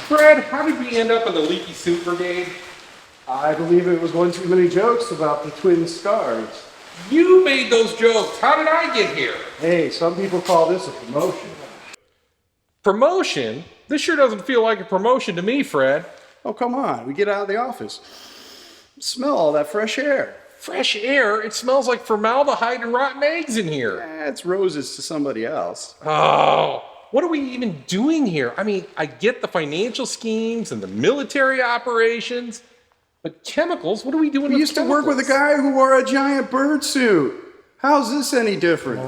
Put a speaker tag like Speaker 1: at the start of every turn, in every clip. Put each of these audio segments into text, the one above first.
Speaker 1: Fred, how did we end up in the leaky soup brigade?
Speaker 2: I believe it was one too many jokes about the twin stars.
Speaker 1: You made those jokes. How did I get here?
Speaker 2: Hey, some people call this a promotion.
Speaker 1: Promotion? This sure doesn't feel like a promotion to me, Fred.
Speaker 2: Oh, come on. We get out of the office. Smell all that fresh air.
Speaker 1: Fresh air? It smells like formaldehyde and rotten eggs in here.
Speaker 2: It's roses to somebody else.
Speaker 1: Oh, what are we even doing here? I mean, I get the financial schemes and the military operations, but chemicals, what are we doing
Speaker 2: We
Speaker 1: with
Speaker 2: used
Speaker 1: chemicals?
Speaker 2: to work with a guy who wore a giant bird suit. How's this any different?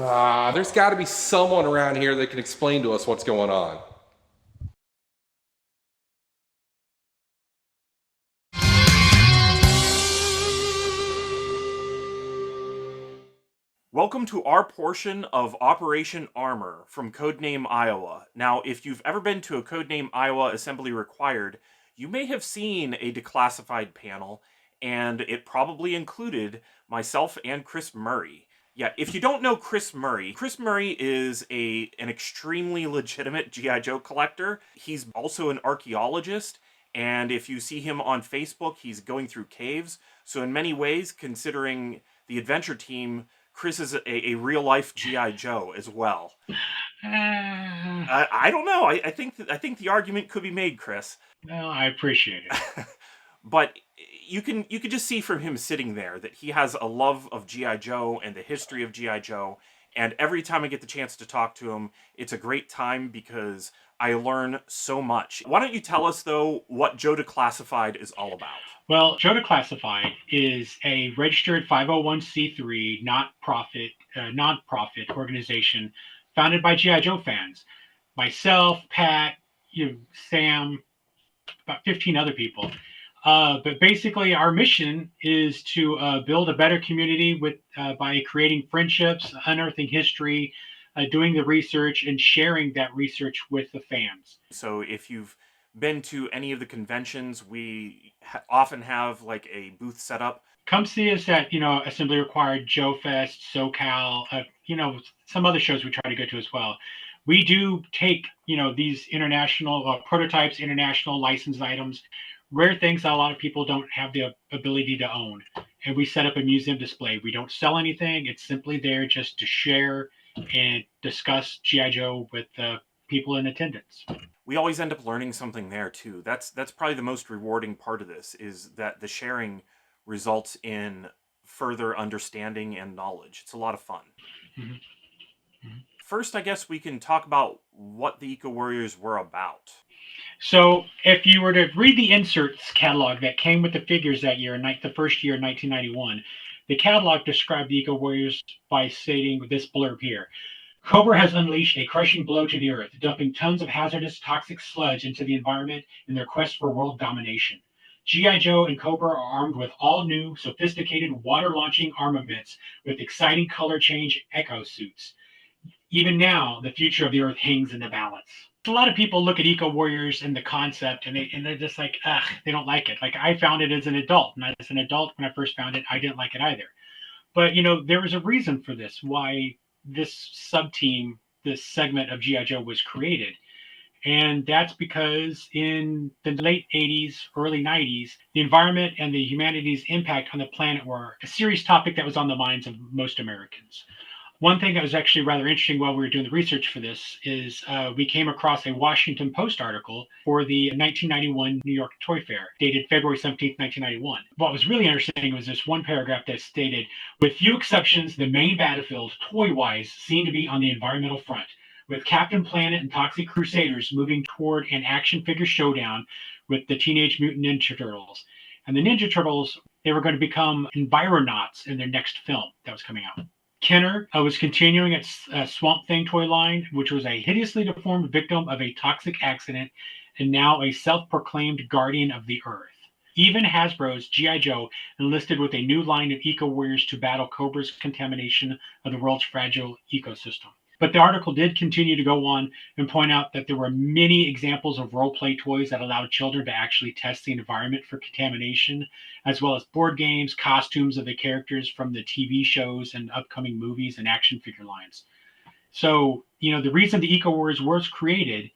Speaker 1: There's got to be someone around here that can explain to us what's going on.
Speaker 3: Welcome to our portion of Operation A.R.M.O.R from Codename Iowa. Now, if you've ever been to a Codename Iowa Assembly Required, you may have seen a declassified panel, and it probably included myself and Chris Murray. Yeah, if you don't know Chris Murray is an extremely legitimate G.I. Joe collector. He's also an archaeologist, and if you see him on Facebook, he's going through caves. So in many ways, considering the adventure team, Chris is a real-life G.I. Joe as well. I don't know. I think the argument could be made, Chris.
Speaker 4: Well, I appreciate it.
Speaker 3: But you can just see from him sitting there that he has a love of G.I. Joe and the history of G.I. Joe. And every time I get the chance to talk to him, it's a great time because I learn so much. Why don't you tell us, though, what Joe Declassified is all about?
Speaker 4: Well, Joe Declassified is a registered 501c3 nonprofit organization founded by G.I. Joe fans. Myself, Pat, Sam, about 15 other people. But basically, our mission is to build a better community by creating friendships, unearthing history, doing the research, and sharing that research with the fans.
Speaker 3: So if you've been to any of the conventions, we often have like a booth set up.
Speaker 4: Come see us at, Assembly Required, Joe Fest, SoCal, some other shows we try to go to as well. We do take, these international prototypes, international licensed items, rare things that a lot of people don't have the ability to own. And we set up a museum display. We don't sell anything. It's simply there just to share and discuss G.I. Joe with the people in attendance.
Speaker 3: We always end up learning something there too. That's probably the most rewarding part of this, is that the sharing results in further understanding and knowledge. It's a lot of fun.
Speaker 4: Mm-hmm. Mm-hmm.
Speaker 3: First, I guess we can talk about what the Eco Warriors were about.
Speaker 4: So if you were to read the inserts catalog that came with the figures that year, the first year, 1991, the catalog described the Eco Warriors by stating this blurb here. Cobra has unleashed a crushing blow to the earth, dumping tons of hazardous toxic sludge into the environment in their quest for world domination. G.I. Joe and Cobra are armed with all new, sophisticated water-launching armaments with exciting color change echo suits. Even now, the future of the earth hangs in the balance. A lot of people look at Eco Warriors and the concept, and they're just like, they don't like it. Like, I found it as an adult, and as an adult, when I first found it, I didn't like it either. But, there was a reason for this, why this sub-team, this segment of G.I. Joe was created. And that's because in the late 80s, early 90s, the environment and the humanity's impact on the planet were a serious topic that was on the minds of most Americans. One thing that was actually rather interesting while we were doing the research for this is we came across a Washington Post article for the 1991 New York Toy Fair, dated February 17th, 1991. What was really interesting was this one paragraph that stated, with few exceptions, the main battlefield, toy-wise, seemed to be on the environmental front, with Captain Planet and Toxic Crusaders moving toward an action figure showdown with the Teenage Mutant Ninja Turtles. And the Ninja Turtles, they were going to become environauts in their next film that was coming out. Kenner was continuing its Swamp Thing toy line, which was a hideously deformed victim of a toxic accident and now a self-proclaimed guardian of the earth. Even Hasbro's G.I. Joe enlisted with a new line of Eco Warriors to battle Cobra's contamination of the world's fragile ecosystem. But the article did continue to go on and point out that there were many examples of role-play toys that allowed children to actually test the environment for contamination, as well as board games, costumes of the characters from the TV shows and upcoming movies and action figure lines. So, the reason the Eco Wars was created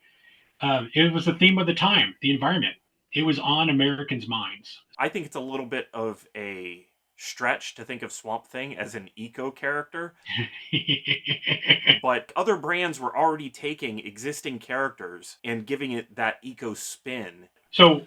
Speaker 4: It was the theme of the time, the environment. It was on Americans' minds.
Speaker 3: I think it's a little bit of a stretch to think of Swamp Thing as an eco character, but other brands were already taking existing characters and giving it that eco spin.
Speaker 4: So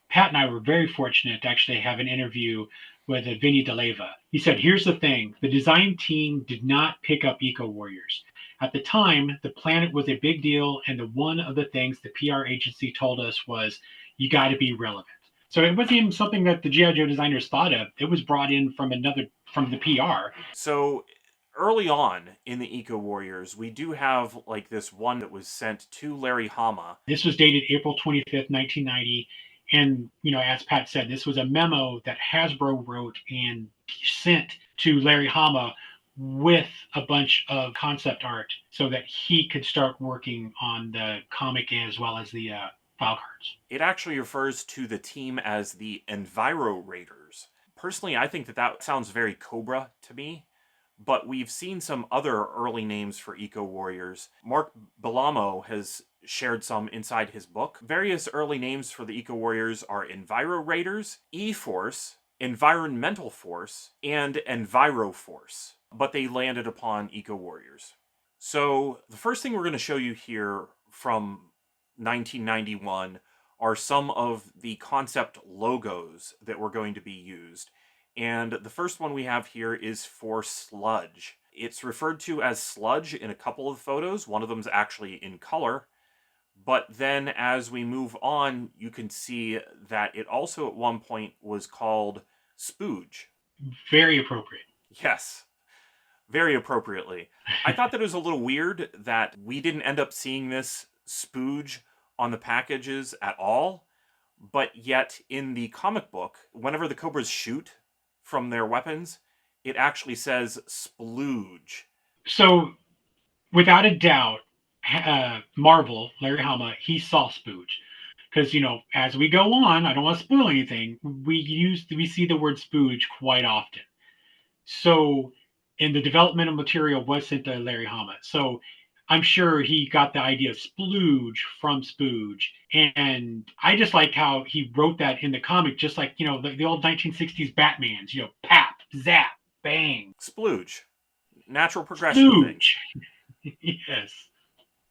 Speaker 4: Pat and I were very fortunate to actually have an interview with Vinny DeLeva. He said, here's the thing. The design team did not pick up Eco Warriors. At the time, the planet was a big deal, and one of the things the PR agency told us was, you got to be relevant. So it wasn't even something that the G.I. Joe designers thought of. It was brought in from the PR.
Speaker 3: So early on in the Eco Warriors, we do have like this one that was sent to Larry Hama.
Speaker 4: This was dated April 25th, 1990. And, as Pat said, this was a memo that Hasbro wrote and sent to Larry Hama with a bunch of concept art so that he could start working on the comic as well as the file cards.
Speaker 3: It actually refers to the team as the Enviro Raiders. Personally, I think that sounds very Cobra to me, but we've seen some other early names for Eco Warriors. Mark Bellomo has shared some inside his book. Various early names for the Eco Warriors are Enviro Raiders, E-Force, Environmental Force, and Enviro Force, but they landed upon Eco Warriors. So the first thing we're going to show you here from 1991 are some of the concept logos that were going to be used. And the first one we have here is for Sludge. It's referred to as Sludge in a couple of photos. One of them's actually in color. But then as we move on, you can see that it also at one point was called Spooge.
Speaker 4: Very appropriate.
Speaker 3: Yes, very appropriately. I thought that it was a little weird that we didn't end up seeing this Spooge on the packages at all. But yet in the comic book, whenever the Cobras shoot from their weapons, it actually says splooge.
Speaker 4: So, without a doubt, Marvel, Larry Hama, he saw Spooge. Because, as we go on, I don't want to spoil anything, we see the word Spooge quite often. So, in the developmental material was sent to Larry Hama. So, I'm sure he got the idea of splooge from Spooge. And I just like how he wrote that in the comic, just like, the old 1960s Batmans, pap, zap, bang.
Speaker 3: Splooge. Natural progression thing.
Speaker 4: Yes.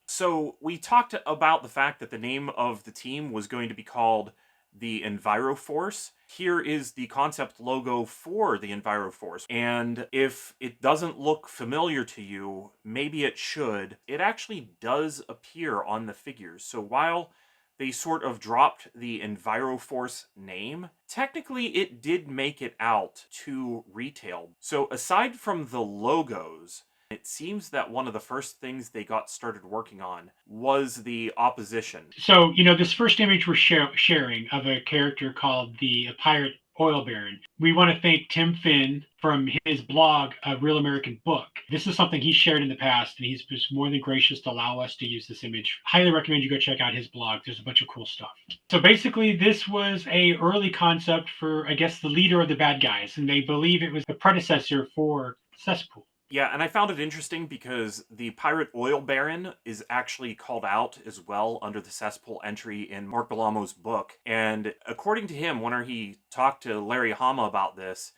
Speaker 3: So we talked about the fact that the name of the team was going to be called the Enviro Force. Here is the concept logo for the Enviro Force. And if it doesn't look familiar to you, maybe it should. It actually does appear on the figures. So while they sort of dropped the Enviro Force name, technically it did make it out to retail. So aside from the logos, it seems that one of the first things they got started working on was the opposition.
Speaker 4: So, this first image we're sharing of a character called the Pirate Oil Baron, we want to thank Tim Finn from his blog, A Real American Book. This is something he shared in the past, and he's just more than gracious to allow us to use this image. Highly recommend you go check out his blog. There's a bunch of cool stuff. So basically, this was a early concept for, I guess, the leader of the bad guys, and they believe it was the predecessor for Cesspool.
Speaker 3: Yeah, and I found it interesting because the Pirate Oil Baron is actually called out as well under the Cesspool entry in Mark Bellamo's book. And according to him, when he talked to Larry Hama about this,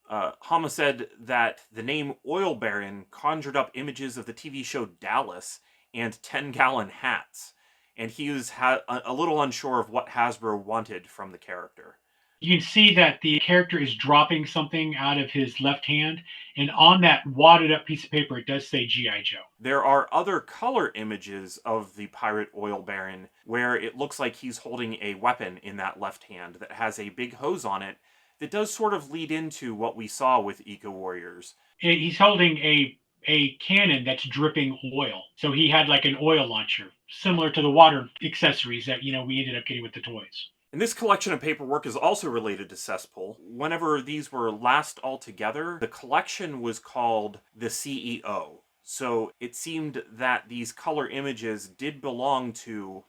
Speaker 3: Hama said that the name Oil Baron conjured up images of the TV show Dallas and 10-gallon hats. And he was a little unsure of what Hasbro wanted from the character.
Speaker 4: You can see that the character is dropping something out of his left hand, and on that wadded up piece of paper, it does say G.I. Joe.
Speaker 3: There are other color images of the Pirate Oil Baron where it looks like he's holding a weapon in that left hand that has a big hose on it that does sort of lead into what we saw with Eco Warriors.
Speaker 4: He's holding a cannon that's dripping oil. So he had like an oil launcher, similar to the water accessories that, we ended up getting with the toys.
Speaker 3: And this collection of paperwork is also related to Cesspool. Whenever these were last all together, the collection was called the CEO. So it seemed that these color images did belong to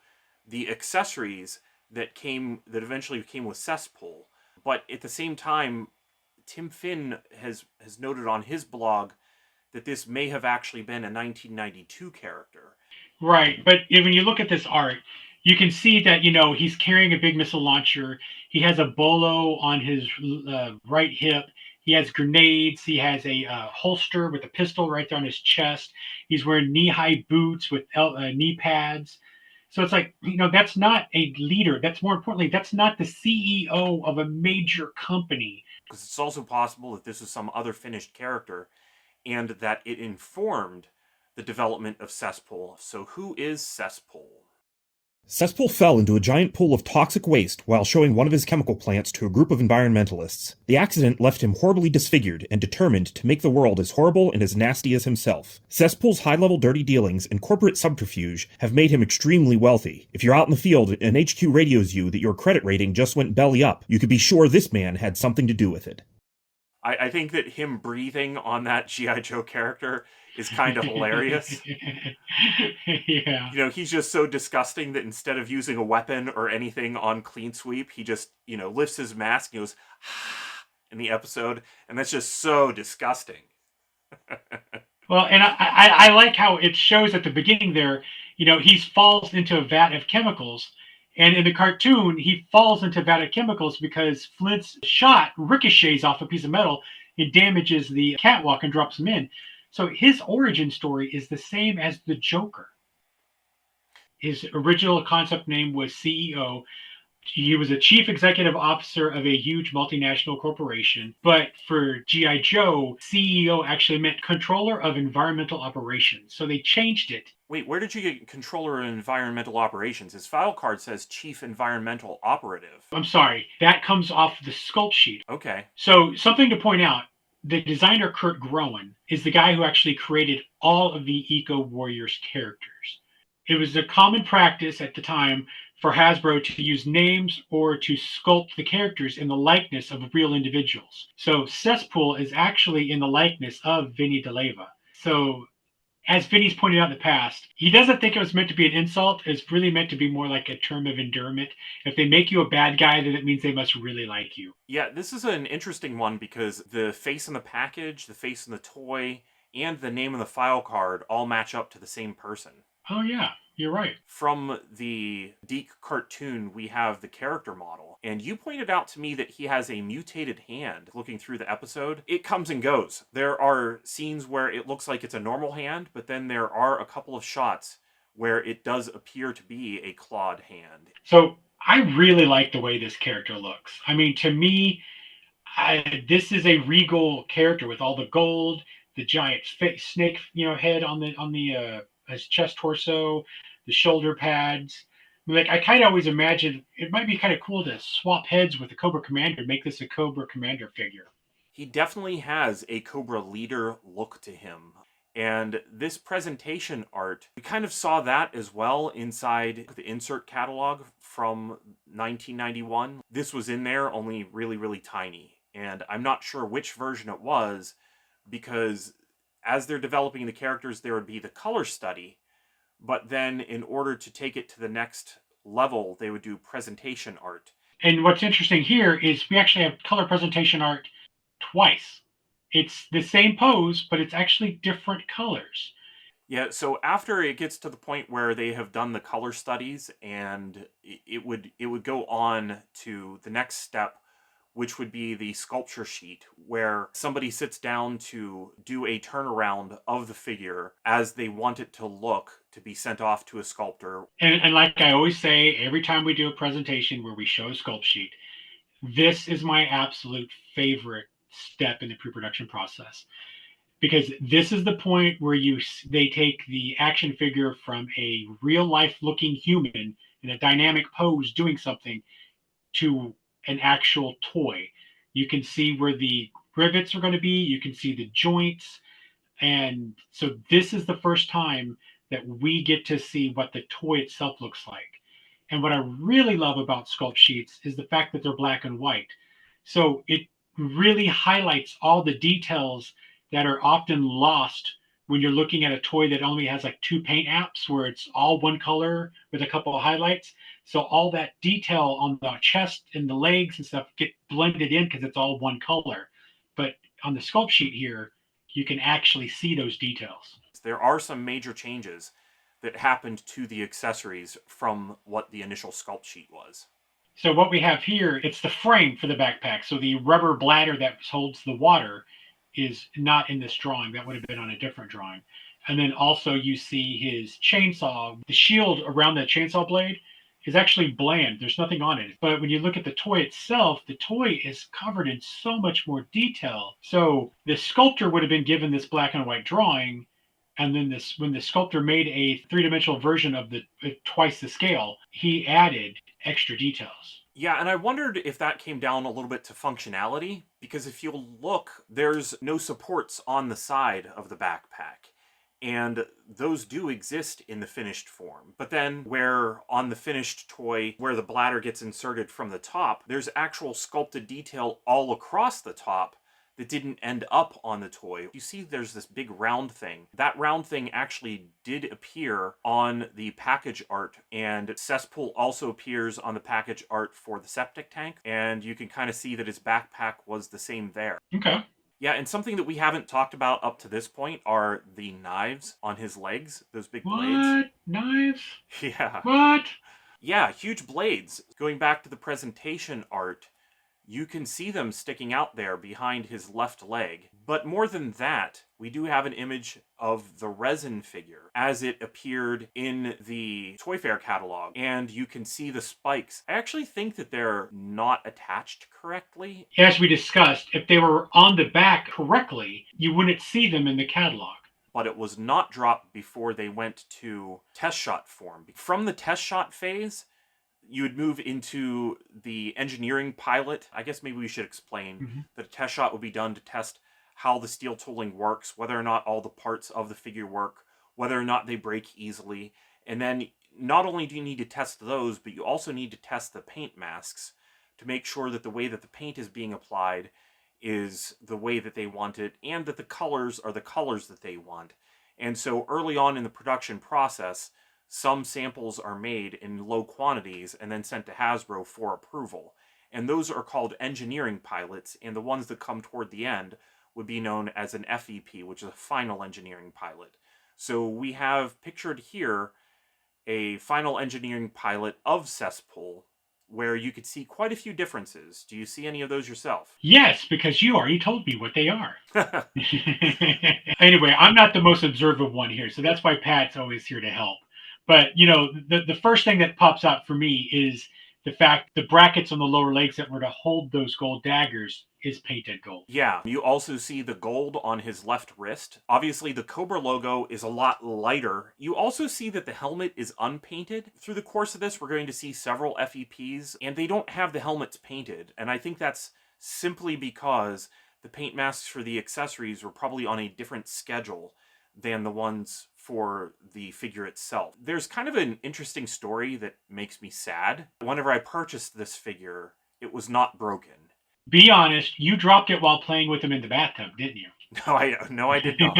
Speaker 3: the accessories that eventually came with Cesspool. But at the same time, Tim Finn has noted on his blog that this may have actually been a 1992 character.
Speaker 4: Right, but when you look at this art, you can see that he's carrying a big missile launcher. He has a bolo on his right hip. He has grenades. He has a holster with a pistol right there on his chest. He's wearing knee-high boots with knee pads. So it's like that's not a leader. That's more importantly, that's not the CEO of a major company.
Speaker 3: Because it's also possible that this is some other finished character and that it informed the development of Cesspool. So who is Cesspool?
Speaker 5: Cesspool fell into a giant pool of toxic waste while showing one of his chemical plants to a group of environmentalists. The accident left him horribly disfigured and determined to make the world as horrible and as nasty as himself. Cesspool's high-level dirty dealings and corporate subterfuge have made him extremely wealthy. If you're out in the field and HQ radios you that your credit rating just went belly up, you could be sure this man had something to do with it.
Speaker 3: I think that him breathing on that G.I. Joe character is kind of hilarious.
Speaker 4: Yeah.
Speaker 3: He's just so disgusting that instead of using a weapon or anything on clean sweep, he just, lifts his mask and goes, in the episode, and that's just so disgusting.
Speaker 4: Well, and I like how it shows at the beginning there, he falls into a vat of chemicals. And in the cartoon, he falls into a vat of chemicals because Flint's shot ricochets off a piece of metal and damages the catwalk and drops him in. So his origin story is the same as the Joker. His original concept name was CEO. He was a chief executive officer of a huge multinational corporation. But for G.I. Joe, CEO actually meant controller of environmental operations. So they changed it.
Speaker 3: Wait, where did you get controller of environmental operations? His file card says chief environmental operative.
Speaker 4: I'm sorry, that comes off the sculpt sheet.
Speaker 3: Okay.
Speaker 4: So something to point out, the designer Kurt Groen is the guy who actually created all of the Eco Warriors characters. It was a common practice at the time for Hasbro to use names or to sculpt the characters in the likeness of real individuals. So Cesspool is actually in the likeness of Vinny DeLeva. So as Vinny's pointed out in the past, he doesn't think it was meant to be an insult. It's really meant to be more like a term of endearment. If they make you a bad guy, then it means they must really like you.
Speaker 3: Yeah, this is an interesting one because the face in the package, the face in the toy, and the name on the file card all match up to the same person.
Speaker 4: Oh, yeah, you're right.
Speaker 3: From the Deke cartoon, we have the character model. And you pointed out to me that he has a mutated hand looking through the episode. It comes and goes. There are scenes where it looks like it's a normal hand, but then there are a couple of shots where it does appear to be a clawed hand.
Speaker 4: So I really like the way this character looks. I mean, to me, this is a regal character with all the gold, the giant snake, head on the his chest, torso, the shoulder pads. I kind of always imagined it might be kind of cool to swap heads with the Cobra Commander, make this a Cobra Commander figure.
Speaker 3: He definitely has a Cobra leader look to him. And this presentation art, we kind of saw that as well inside the insert catalog from 1991. This was in there, only really, really tiny. And I'm not sure which version it was, because as they're developing the characters, there would be the color study. But then in order to take it to the next level, they would do presentation art.
Speaker 4: And what's interesting here is we actually have color presentation art twice. It's the same pose, but it's actually different colors.
Speaker 3: Yeah, so after it gets to the point where they have done the color studies, and it would go on to the next step, which would be the sculpture sheet, where somebody sits down to do a turnaround of the figure as they want it to look to be sent off to a sculptor.
Speaker 4: And like I always say, every time we do a presentation where we show a sculpt sheet, this is my absolute favorite step in the pre-production process. Because this is the point where they take the action figure from a real life looking human in a dynamic pose doing something to an actual toy. You can see where the rivets are going to be, you can see the joints. And so this is the first time that we get to see what the toy itself looks like. And what I really love about sculpt sheets is the fact that they're black and white. So it really highlights all the details that are often lost when you're looking at a toy that only has like 2 paint apps where it's all one color with a couple of highlights. So all that detail on the chest and the legs and stuff get blended in because it's all one color. But on the sculpt sheet here, you can actually see those details.
Speaker 3: There are some major changes. that happened to the accessories from what the initial sculpt sheet was.
Speaker 4: So what we have here, it's the frame for the backpack. So the rubber bladder that holds the water is not in this drawing. That would have been on a different drawing. And then also you see his chainsaw. The shield around the chainsaw blade is actually bland. There's nothing on it. But when you look at the toy itself, the toy is covered in so much more detail. So the sculptor would have been given this black and white drawing, and then when the sculptor made a three-dimensional version of the twice the scale, he added extra details.
Speaker 3: Yeah, and I wondered if that came down a little bit to functionality, because if you look, there's no supports on the side of the backpack. And those do exist in the finished form. But then where on the finished toy, where the bladder gets inserted from the top, there's actual sculpted detail all across the top that didn't end up on the toy. You see there's this big round thing. That round thing actually did appear on the package art, and Cesspool also appears on the package art for the septic tank, and you can kind of see that his backpack was the same there.
Speaker 4: Okay.
Speaker 3: Yeah, and something that we haven't talked about up to this point are the knives on his legs, those big blades.
Speaker 4: What? Knives?
Speaker 3: Yeah.
Speaker 4: What?
Speaker 3: Yeah, huge blades. Going back to the presentation art, you can see them sticking out there behind his left leg. But more than that, we do have an image of the resin figure as it appeared in the Toy Fair catalog, and you can see the spikes. I actually think that they're not attached correctly.
Speaker 4: As we discussed, if they were on the back correctly, you wouldn't see them in the catalog.
Speaker 3: But it was not dropped before they went to test shot form. From the test shot phase, you would move into the engineering pilot. I guess maybe we should explain that a test shot would be done to test how the steel tooling works, whether or not all the parts of the figure work, whether or not they break easily. And then not only do you need to test those, but you also need to test the paint masks to make sure that the way that the paint is being applied is the way that they want it, and that the colors are the colors that they want. And so early on in the production process, some samples are made in low quantities and then sent to Hasbro for approval. And those are called engineering pilots, and the ones that come toward the end would be known as an FEP, which is a final engineering pilot. So we have pictured here a final engineering pilot of Cesspool, where you could see quite a few differences. Do you see any of those yourself?
Speaker 4: Yes, because you already told me what they are. Anyway, I'm not the most observant one here, so that's why Pat's always here to help. But, the first thing that pops out for me is the fact the brackets on the lower legs that were to hold those gold daggers is painted gold.
Speaker 3: Yeah, you also see the gold on his left wrist. Obviously, the Cobra logo is a lot lighter. You also see that the helmet is unpainted. Through the course of this, we're going to see several FEPs, and they don't have the helmets painted. And I think that's simply because the paint masks for the accessories were probably on a different schedule than the ones for the figure itself. There's kind of an interesting story that makes me sad. Whenever I purchased this figure, it was not broken.
Speaker 4: Be honest, you dropped it while playing with him in the bathtub, didn't you?
Speaker 3: No, I did not.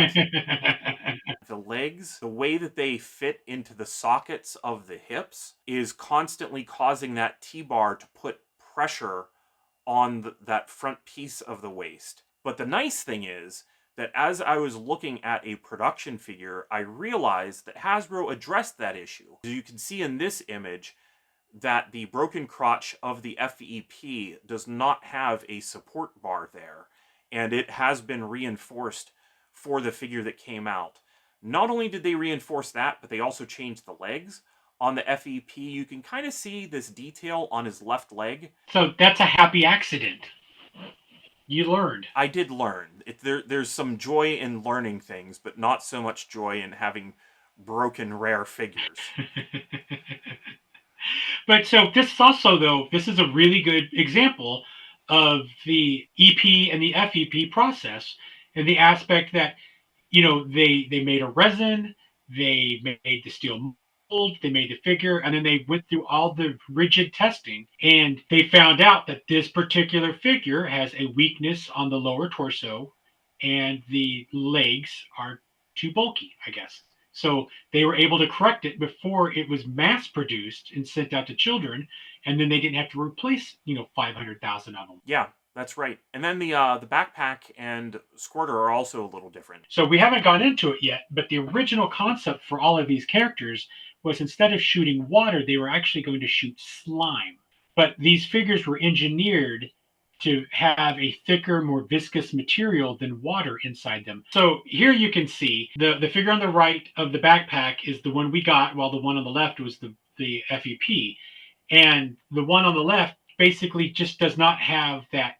Speaker 3: The legs, the way that they fit into the sockets of the hips is constantly causing that T-bar to put pressure on that front piece of the waist. But the nice thing is that as I was looking at a production figure, I realized that Hasbro addressed that issue. As you can see in this image, that the broken crotch of the FEP does not have a support bar there, and it has been reinforced for the figure that came out. Not only did they reinforce that, but they also changed the legs. On the FEP, you can kind of see this detail on his left leg.
Speaker 4: So that's a happy accident. You learned.
Speaker 3: I did learn. There's some joy in learning things, but not so much joy in having broken rare figures.
Speaker 4: But so this is also, though, this is a really good example of the EP and the FEP process, and the aspect that, they made a resin, they made the steel mold, they made the figure, and then they went through all the rigid testing, and they found out that this particular figure has a weakness on the lower torso, and the legs are too bulky, I guess. So they were able to correct it before it was mass produced and sent out to children, and then they didn't have to replace, 500,000 of them.
Speaker 3: Yeah, That's right. And then the backpack and Squirter are also a little different.
Speaker 4: So we haven't gone into it yet, but the original concept for all of these characters was instead of shooting water, they were actually going to shoot slime. But these figures were engineered to have a thicker, more viscous material than water inside them. So here you can see the figure on the right of the backpack is the one we got, while the one on the left was the FEP. And the one on the left basically just does not have that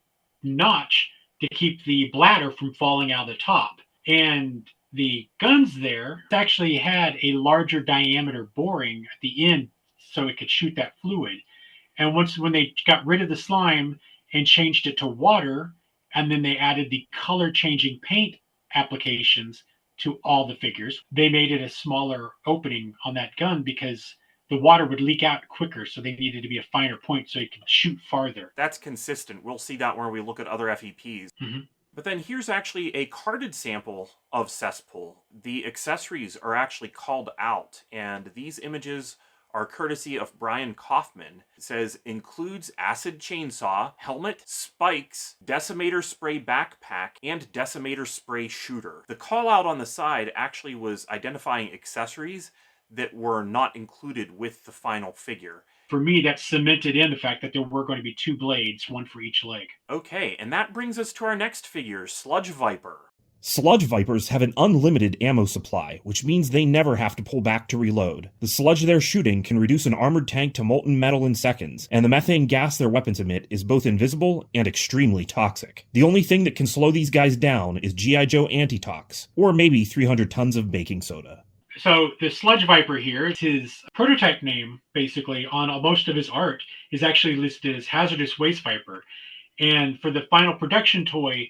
Speaker 4: notch to keep the bladder from falling out of the top. And the guns there actually had a larger diameter boring at the end so it could shoot that fluid. And when they got rid of the slime and changed it to water, and then they added the color changing paint applications to all the figures, they made it a smaller opening on that gun because the water would leak out quicker, so they needed to be a finer point so you could shoot farther.
Speaker 3: That's consistent. We'll see that when we look at other FEPs.
Speaker 4: Mm-hmm.
Speaker 3: But then here's actually a carded sample of Cesspool. The accessories are actually called out, and these images are courtesy of Brian Kaufman. It says, includes acid chainsaw, helmet, spikes, decimator spray backpack, and decimator spray shooter. The call out on the side actually was identifying accessories that were not included with the final figure.
Speaker 4: For me, that cemented in the fact that there were going to be 2 blades, one for each leg.
Speaker 3: Okay, and that brings us to our next figure, Sludge Viper.
Speaker 5: Sludge Vipers have an unlimited ammo supply, which means they never have to pull back to reload. The sludge they're shooting can reduce an armored tank to molten metal in seconds, and the methane gas their weapons emit is both invisible and extremely toxic. The only thing that can slow these guys down is G.I. Joe Antitox, or maybe 300 tons of baking soda.
Speaker 4: So the Sludge Viper here, his prototype name, basically, on most of his art, is actually listed as Hazardous Waste Viper. And for the final production toy,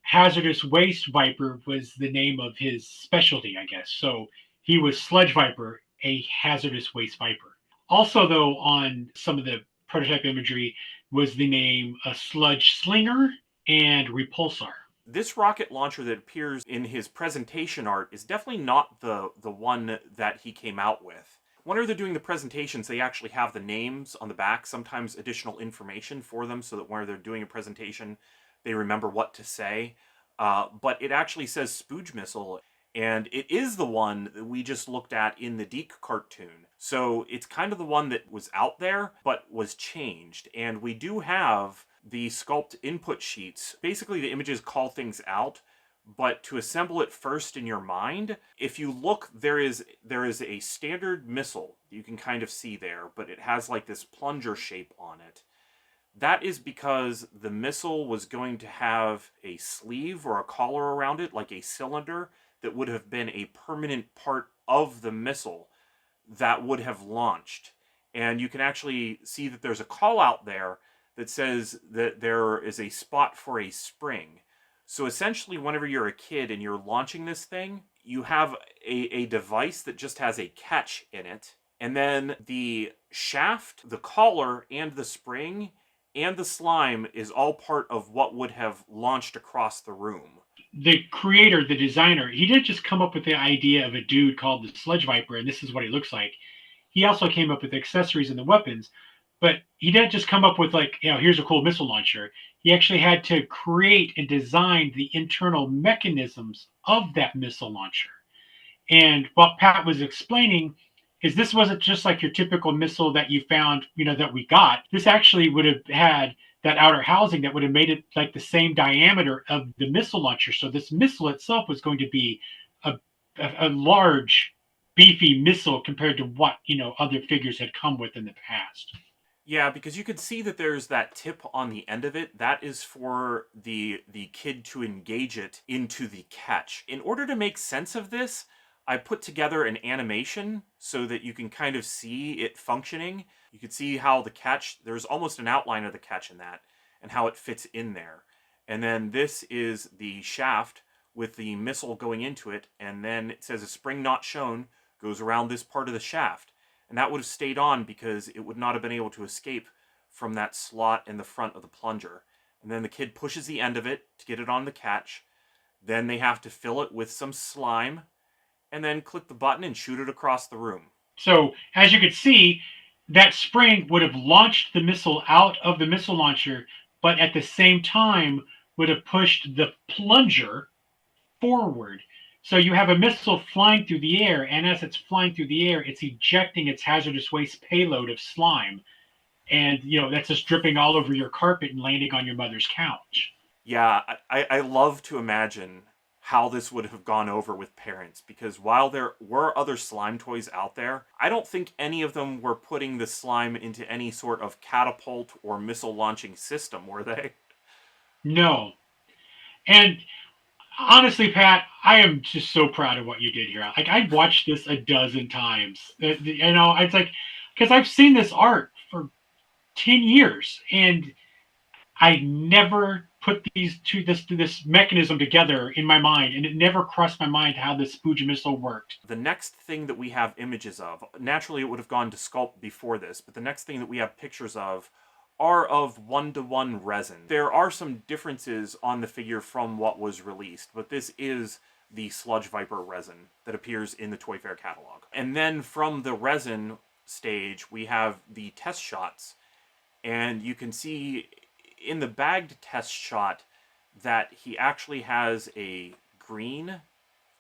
Speaker 4: Hazardous Waste Viper was the name of his specialty, I guess. So he was Sludge Viper, a Hazardous Waste Viper. Also, though, on some of the prototype imagery was the name Sludge Slinger and Repulsar.
Speaker 3: This rocket launcher that appears in his presentation art is definitely not the one that he came out with. Whenever they're doing the presentations, they actually have the names on the back, sometimes additional information for them, so that whenever they're doing a presentation, they remember what to say. But it actually says Spooge Missile, and it is the one that we just looked at in the Deke cartoon. So it's kind of the one that was out there, but was changed. And we do have the sculpt input sheets. Basically, the images call things out, but to assemble it first in your mind, if you look, there is a standard missile you can kind of see there, but it has like this plunger shape on it. That is because the missile was going to have a sleeve or a collar around it, like a cylinder, that would have been a permanent part of the missile that would have launched. And you can actually see that there's a call out there that says that there is a spot for a spring. So essentially, whenever you're a kid and you're launching this thing, you have a device that just has a catch in it. And then the shaft, the collar, and the spring, and the slime is all part of what would have launched across the room.
Speaker 4: The creator, the designer, he didn't just come up with the idea of a dude called the Sludge Viper, and this is what he looks like. He also came up with the accessories and the weapons, but he didn't just come up with like, here's a cool missile launcher. He actually had to create and design the internal mechanisms of that missile launcher. And what Pat was explaining is this wasn't just like your typical missile that you found, that we got. This actually would have had that outer housing that would have made it like the same diameter of the missile launcher. So this missile itself was going to be a large, beefy missile compared to what, other figures had come with in the past.
Speaker 3: Yeah, because you could see that there's that tip on the end of it. That is for the kid to engage it into the catch. In order to make sense of this, I put together an animation so that you can kind of see it functioning. You can see how the catch, there's almost an outline of the catch in that, and how it fits in there. And then this is the shaft with the missile going into it, and then it says a spring not shown goes around this part of the shaft. And that would have stayed on because it would not have been able to escape from that slot in the front of the plunger. And then the kid pushes the end of it to get it on the catch. Then they have to fill it with some slime, and then click the button and shoot it across the room.
Speaker 4: So, as you could see, that spring would have launched the missile out of the missile launcher, but at the same time would have pushed the plunger forward. So you have a missile flying through the air, and as it's flying through the air, it's ejecting its hazardous waste payload of slime. And, that's just dripping all over your carpet and landing on your mother's couch.
Speaker 3: Yeah, I love to imagine how this would have gone over with parents, because while there were other slime toys out there, I don't think any of them were putting the slime into any sort of catapult or missile launching system, were they?
Speaker 4: No. And honestly, Pat, I am just so proud of what you did here. Like, I watched this a dozen times. It's like, because I've seen this art for 10 years, and I never put this mechanism together in my mind, and it never crossed my mind how the Spooge missile worked.
Speaker 3: The next thing that we have images of, naturally it would have gone to sculpt before this, but the next thing that we have pictures of are of one-to-one resin. There are some differences on the figure from what was released, but this is the Sludge Viper resin that appears in the Toy Fair catalog. And then from the resin stage, we have the test shots, and you can see in the bagged test shot that he actually has a green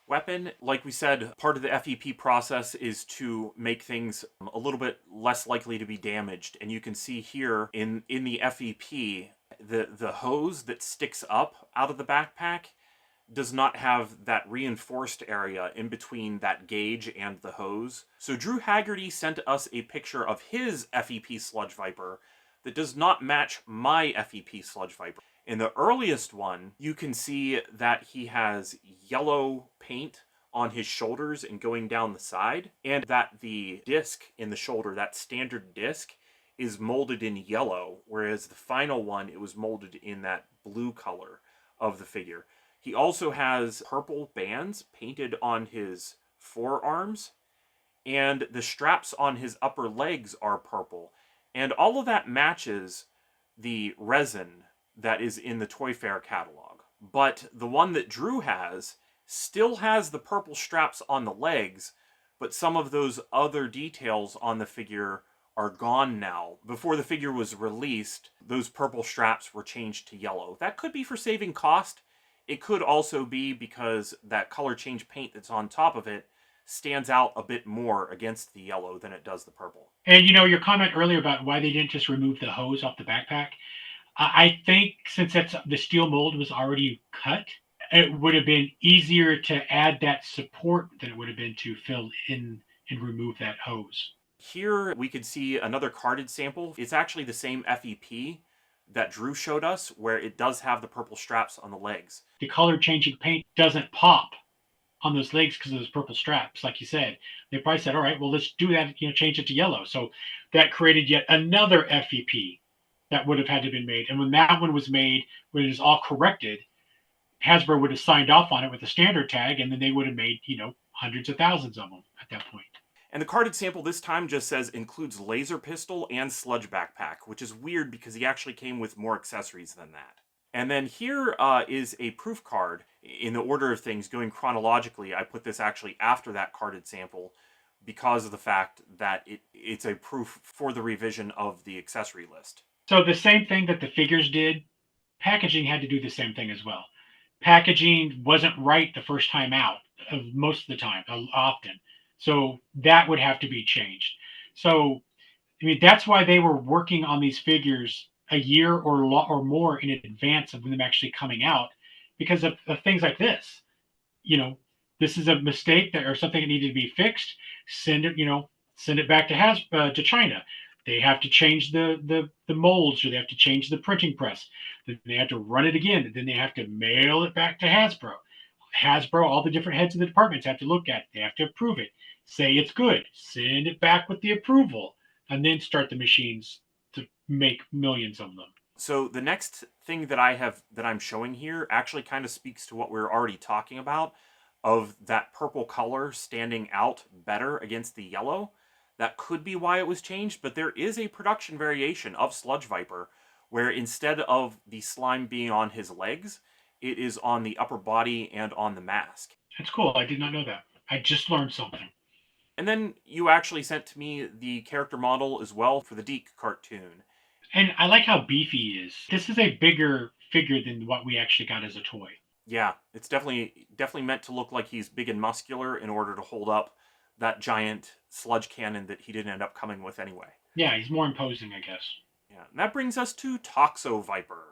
Speaker 3: weapon. Like we said, part of the FEP process is to make things a little bit less likely to be damaged. And you can see here in the FEP, the hose that sticks up out of the backpack does not have that reinforced area in between that gauge and the hose. So Drew Haggerty sent us a picture of his FEP Sludge Viper that does not match my FEP Sludge Viper. In the earliest one, you can see that he has yellow paint on his shoulders and going down the side, and that the disc in the shoulder, that standard disc, is molded in yellow, whereas the final one, it was molded in that blue color of the figure. He also has purple bands painted on his forearms, and the straps on his upper legs are purple. And all of that matches the resin that is in the Toy Fair catalog. But the one that Drew has still has the purple straps on the legs, but some of those other details on the figure are gone now. Before the figure was released, those purple straps were changed to yellow. That could be for saving cost. It could also be because that color change paint that's on top of it stands out a bit more against the yellow than it does the purple.
Speaker 4: And your comment earlier about why they didn't just remove the hose off the backpack, I think since the steel mold was already cut, it would have been easier to add that support than it would have been to fill in and remove that hose.
Speaker 3: Here we could see another carded sample. It's actually the same FEP that Drew showed us, where it does have the purple straps on the legs.
Speaker 4: The color changing paint doesn't pop on those legs because of those purple straps, like you said. They probably said, all right, well, let's do that, change it to yellow. So that created yet another FEP that would have had to have been made. And when that one was made, when it was all corrected, Hasbro would have signed off on it with a standard tag, and then they would have made, hundreds of thousands of them at that point.
Speaker 3: And the carded sample this time just says includes laser pistol and sludge backpack, which is weird because he actually came with more accessories than that. And then here is a proof card in the order of things going chronologically. I put this actually after that carded sample because of the fact that it's a proof for the revision of the accessory list.
Speaker 4: So the same thing that the figures did, packaging had to do the same thing as well. Packaging wasn't right the first time out, most of the time, often. So that would have to be changed. So, that's why they were working on these figures a year or more in advance of them actually coming out, because of things like this. This is a mistake or something that needed to be fixed. Send it back to China. They have to change the molds, or they have to change the printing press. Then they have to run it again. And then they have to mail it back to Hasbro. Hasbro, all the different heads of the departments have to look at it. They have to approve it. Say it's good. Send it back with the approval. And then start the machines to make millions of them.
Speaker 3: So the next thing that I'm showing here actually kind of speaks to what we were already talking about, of that purple color standing out better against the yellow. That could be why it was changed, but there is a production variation of Sludge Viper where instead of the slime being on his legs, it is on the upper body and on the mask.
Speaker 4: That's cool. I did not know that. I just learned something.
Speaker 3: And then you actually sent to me the character model as well for the Deke cartoon.
Speaker 4: And I like how beefy he is. This is a bigger figure than what we actually got as a toy.
Speaker 3: Yeah, it's definitely meant to look like he's big and muscular in order to hold up that giant sludge cannon that he didn't end up coming with anyway.
Speaker 4: Yeah, he's more imposing, I guess.
Speaker 3: Yeah, and that brings us to Toxo Viper.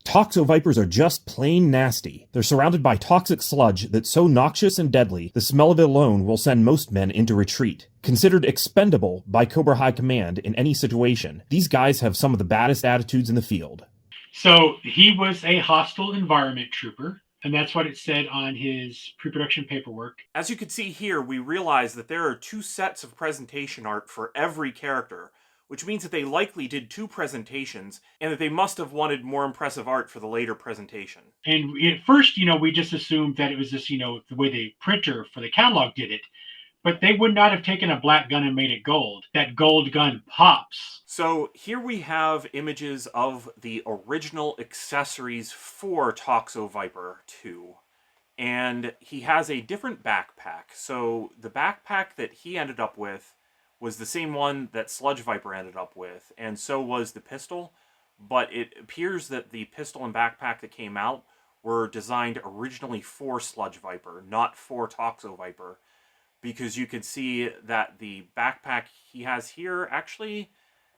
Speaker 5: Toxo Vipers are just plain nasty. They're surrounded by toxic sludge that's so noxious and deadly, the smell of it alone will send most men into retreat. Considered expendable by Cobra High Command in any situation, these guys have some of the baddest attitudes in the field.
Speaker 4: So he was a hostile environment trooper, and that's what it said on his pre-production paperwork.
Speaker 3: As you can see here, we realize that there are 2 sets of presentation art for every character, which means that they likely did 2 presentations, and that they must have wanted more impressive art for the later presentation.
Speaker 4: And at first, we just assumed that it was just, the way the printer for the catalog did it. But they would not have taken a black gun and made it gold. That gold gun pops.
Speaker 3: So here we have images of the original accessories for Toxo Viper 2. And he has a different backpack. So the backpack that he ended up with was the same one that Sludge Viper ended up with, and so was the pistol. But it appears that the pistol and backpack that came out were designed originally for Sludge Viper, not for Toxo Viper, because you can see that the backpack he has here actually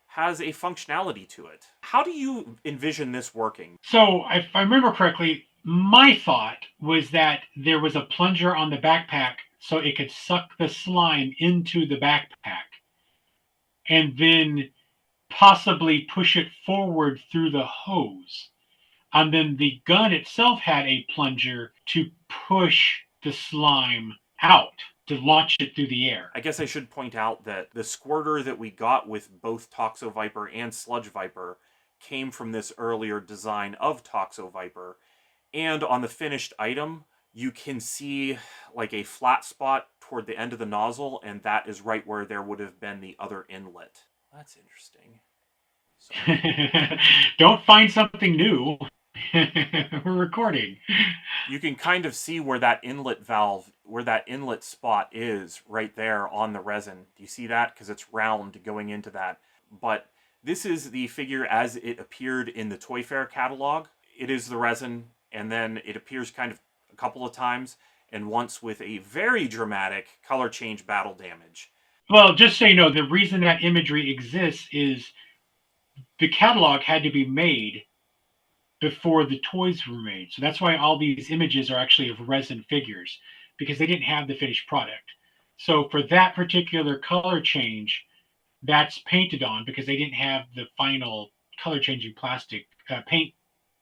Speaker 3: has a functionality to it. How do you envision this working?
Speaker 4: So, if I remember correctly, my thought was that there was a plunger on the backpack so it could suck the slime into the backpack and then possibly push it forward through the hose. And then the gun itself had a plunger to push the slime out, to launch it through the air.
Speaker 3: I guess I should point out that the squirter that we got with both Toxo Viper and Sludge Viper came from this earlier design of Toxo Viper. And on the finished item, you can see like a flat spot toward the end of the nozzle, and that is right where there would have been the other inlet. That's interesting. So,
Speaker 4: Don't find something new. We're recording.
Speaker 3: you can kind of see where that inlet valve, where that inlet spot is right there on the resin. Do you see that? Because it's round going into that. But this is the figure as it appeared in the Toy Fair catalog. It is the resin, and then it appears kind of a couple of times, and once with a very dramatic color change battle damage.
Speaker 4: Well, just so you know, the reason that imagery exists is the catalog had to be made before the toys were made. So that's why all these images are actually of resin figures, because they didn't have the finished product. So for that particular color change, that's painted on because they didn't have the final color changing plastic paint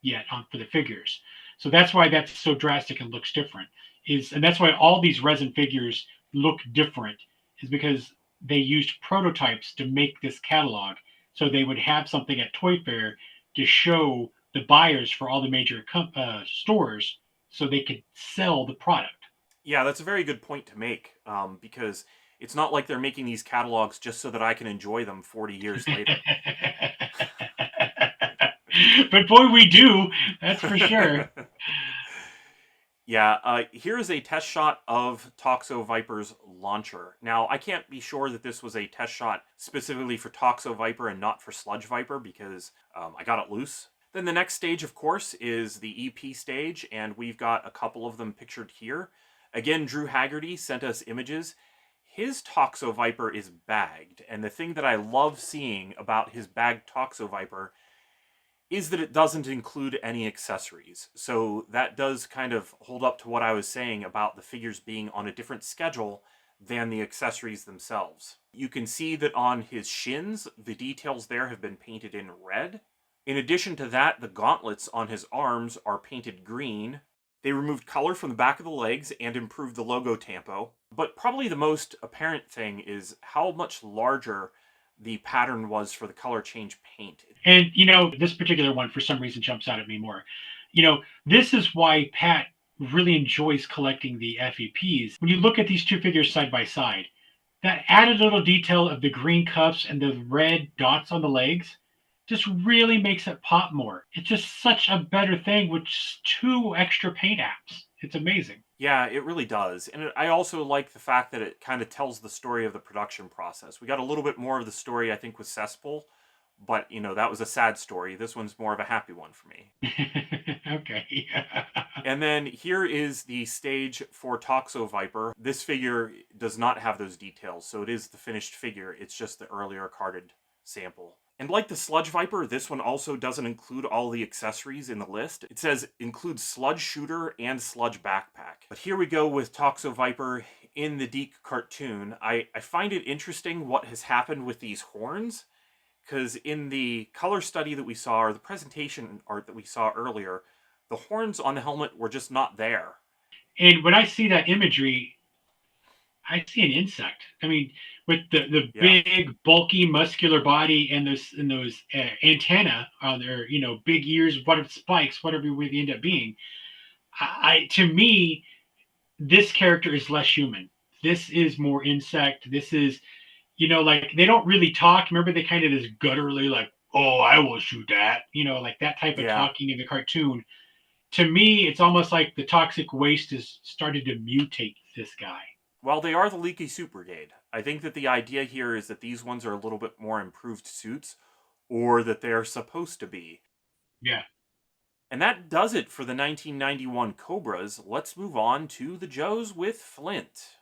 Speaker 4: yet on for the figures. So that's why that's so drastic and looks different. And that's why all these resin figures look different, is because they used prototypes to make this catalog. So they would have something at Toy Fair to show the buyers for all the major stores so they could sell the product.
Speaker 3: Yeah, that's a very good point to make, because it's not like they're making these catalogs just so that I can enjoy them 40 years later.
Speaker 4: But boy, we do. That's for sure.
Speaker 3: Yeah, here is a test shot of Toxo Viper's launcher. Now, I can't be sure that this was a test shot specifically for Toxo Viper and not for Sludge Viper, because I got it loose. Then the next stage, of course, is the EP stage, and we've got a couple of them pictured here. Again, Drew Haggerty sent us images. His Toxo Viper is bagged, and the thing that I love seeing about his bagged Toxo Viper is that it doesn't include any accessories. So that does kind of hold up to what I was saying about the figures being on a different schedule than the accessories themselves. You can see that on his shins, the details there have been painted in red. In addition to that, the gauntlets on his arms are painted green. They removed color from the back of the legs and improved the logo tampo. But probably the most apparent thing is how much larger the pattern was for the color change paint.
Speaker 4: And, this particular one, for some reason, jumps out at me more. This is why Pat really enjoys collecting the FEPs. When you look at these two figures side by side, that added little detail of the green cuffs and the red dots on the legs just really makes it pop more. It's just such a better thing with just 2 extra paint apps. It's amazing.
Speaker 3: Yeah, it really does. And I also like the fact that it kind of tells the story of the production process. We got a little bit more of the story, I think, with Cesspool, But, that was a sad story. This one's more of a happy one for me.
Speaker 4: Okay.
Speaker 3: And then here is the stage for Toxo Viper. This figure does not have those details, so it is the finished figure. It's just the earlier carded sample. And like the Sludge Viper, this one also doesn't include all the accessories in the list. It says includes Sludge Shooter and Sludge Backpack. But here we go with Toxo Viper in the Deke cartoon. I find it interesting what has happened with these horns, because in the color study that we saw, or the presentation art that we saw earlier, the horns on the helmet were just not there.
Speaker 4: And when I see that imagery, I see an insect. I mean, with the
Speaker 3: Yeah.
Speaker 4: big, bulky, muscular body and those antenna on their, big ears, what spikes, whatever they end up being. To me, this character is less human. This is more insect. This is, like they don't really talk. Remember, they kind of this gutturally, like, "Oh, I will shoot that," like that type of
Speaker 3: Yeah.
Speaker 4: talking in the cartoon. To me, it's almost like the toxic waste has started to mutate this guy.
Speaker 3: Well, they are the Leaky Suit Brigade. I think that the idea here is that these ones are a little bit more improved suits, or that they're supposed to be.
Speaker 4: Yeah.
Speaker 3: And that does it for the 1991 Cobras. Let's move on to the Joes with Flint.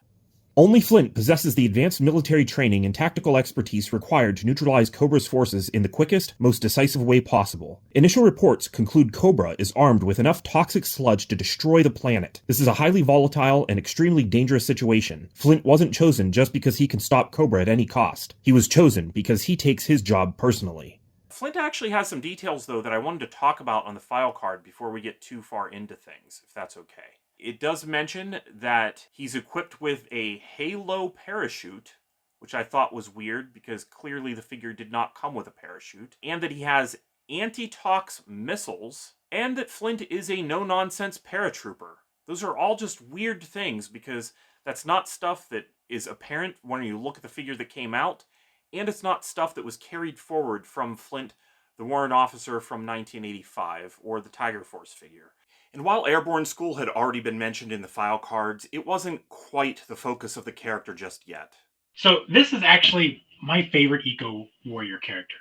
Speaker 5: Only Flint possesses the advanced military training and tactical expertise required to neutralize Cobra's forces in the quickest, most decisive way possible. Initial reports conclude Cobra is armed with enough toxic sludge to destroy the planet. This is a highly volatile and extremely dangerous situation. Flint wasn't chosen just because he can stop Cobra at any cost. He was chosen because he takes his job personally.
Speaker 3: Flint actually has some details, though, that I wanted to talk about on the file card before we get too far into things, if that's okay. It does mention that he's equipped with a Halo parachute, which I thought was weird because clearly the figure did not come with a parachute, and that he has anti-tox missiles, and that Flint is a no-nonsense paratrooper. Those are all just weird things because that's not stuff that is apparent when you look at the figure that came out, and it's not stuff that was carried forward from Flint, the warrant officer from 1985, or the Tiger Force figure. And while Airborne School had already been mentioned in the file cards, it wasn't quite the focus of the character just yet.
Speaker 4: So this is actually my favorite Eco Warrior character.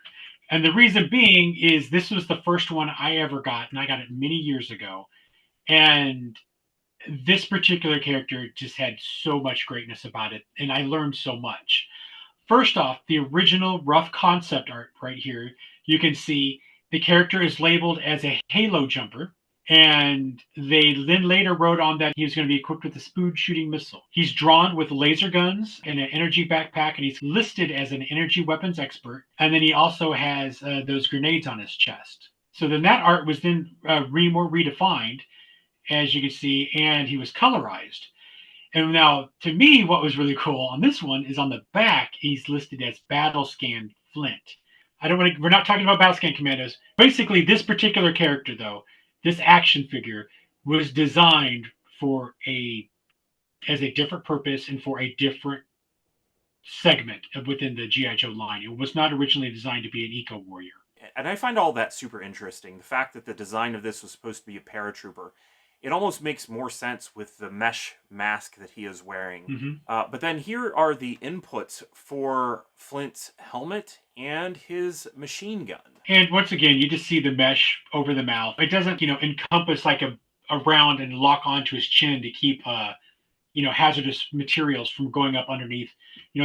Speaker 4: And the reason being is this was the first one I ever got, and I got it many years ago. And this particular character just had so much greatness about it, and I learned so much. First off, the original rough concept art right here, you can see the character is labeled as a Halo jumper. And they then later wrote on that he was going to be equipped with a spewed shooting missile. He's drawn with laser guns and an energy backpack, and he's listed as an energy weapons expert. And then he also has those grenades on his chest. So then that art was then more redefined, as you can see, and he was colorized. And now, to me, what was really cool on this one is on the back, he's listed as Battle Scan Flint. We're not talking about Battle Scan Commandos. Basically, this particular character, though, this action figure was designed as a different purpose and for a different segment within the G.I. Joe line. It was not originally designed to be an Eco Warrior.
Speaker 3: And I find all that super interesting. The fact that the design of this was supposed to be a paratrooper, it almost makes more sense with the mesh mask that he is wearing.
Speaker 4: Mm-hmm.
Speaker 3: But then here are the inputs for Flint's helmet and his machine gun.
Speaker 4: And once again, you just see the mesh over the mouth. It doesn't, encompass like a round and lock onto his chin to keep, hazardous materials from going up underneath.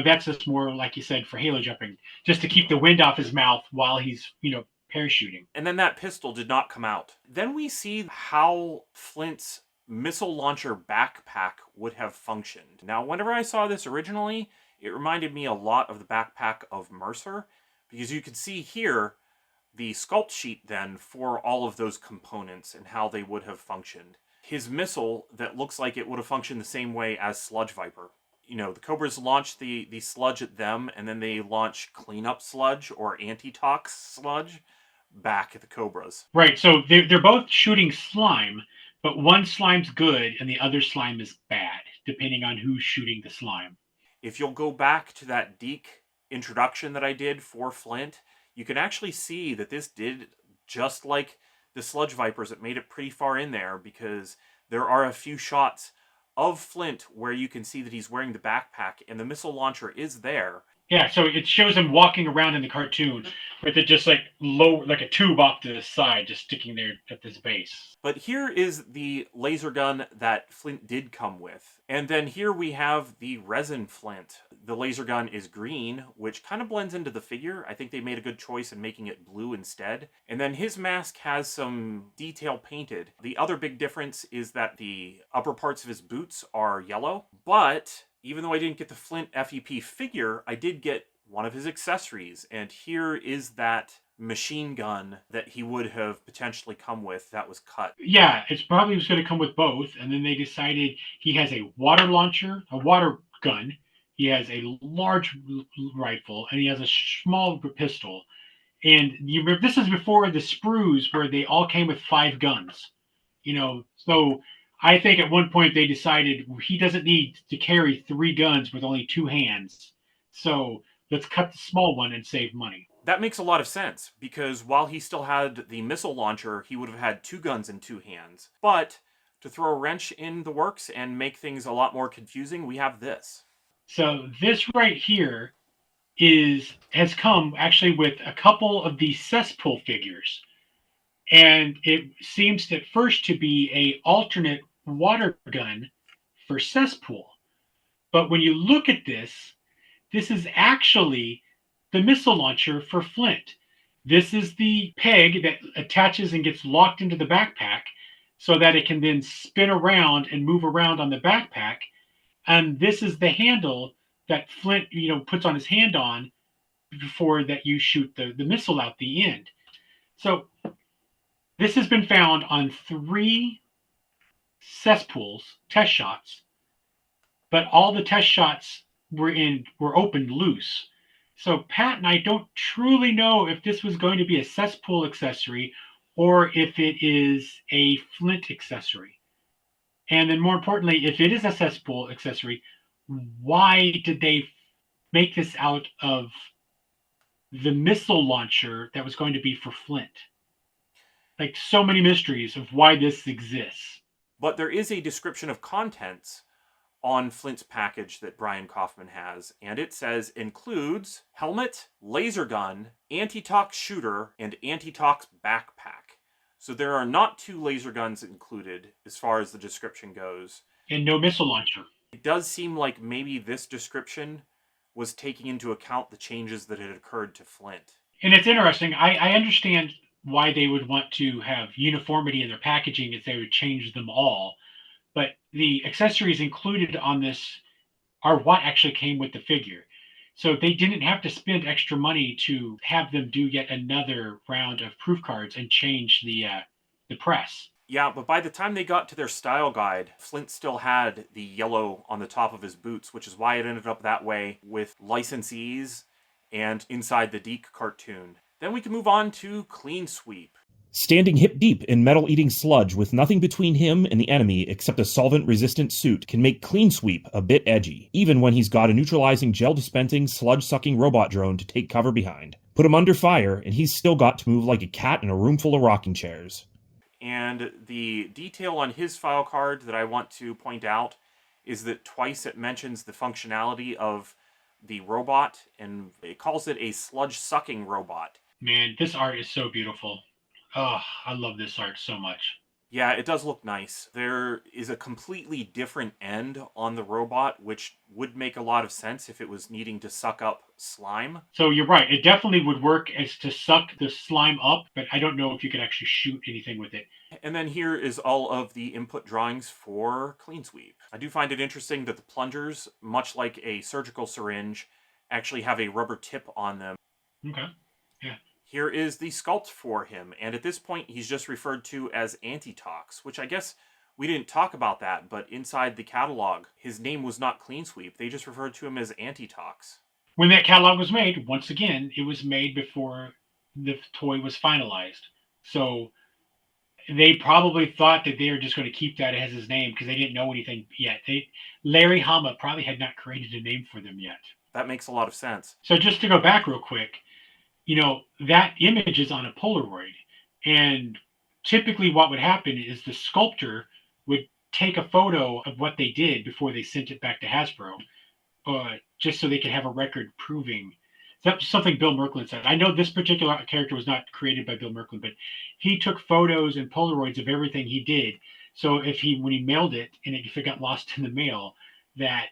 Speaker 4: That's just more, like you said, for halo jumping, just to keep the wind off his mouth while he's, parachuting.
Speaker 3: And then that pistol did not come out. Then we see how Flint's missile launcher backpack would have functioned. Now, whenever I saw this originally, it reminded me a lot of the backpack of Mercer, because you can see here the sculpt sheet then for all of those components and how they would have functioned. His missile that looks like it would have functioned the same way as Sludge Viper. The Cobras launch the sludge at them, and then they launch cleanup sludge or anti-tox sludge back at the Cobras.
Speaker 4: Right, so they're both shooting slime, but one slime's good and the other slime is bad, depending on who's shooting the slime.
Speaker 3: If you'll go back to that Deke introduction that I did for Flint, you can actually see that this did just like the Sludge Vipers. It made it pretty far in there because there are a few shots of Flint where you can see that he's wearing the backpack and the missile launcher is there.
Speaker 4: Yeah, so it shows him walking around in the cartoon with it just like low, like a tube off to the side, just sticking there at this base.
Speaker 3: But here is the laser gun that Flint did come with. And then here we have the resin Flint. The laser gun is green, which kind of blends into the figure. I think they made a good choice in making it blue instead. And then his mask has some detail painted. The other big difference is that the upper parts of his boots are yellow. But even though I didn't get the Flint FEP figure, I did get one of his accessories. And here is that machine gun that he would have potentially come with that was cut.
Speaker 4: Yeah, it's probably was going to come with both, and then they decided he has a water launcher, a water gun, he has a large rifle, and he has a small pistol. And you remember, this is before the sprues where they all came with 5 guns. So I think at one point they decided he doesn't need to carry 3 guns with only 2 hands. So let's cut the small one and save money.
Speaker 3: That makes a lot of sense, because while he still had the missile launcher, he would have had 2 guns in 2 hands. But to throw a wrench in the works and make things a lot more confusing, we have this.
Speaker 4: So this right here has come actually with a couple of these Cesspool figures. And it seems at first to be a alternate water gun for Cesspool. But when you look at this is actually the missile launcher for Flint. This is the peg that attaches and gets locked into the backpack so that it can then spin around and move around on the backpack. And this is the handle that Flint, puts on his hand on before that you shoot the missile out the end. So this has been found on 3 Cesspools, test shots, but all the test shots were opened loose. So Pat and I don't truly know if this was going to be a Cesspool accessory or if it is a Flint accessory. And then more importantly, if it is a Cesspool accessory, why did they make this out of the missile launcher that was going to be for Flint? Like, so many mysteries of why this exists.
Speaker 3: But there is a description of contents on Flint's package that Brian Kaufman has, and it says includes helmet, laser gun, anti-tox shooter, and anti-tox backpack. So there are not 2 laser guns included as far as the description goes.
Speaker 4: And no missile launcher.
Speaker 3: It does seem like maybe this description was taking into account the changes that had occurred to Flint.
Speaker 4: And it's interesting. I understand why they would want to have uniformity in their packaging if they would change them all. But the accessories included on this are what actually came with the figure. So they didn't have to spend extra money to have them do yet another round of proof cards and change the press.
Speaker 3: Yeah, but by the time they got to their style guide, Flint still had the yellow on the top of his boots, which is why it ended up that way with licensees and inside the Deke cartoon. Then we can move on to Clean Sweep.
Speaker 5: Standing hip deep in metal-eating sludge with nothing between him and the enemy except a solvent-resistant suit can make Clean Sweep a bit edgy, even when he's got a neutralizing gel-dispensing, sludge-sucking robot drone to take cover behind. Put him under fire, and he's still got to move like a cat in a room full of rocking chairs.
Speaker 3: And the detail on his file card that I want to point out is that twice it mentions the functionality of the robot, and it calls it a sludge-sucking robot.
Speaker 4: Man, this art is so beautiful. Oh, I love this art so much.
Speaker 3: Yeah, it does look nice. There is a completely different end on the robot, which would make a lot of sense if it was needing to suck up slime.
Speaker 4: So you're right. It definitely would work as to suck the slime up, but I don't know if you could actually shoot anything with it.
Speaker 3: And then here is all of the input drawings for Clean Sweep. I do find it interesting that the plungers, much like a surgical syringe, actually have a rubber tip on them.
Speaker 4: Okay. Yeah.
Speaker 3: Here is the sculpt for him, and at this point he's just referred to as Antitox, which I guess we didn't talk about that, but inside the catalog, his name was not Clean Sweep. They just referred to him as Antitox.
Speaker 4: When that catalog was made, once again, it was made before the toy was finalized. So they probably thought that they were just going to keep that as his name because they didn't know anything yet. Larry Hama probably had not created a name for them yet.
Speaker 3: That makes a lot of sense.
Speaker 4: So just to go back real quick, that image is on a Polaroid. And typically what would happen is the sculptor would take a photo of what they did before they sent it back to Hasbro. just so they could have a record proving. That's something Bill Merklin said. I know this particular character was not created by Bill Merklin, but he took photos and Polaroids of everything he did. So when he mailed it and if it got lost in the mail, that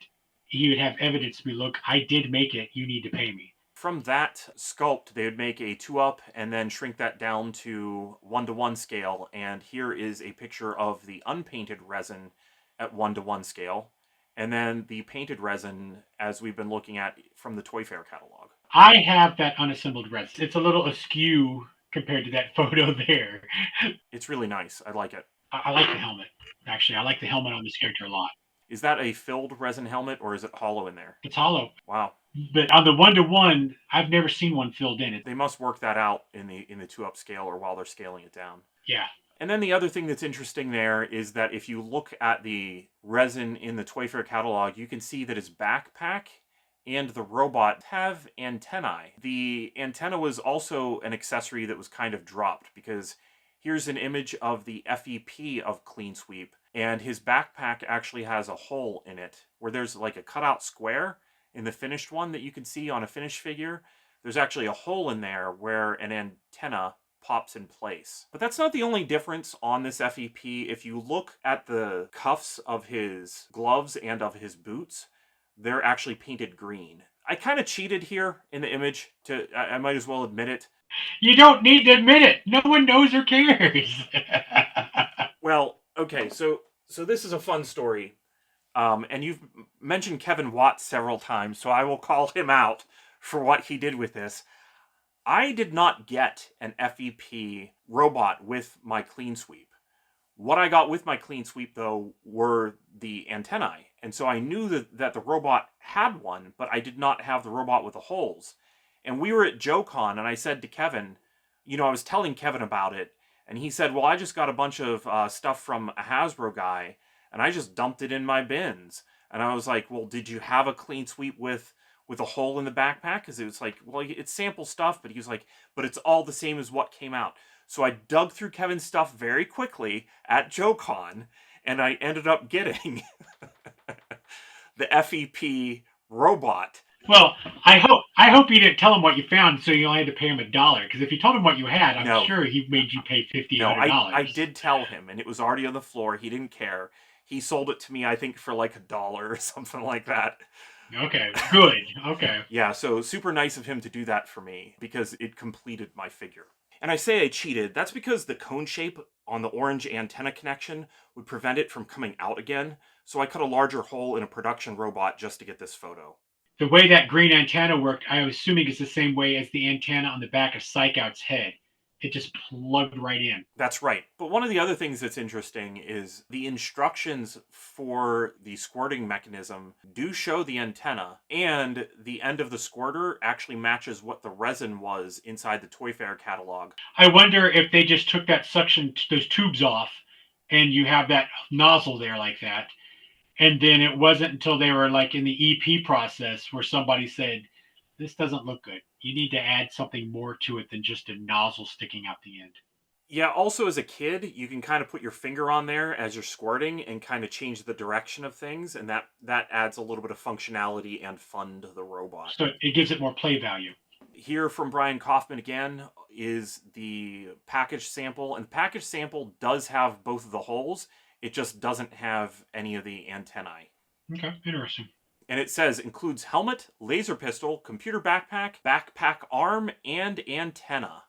Speaker 4: he would have evidence to be, look, I did make it. You need to pay me.
Speaker 3: From that sculpt, they would make a 2-up and then shrink that down to 1:1 scale. And here is a picture of the unpainted resin at 1:1 scale. And then the painted resin, as we've been looking at from the Toy Fair catalog.
Speaker 4: I have that unassembled resin. It's a little askew compared to that photo there.
Speaker 3: It's really nice. I like it.
Speaker 4: I like the helmet. Actually, I like the helmet on this character a lot.
Speaker 3: Is that a filled resin helmet or is it hollow in there?
Speaker 4: It's hollow.
Speaker 3: Wow.
Speaker 4: But on the 1:1, I've never seen one filled in.
Speaker 3: They must work that out in the 2-up scale or while they're scaling it down.
Speaker 4: Yeah.
Speaker 3: And then the other thing that's interesting there is that if you look at the resin in the Toy Fair catalog, you can see that his backpack and the robot have antennae. The antenna was also an accessory that was kind of dropped because here's an image of the FEP of Clean Sweep, and his backpack actually has a hole in it where there's like a cutout square in the finished one that you can see on a finished figure. There's actually a hole in there where an antenna pops in place. But that's not the only difference on this FEP. If you look at the cuffs of his gloves and of his boots, they're actually painted green. I kind of cheated here in the image. I might as well admit it.
Speaker 4: You don't need to admit it. No one knows or cares.
Speaker 3: Well, okay, so this is a fun story. And you've mentioned Kevin Watts several times, so I will call him out for what he did with this. I did not get an FEP robot with my Clean Sweep. What I got with my Clean Sweep, though, were the antennae. And so I knew that the robot had one, but I did not have the robot with the holes. And we were at JoeCon, and I said to Kevin, I was telling Kevin about it, and he said, well, I just got a bunch of stuff from a Hasbro guy, and I just dumped it in my bins. And I was like, well, did you have a Clean Sweep with a hole in the backpack? Because it was like, well, it's sample stuff, but he was like, but it's all the same as what came out. So I dug through Kevin's stuff very quickly at JoeCon, and I ended up getting the FEP robot.
Speaker 4: Well, I hope you didn't tell him what you found, so you only had to pay him $1. Because if you told him what you had, I'm sure he made you pay $50.
Speaker 3: No, I did tell him, and it was already on the floor. He didn't care. He sold it to me, I think, for like $1 or something like that.
Speaker 4: Okay, good. Okay.
Speaker 3: Yeah, so super nice of him to do that for me because it completed my figure. And I say I cheated. That's because the cone shape on the orange antenna connection would prevent it from coming out again. So I cut a larger hole in a production robot just to get this photo.
Speaker 4: The way that green antenna worked, I'm assuming is the same way as the antenna on the back of Psych-Out's head. It just plugged right in.
Speaker 3: That's right. But one of the other things that's interesting is the instructions for the squirting mechanism do show the antenna, and the end of the squirter actually matches what the resin was inside the Toy Fair catalog.
Speaker 4: I wonder if they just took that suction, those tubes off, and you have that nozzle there like that. And then it wasn't until they were like in the EP process where somebody said, this doesn't look good. You need to add something more to it than just a nozzle sticking out the end.
Speaker 3: Yeah, also as a kid, you can kind of put your finger on there as you're squirting and kind of change the direction of things, and that adds a little bit of functionality and fun to the robot.
Speaker 4: So it gives it more play value.
Speaker 3: Here from Brian Kaufman again is the package sample, and the package sample does have both of the holes. It just doesn't have any of the antennae.
Speaker 4: Okay, interesting.
Speaker 3: And it says, includes helmet, laser pistol, computer backpack, backpack arm, and antenna.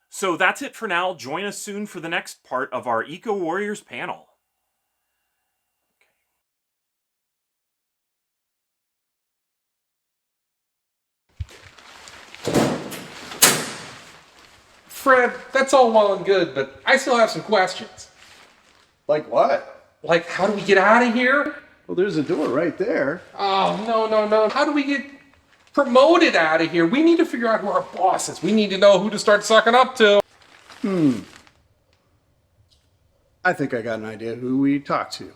Speaker 3: So that's it for now. Join us soon for the next part of our Eco Warriors panel.
Speaker 1: Fred, that's all well and good, but I still have some questions.
Speaker 2: Like what?
Speaker 1: Like, how do we get out of here?
Speaker 2: Well, there's a door right there.
Speaker 1: Oh, no. How do we get promoted out of here? We need to figure out who our boss is. We need to know who to start sucking up to.
Speaker 2: I think I got an idea who we talk to.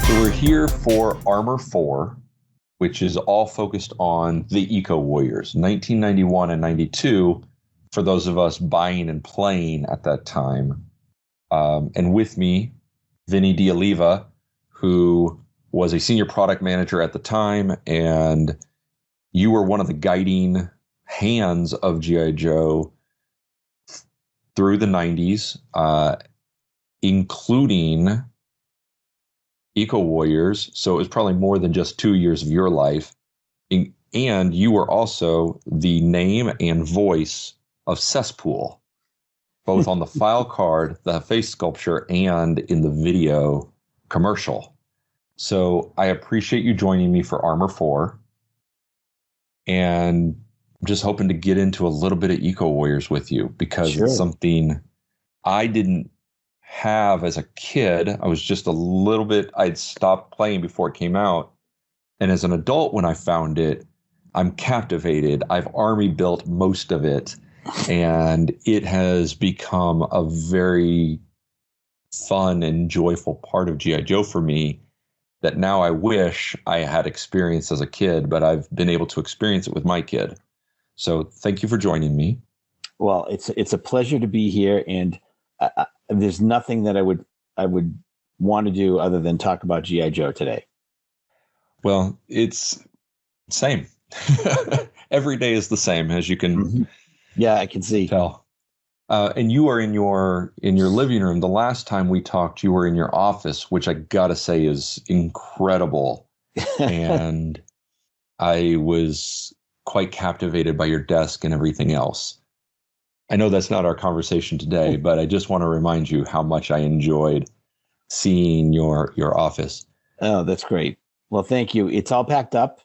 Speaker 6: So we're here for A.R.M.O.R 4, which is all focused on the Eco Warriors, 1991 and 92, for those of us buying and playing at that time. And with me, Vinny D'Oliva, who was a senior product manager at the time, and you were one of the guiding hands of G.I. Joe through the 90s, including Eco Warriors. So it was probably more than just 2 years of your life. And you were also the name and voice of Cesspool, both on the file card, the face sculpture, and in the video commercial. So I appreciate you joining me for Armor 4. And I'm just hoping to get into a little bit of Eco Warriors with you, because it's something I didn't have as a kid. I was just a little bit, I'd stopped playing before it came out. And as an adult, when I found it, I'm captivated. I've army built most of it, and it has become a very fun and joyful part of G.I. Joe for me that now I wish I had experienced as a kid, but I've been able to experience it with my kid. So thank you for joining me.
Speaker 7: Well, it's a pleasure to be here, and there's nothing that I would want to do other than talk about G.I. Joe today.
Speaker 6: Well, it's same. Every day is the same, as you can
Speaker 7: Yeah, I can see.
Speaker 6: tell. And you are in your living room. The last time we talked, you were in your office, which I gotta say is incredible. And I was quite captivated by your desk and everything else. I know that's not our conversation today, but I just want to remind you how much I enjoyed seeing your office.
Speaker 7: Oh, that's great. Well, thank you. It's all packed up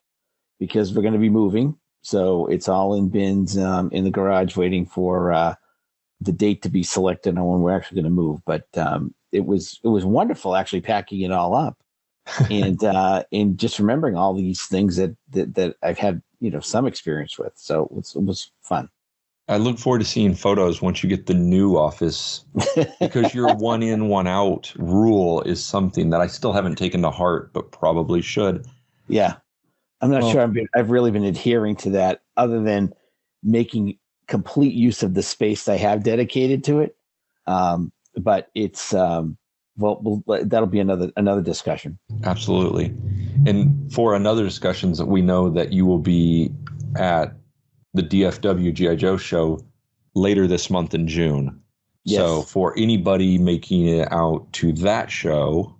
Speaker 7: because we're going to be moving. So it's all in bins in the garage waiting for the date to be selected on when we're actually going to move. But it was wonderful actually packing it all up and just remembering all these things that I've had, some experience with. So it was fun.
Speaker 6: I look forward to seeing photos once you get the new office, because your 1 in, 1 out rule is something that I still haven't taken to heart, but probably should.
Speaker 7: Yeah. I'm not sure I've really been adhering to that, other than making complete use of the space I have dedicated to it. But it's, that'll be another discussion.
Speaker 6: Absolutely. And for another discussions, we know that you will be at the DFW G.I. Joe show later this month in June.
Speaker 7: Yes.
Speaker 6: So for anybody making it out to that show,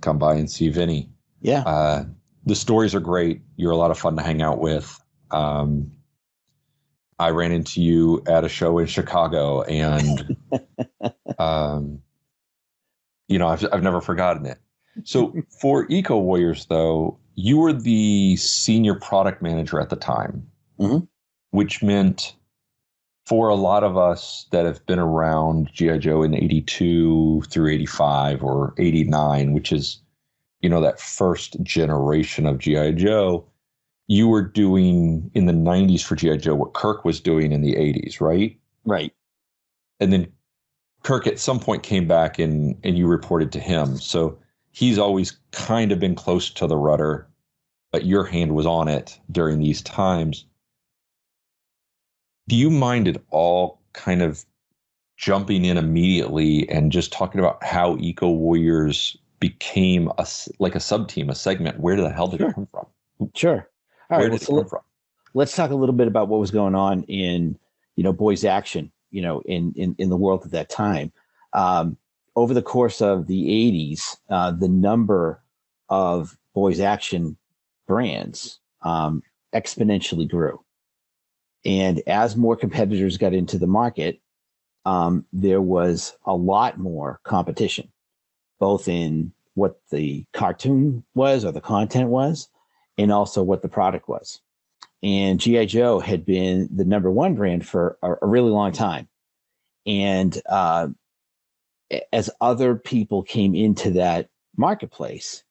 Speaker 6: come by and see Vinny.
Speaker 7: Yeah.
Speaker 6: The stories are great. You're a lot of fun to hang out with. I ran into you at a show in Chicago, and I've never forgotten it. So for Eco Warriors, though, you were the senior product manager at the time, which meant for a lot of us that have been around G.I. Joe in 82 through 85 or 89, which is, that first generation of G.I. Joe, you were doing in the 90s for G.I. Joe what Kirk was doing in the 80s, right?
Speaker 7: Right.
Speaker 6: And then Kirk at some point came back and you reported to him. So he's always kind of been close to the rudder, but your hand was on it during these times. Do you mind at all kind of jumping in immediately and just talking about how Eco Warriors became a sub-team, a segment? Where the hell did it come from?
Speaker 7: Sure. All
Speaker 6: Where
Speaker 7: right.
Speaker 6: did it come from?
Speaker 7: Let's talk a little bit about what was going on in, boys action, in the world at that time. Over the course of the 80s, the number of boys action brands exponentially grew. And as more competitors got into the market, there was a lot more competition, both in what the cartoon was or the content was, and also what the product was. And G.I. Joe had been the number one brand for a really long time. And as other people came into that marketplace,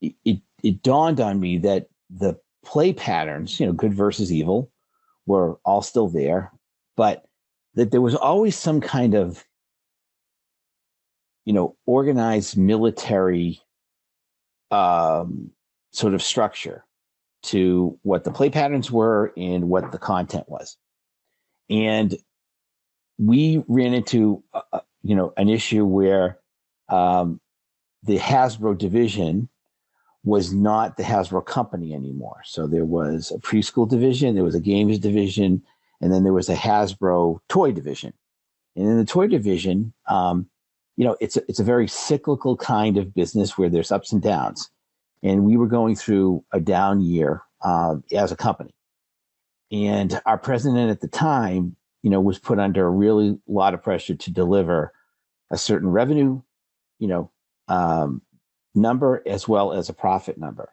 Speaker 7: it dawned on me that the play patterns, good versus evil, were all still there, but that there was always some kind of, organized military sort of structure to what the play patterns were and what the content was. And we ran into, an issue where the Hasbro division was not the Hasbro company anymore. So there was a preschool division, there was a games division, and then there was a Hasbro toy division. And in the toy division, it's a very cyclical kind of business where there's ups and downs. And we were going through a down year as a company. And our president at the time, was put under a really lot of pressure to deliver a certain revenue, number as well as a profit number.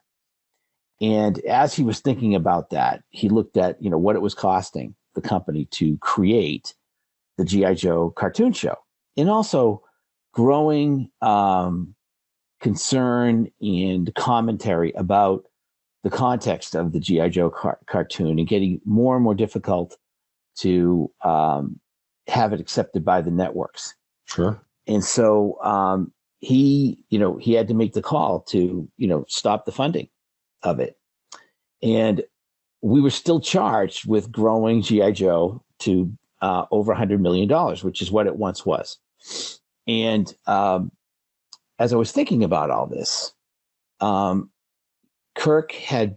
Speaker 7: And as he was thinking about that, he looked at, what it was costing the company to create the G.I. Joe cartoon show, and also growing concern and commentary about the context of the G.I. Joe cartoon, and getting more and more difficult to have it accepted by the networks.
Speaker 6: Sure.
Speaker 7: And so he had to make the call to, stop the funding of it. And we were still charged with growing G.I. Joe to over $100 million, which is what it once was. And as I was thinking about all this, Kirk had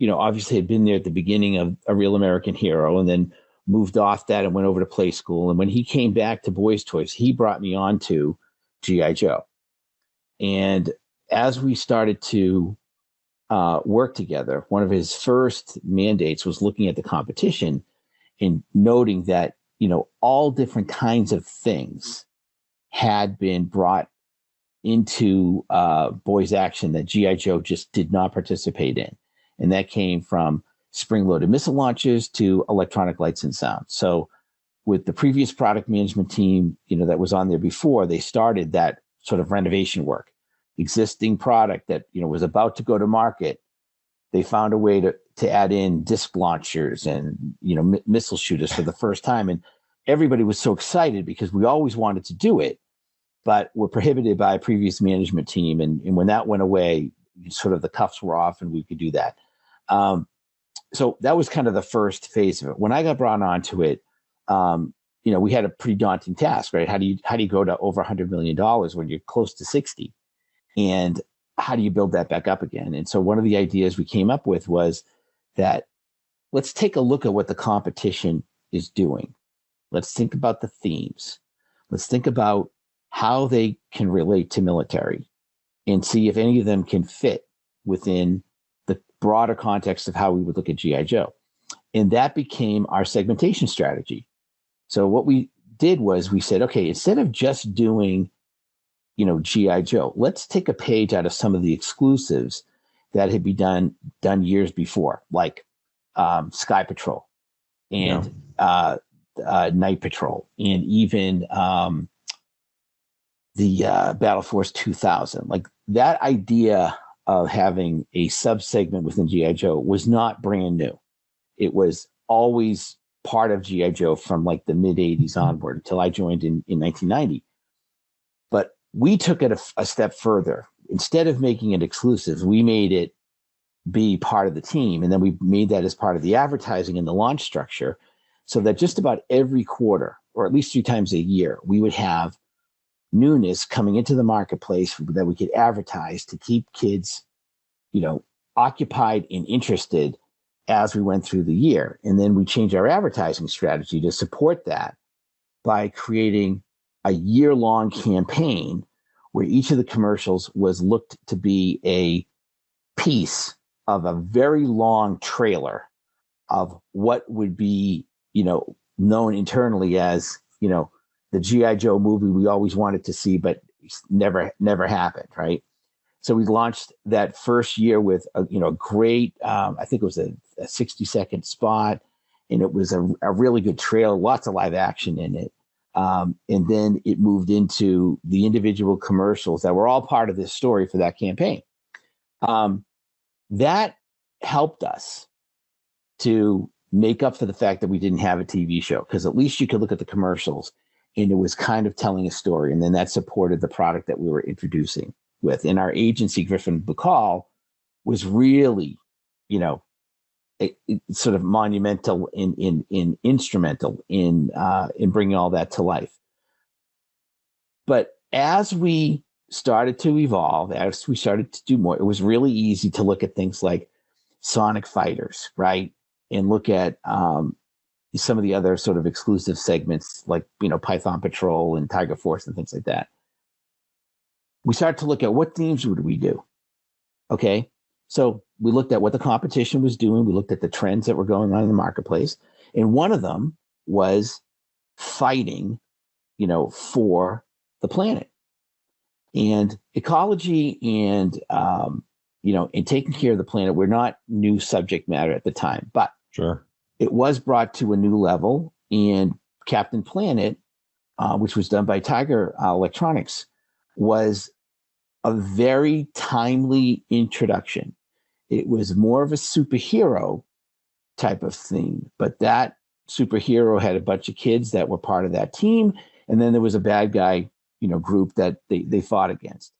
Speaker 7: obviously had been there at the beginning of A Real American Hero, and then moved off that and went over to Play School. And when he came back to Boys Toys, he brought me on to G.I. Joe. And as we started to work together, one of his first mandates was looking at the competition and noting that, all different kinds of things had been brought into Boys Action that G.I. Joe just did not participate in. And that came from spring-loaded missile launchers to electronic lights and sound. So with the previous product management team, that was on there before, they started that sort of renovation work. Existing product that, was about to go to market, they found a way to add in disc launchers and, missile shooters for the first time. And everybody was so excited because we always wanted to do it, but were prohibited by a previous management team. And when that went away, sort of the cuffs were off and we could do that. So that was kind of the first phase of it. When I got brought onto it, we had a pretty daunting task, right? How do you go to over $100 million when you're close to 60? And how do you build that back up again? And so one of the ideas we came up with was that let's take a look at what the competition is doing. Let's think about the themes. Let's think about how they can relate to military and see if any of them can fit within the broader context of how we would look at G.I. Joe. And that became our segmentation strategy. So what we did was we said, okay, instead of just doing, G.I. Joe, let's take a page out of some of the exclusives that had been done years before, like Sky Patrol and Night Patrol, and even the Battle Force 2000. Like that idea of having a sub-segment within G.I. Joe was not brand new. It was always part of G.I. Joe from like the mid-'80s onward until I joined in 1990. But we took it a step further. Instead of making it exclusive, we made it be part of the team. And then we made that as part of the advertising and the launch structure, so that just about every quarter, or at least 3 times a year, we would have newness coming into the marketplace that we could advertise to keep kids, occupied and interested as we went through the year. And then we changed our advertising strategy to support that by creating a year-long campaign where each of the commercials was looked to be a piece of a very long trailer of what would be, known internally as, the G.I. Joe movie we always wanted to see, but never happened, right? So we launched that first year with a great, I think it was a 60-second spot, and it was a really good trailer, lots of live action in it. And then it moved into the individual commercials that were all part of this story for that campaign. That helped us to make up for the fact that we didn't have a TV show, because at least you could look at the commercials and it was kind of telling a story. And then that supported the product that we were introducing with. And our agency, Griffin Bacall, was really, sort of monumental in instrumental in bringing all that to life. But as we started to evolve, as we started to do more, it was really easy to look at things like Sonic Fighters, right? And look at some of the other sort of exclusive segments like, Python Patrol and Tiger Force and things like that. We started to look at what themes would we do? Okay. So we looked at what the competition was doing. We looked at the trends that were going on in the marketplace. And one of them was fighting, for the planet. And ecology and, and taking care of the planet were not new subject matter at the time, but
Speaker 6: Sure.
Speaker 7: it was brought to a new level. And Captain Planet, which was done by Tiger Electronics, was a very timely introduction. It was more of a superhero type of thing, but that superhero had a bunch of kids that were part of that team. And then there was a bad guy, group that they fought against.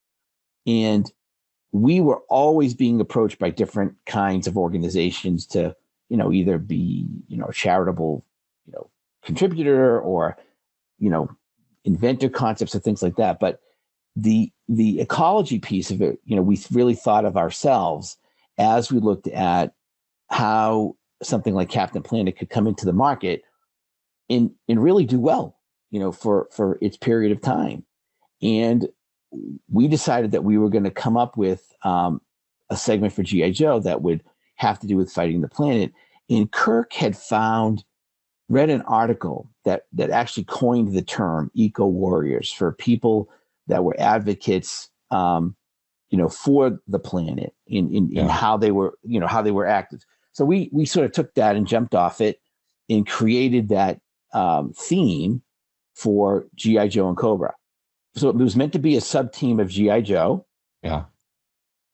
Speaker 7: And we were always being approached by different kinds of organizations to, either be, a charitable, contributor or, inventor concepts and things like that. But the ecology piece of it, we really thought of ourselves as we looked at how something like Captain Planet could come into the market and really do well, for its period of time. And we decided that we were going to come up with a segment for G.I. Joe that would have to do with fighting the planet. And Kirk had read an article that actually coined the term eco warriors for people that were advocates, for the planet in how they were, how they were active. So we sort of took that and jumped off it and created that theme for G.I. Joe and Cobra. So it was meant to be a sub team of G.I. Joe.
Speaker 6: Yeah.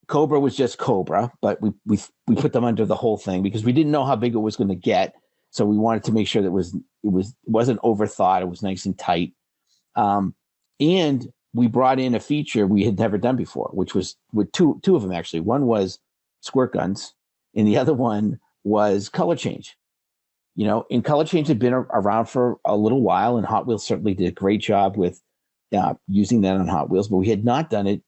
Speaker 7: Cobra was just Cobra, but we put them under the whole thing because we didn't know how big it was going to get. So we wanted to make sure that it wasn't overthought. It was nice and tight. And we brought in a feature we had never done before, which was with two of them, actually. One was squirt guns and the other one was color change. And color change had been around for a little while, and Hot Wheels certainly did a great job with using that on Hot Wheels, but we had not done it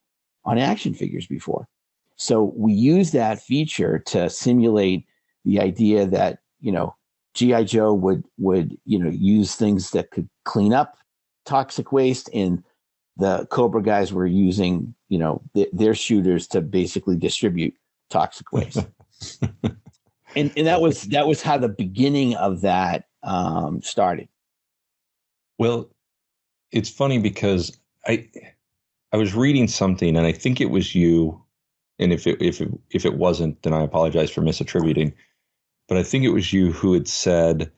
Speaker 7: on action figures before. So we used that feature to simulate the idea that, G.I. Joe would use things that could clean up toxic waste, and the Cobra guys were using, their shooters to basically distribute toxic waste. and that was how the beginning of that started.
Speaker 6: Well, it's funny because I was reading something, and I think it was you, and if it wasn't, then I apologize for misattributing. But I think it was you who had said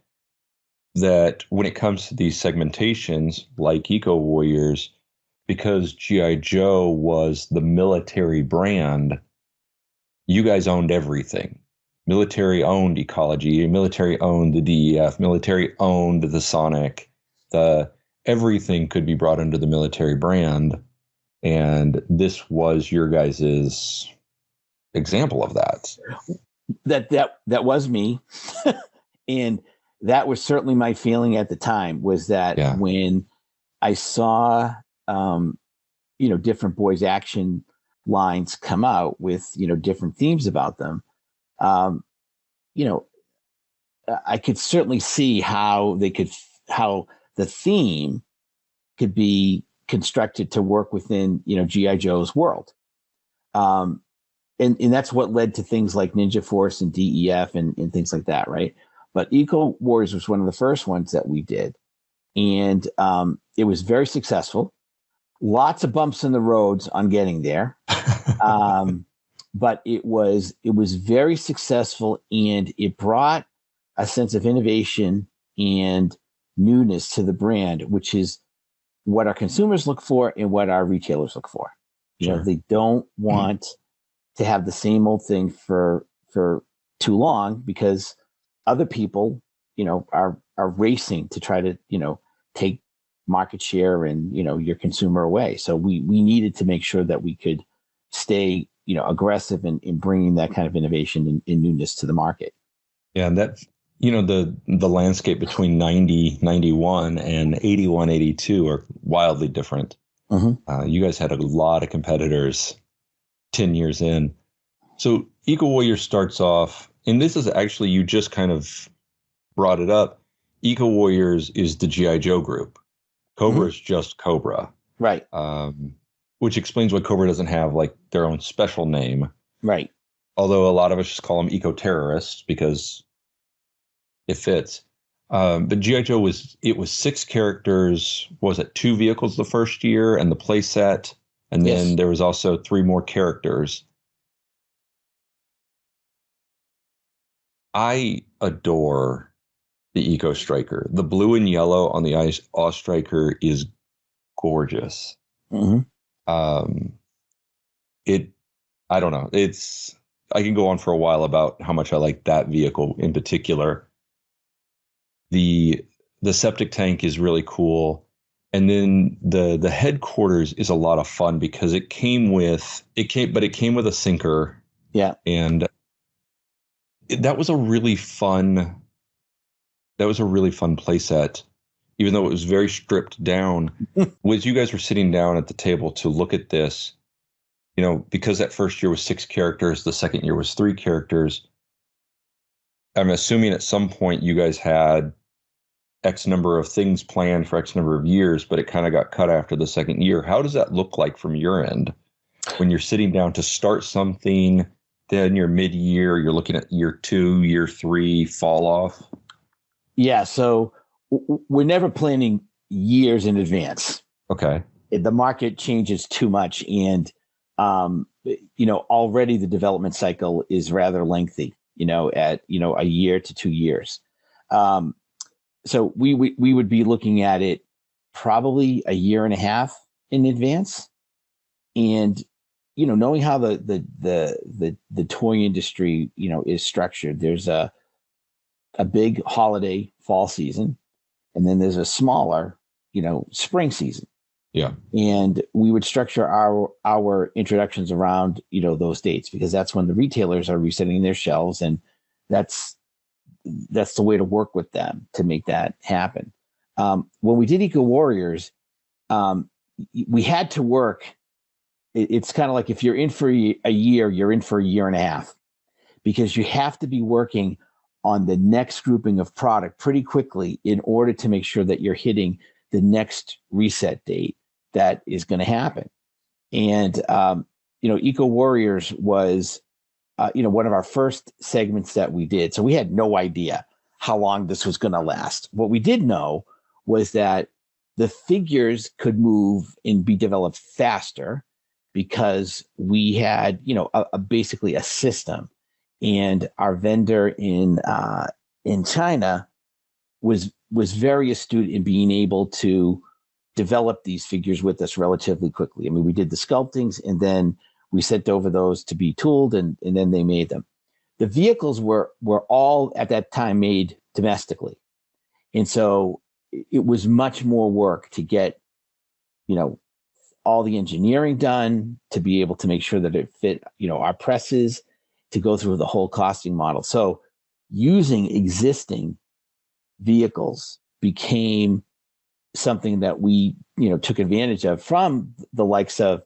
Speaker 6: that when it comes to these segmentations like Eco Warriors, because G.I. Joe was the military brand, you guys owned everything. Military owned ecology, military owned the DEF, military owned the Sonic, everything could be brought under the military brand. And this was your guys's example of that.
Speaker 7: That was me. And that was certainly my feeling at the time, was that when I saw, different boys action lines come out with, different themes about them, I could certainly see how the theme could be constructed to work within, G.I. Joe's world. And that's what led to things like Ninja Force and DEF and things like that, right? But Eco Warriors was one of the first ones that we did. And it was very successful. Lots of bumps in the roads on getting there. But it was very successful, and it brought a sense of innovation and newness to the brand, which is what our consumers look for and what our retailers look for.
Speaker 6: Sure.
Speaker 7: They don't want to have the same old thing for too long, because other people, are racing to try to, take market share and, your consumer away. So we needed to make sure that we could stay, aggressive in bringing that kind of innovation and newness to the market.
Speaker 6: Yeah, and that, the landscape between 90, 91 and 81, 82 are wildly different.
Speaker 7: Mm-hmm.
Speaker 6: You guys had a lot of competitors 10 years in. So Eco Warrior starts off, and this is actually, you just kind of brought it up. Eco Warriors is the G.I. Joe group. Cobra is just Cobra.
Speaker 7: Right.
Speaker 6: Which explains why Cobra doesn't have like their own special name.
Speaker 7: Right.
Speaker 6: Although a lot of us just call them eco-terrorists because it fits. But G.I. Joe was 6 characters. Was it 2 vehicles the first year and the play set? And then there was also 3 more characters. I adore the Eco Striker. The blue and yellow on the Awe Striker is gorgeous.
Speaker 7: Mm-hmm.
Speaker 6: I don't know. I can go on for a while about how much I like that vehicle in particular. The septic tank is really cool. And then the headquarters is a lot of fun because it came with a sinker.
Speaker 7: Yeah.
Speaker 6: And that was a really fun playset, even though it was very stripped down. As you guys were sitting down at the table to look at this, because that first year was 6 characters, the second year was 3 characters. I'm assuming at some point you guys had X number of things planned for X number of years, but it kind of got cut after the second year. How does that look like from your end when you're sitting down to start something, then you're mid-year, you're looking at year 2, year 3 fall off?
Speaker 7: Yeah. So we're never planning years in advance.
Speaker 6: Okay.
Speaker 7: The market changes too much. And, already the development cycle is rather lengthy, at, a year to 2 years. So we would be looking at it probably a year and a half in advance. And, knowing how the toy industry, is structured, there's a big holiday fall season, and then there's a smaller, spring season.
Speaker 6: Yeah. And
Speaker 7: we would structure our introductions around, those dates, because that's when the retailers are resetting their shelves, and that's the way to work with them to make that happen. When we did Eco Warriors, we had to work. It's kind of like if you're in for a year, you're in for a year and a half, because you have to be working on the next grouping of product pretty quickly in order to make sure that you're hitting the next reset date that is going to happen. And, Eco Warriors was, one of our first segments that we did. So we had no idea how long this was going to last. What we did know was that the figures could move and be developed faster because we had, basically a system. And our vendor in China was very astute in being able to develop these figures with us relatively quickly. I mean, we did the sculptings, and then we sent over those to be tooled, and then they made them. The vehicles were all at that time made domestically. And so it was much more work to get, all the engineering done, to be able to make sure that it fit, our presses, to go through the whole costing model. So using existing vehicles became something that we, took advantage of from the likes of,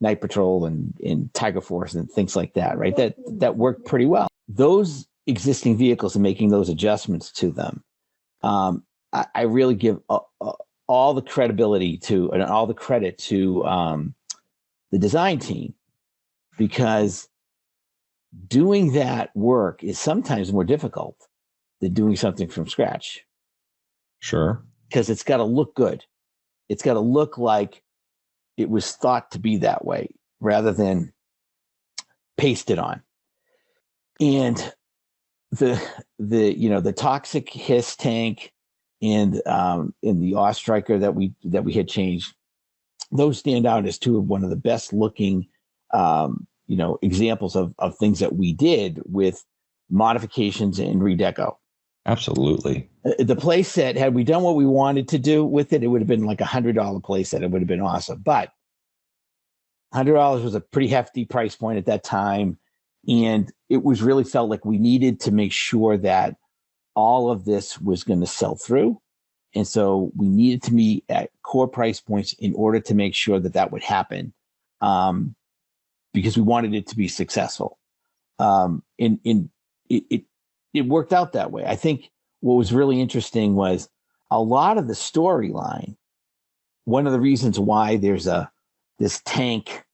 Speaker 7: Night Patrol and Tiger Force and things like that, right? That worked pretty well. Those existing vehicles and making those adjustments to them, I really give all the credibility to, and all the credit to the design team, because doing that work is sometimes more difficult than doing something from scratch.
Speaker 6: Sure.
Speaker 7: Because it's got to look good. It's got to look like it was thought to be that way, rather than pasted on. And the toxic hiss tank and in the Awe Striker that we had changed, those stand out as two of one of the best looking examples of things that we did with modifications and redeco.
Speaker 6: Absolutely.
Speaker 7: The play set, had we done what we wanted to do with it, it would have been like $100 play set. It would have been awesome. But $100 was a pretty hefty price point at that time. And it was really felt like we needed to make sure that all of this was going to sell through. And so we needed to meet at core price points in order to make sure that that would happen, because we wanted it to be successful. And it worked out that way. I think what was really interesting was a lot of the storyline. One of the reasons why there's this tank,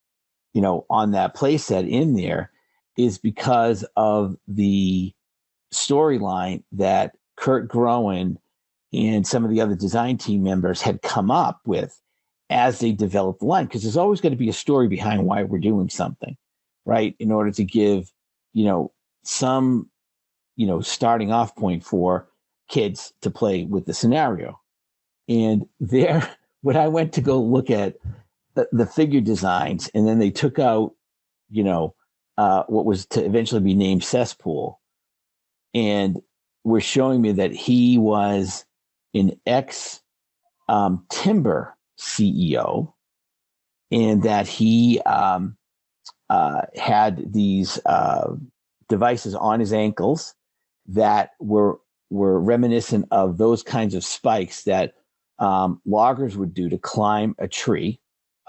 Speaker 7: on that playset in there, is because of the storyline that Kurt Groen and some of the other design team members had come up with as they developed the line. Because there's always going to be a story behind why we're doing something, right? In order to give, some, starting off point for kids to play with the scenario. And there, when I went to go look at the figure designs, and then they took out, what was to eventually be named Cesspool, and were showing me that he was an ex Timber CEO, and that he had these devices on his ankles that were reminiscent of those kinds of spikes that loggers would do to climb a tree.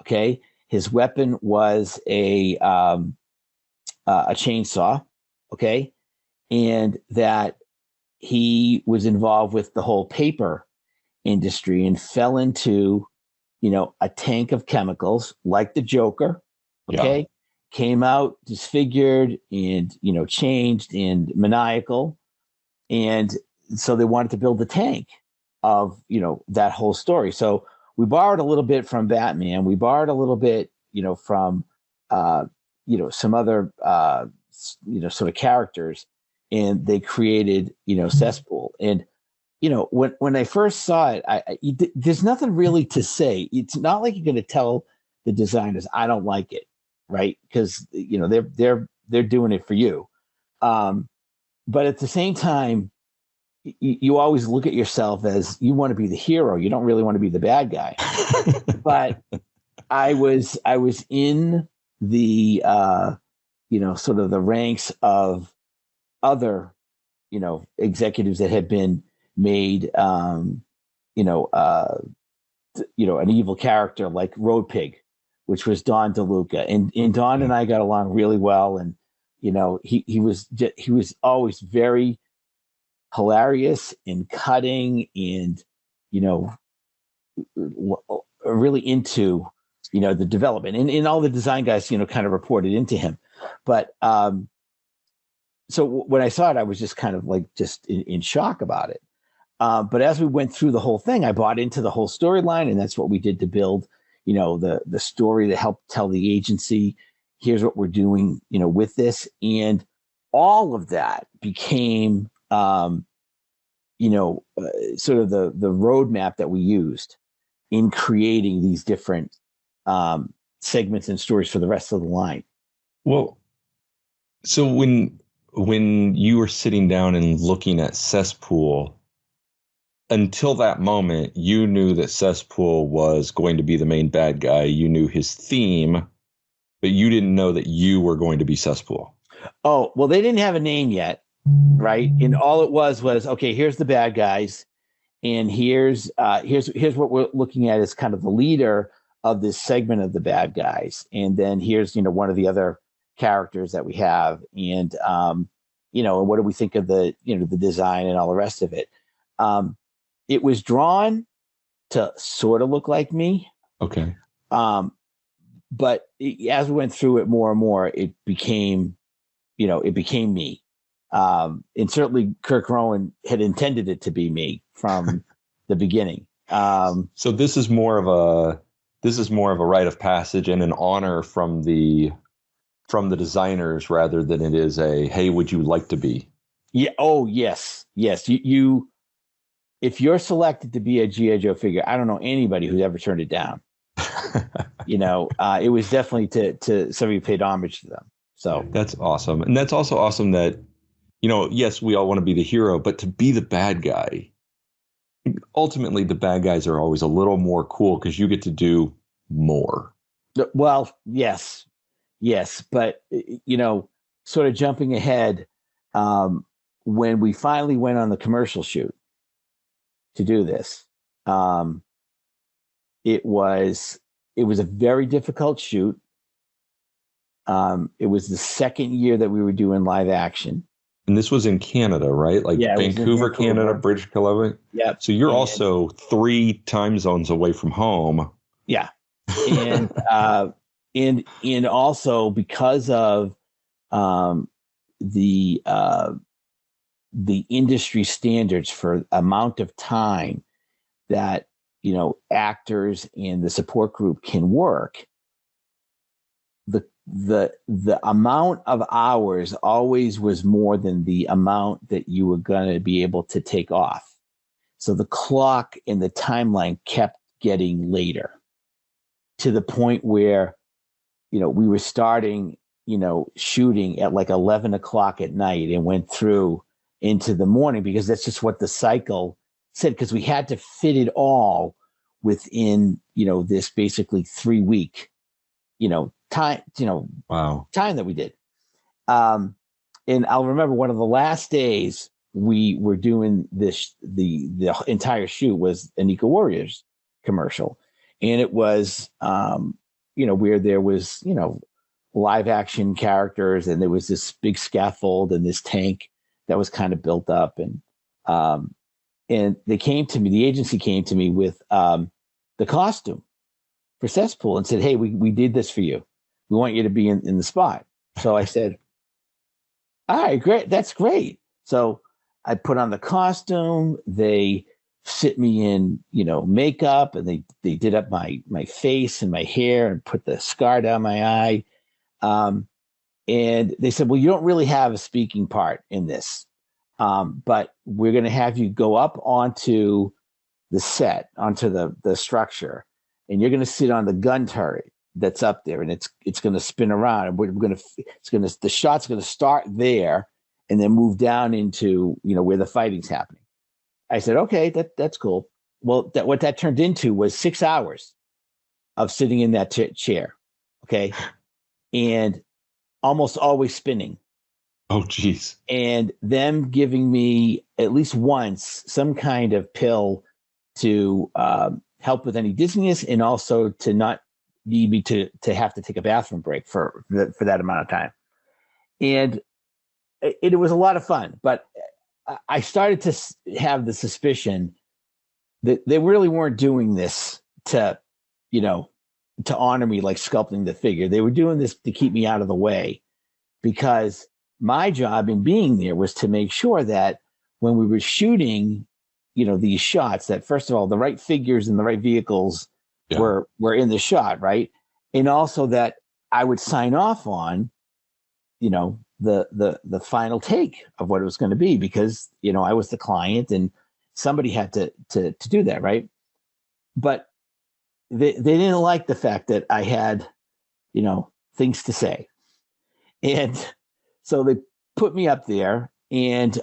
Speaker 7: Okay, his weapon was a chainsaw. Okay, and that he was involved with the whole paper industry and fell into, a tank of chemicals like the Joker. Okay, came out disfigured and, changed and maniacal. And so they wanted to build the tank of, that whole story. So we borrowed a little bit from Batman. We borrowed a little bit, from, some other, sort of characters, and they created, Cesspool. And, when I first saw it, there's nothing really to say. It's not like you're going to tell the designers, I don't like it, right? Because, they're doing it for you. But at the same time, you always look at yourself as you want to be the hero. You don't really want to be the bad guy. But I was in the, sort of the ranks of other, executives that had been made, an evil character like Road Pig, which was Don DeLuca. And Don and I got along really well. And, he was always very hilarious and cutting and, really into, the development, and all the design guys, kind of reported into him. But, so when I saw it, I was just kind of like just in shock about it. But as we went through the whole thing, I bought into the whole storyline, and that's what we did to build, the story that helped tell the agency, here's what we're doing, with this. And all of that became, sort of the roadmap that we used in creating these different segments and stories for the rest of the line.
Speaker 6: Well, so when you were sitting down and looking at Cesspool, until that moment, you knew that Cesspool was going to be the main bad guy. You knew his theme, but you didn't know that you were going to be Cesspool.
Speaker 7: Oh, well, they didn't have a name yet, right? And all it was, okay, here's the bad guys, and here's what we're looking at as kind of the leader of this segment of the bad guys. And then here's, one of the other characters that we have. And, and what do we think of the, the design and all the rest of it? It was drawn to sort of look like me.
Speaker 6: Okay.
Speaker 7: But as we went through it more and more, it became me. And certainly Kirk Rowan had intended it to be me from the beginning.
Speaker 6: So this is more of a rite of passage and an honor from the designers rather than it is a, hey, would you like to be?
Speaker 7: Yeah. Oh, yes. You if you're selected to be a G.I. Joe figure, I don't know anybody who's ever turned it down. It was definitely to somebody who paid homage to them. So
Speaker 6: that's awesome. And that's also awesome that yes, we all want to be the hero, but to be the bad guy, ultimately the bad guys are always a little more cool because you get to do more.
Speaker 7: Well, yes, but sort of jumping ahead, when we finally went on the commercial shoot to do this, it was a very difficult shoot. It was the second year that we were doing live action.
Speaker 6: And this was in Canada, right? Like Vancouver, Canada, British Columbia.
Speaker 7: Yeah.
Speaker 6: So you're also 3 time zones away from home.
Speaker 7: Yeah. And and also because of the industry standards for amount of time that actors and the support group can work, the amount of hours always was more than the amount that you were going to be able to take off. So the clock and the timeline kept getting later, to the point where we were starting shooting at like 11 o'clock at night and went through into the morning, because that's just what the cycle said, because we had to fit it all within this basically 3-week time time that we did. And I'll remember one of the last days we were doing this, the entire shoot was an Eco Warriors commercial, and it was where there was live action characters, and there was this big scaffold and this tank that was kind of built up, and they came to me, the agency came to me with the costume for Cesspool and said, "Hey, we did this for you. We want you to be in the spot." So I said, "All right, great. That's great." So I put on the costume. They sit me in, makeup, and they did up my face and my hair and put the scar down my eye. And they said, "Well, you don't really have a speaking part in this, but we're going to have you go up onto the set, onto the structure, and you're going to sit on the gun turret that's up there, and it's going to spin around, and the shot's going to start there and then move down into where the fighting's happening." I said, "Okay, that's cool." Well, what that turned into was 6 hours of sitting in that chair, okay, and almost always spinning.
Speaker 6: Oh, geez.
Speaker 7: And them giving me at least once some kind of pill to help with any dizziness, and also to not need me to have to take a bathroom break for that amount of time. And it was a lot of fun, but I started to have the suspicion that they really weren't doing this to honor me, like sculpting the figure. They were doing this to keep me out of the way, because my job in being there was to make sure that when we were shooting, these shots, that first of all, the right figures and the right vehicles were in the shot, right? And also that I would sign off on, the final take of what it was going to be, because I was the client and somebody had to do that, right? But they didn't like the fact that I had things to say, and so they put me up there. And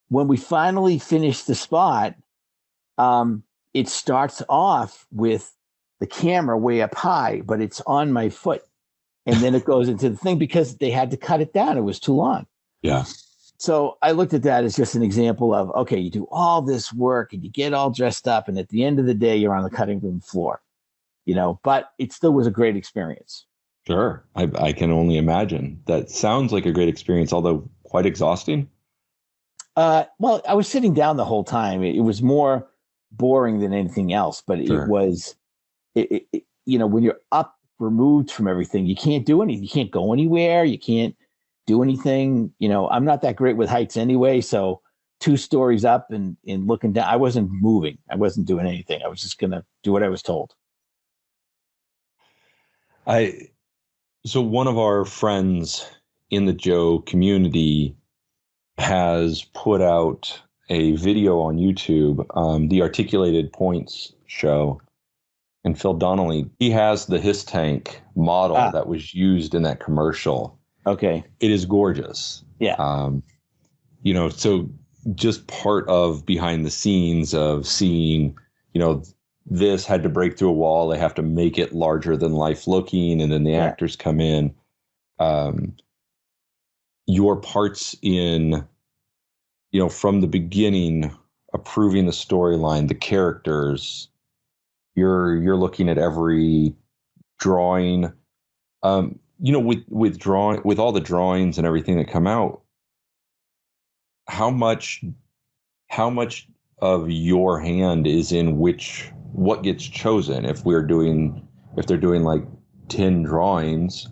Speaker 7: when we finally finished the spot, it starts off with the camera way up high, but it's on my foot. And then it goes into the thing because they had to cut it down. It was too long.
Speaker 6: Yeah.
Speaker 7: So I looked at that as just an example of, okay, you do all this work and you get all dressed up, and at the end of the day, you're on the cutting room floor, but it still was a great experience.
Speaker 6: Sure. I can only imagine. That sounds like a great experience, although quite exhausting.
Speaker 7: Well, I was sitting down the whole time. It was more boring than anything else, but
Speaker 6: Sure.
Speaker 7: It was, when you're up, removed from everything, you can't do anything. You can't go anywhere. You can't do anything. I'm not that great with heights anyway. So 2 stories up and looking down, I wasn't moving. I wasn't doing anything. I was just going to do what I was told.
Speaker 6: So one of our friends in the Joe community has put out a video on YouTube, the Articulated Points show. And Phil Donnelly, he has the His Tank model that was used in that commercial.
Speaker 7: Okay.
Speaker 6: It is gorgeous.
Speaker 7: Yeah.
Speaker 6: So just part of behind the scenes of seeing, this had to break through a wall. They have to make it larger than life looking, and then the actors come in. Your parts in, from the beginning, approving the storyline, the characters, you're looking at every drawing. With all the drawings and everything that come out, how much of your hand is in what gets chosen? If they're doing like 10 drawings,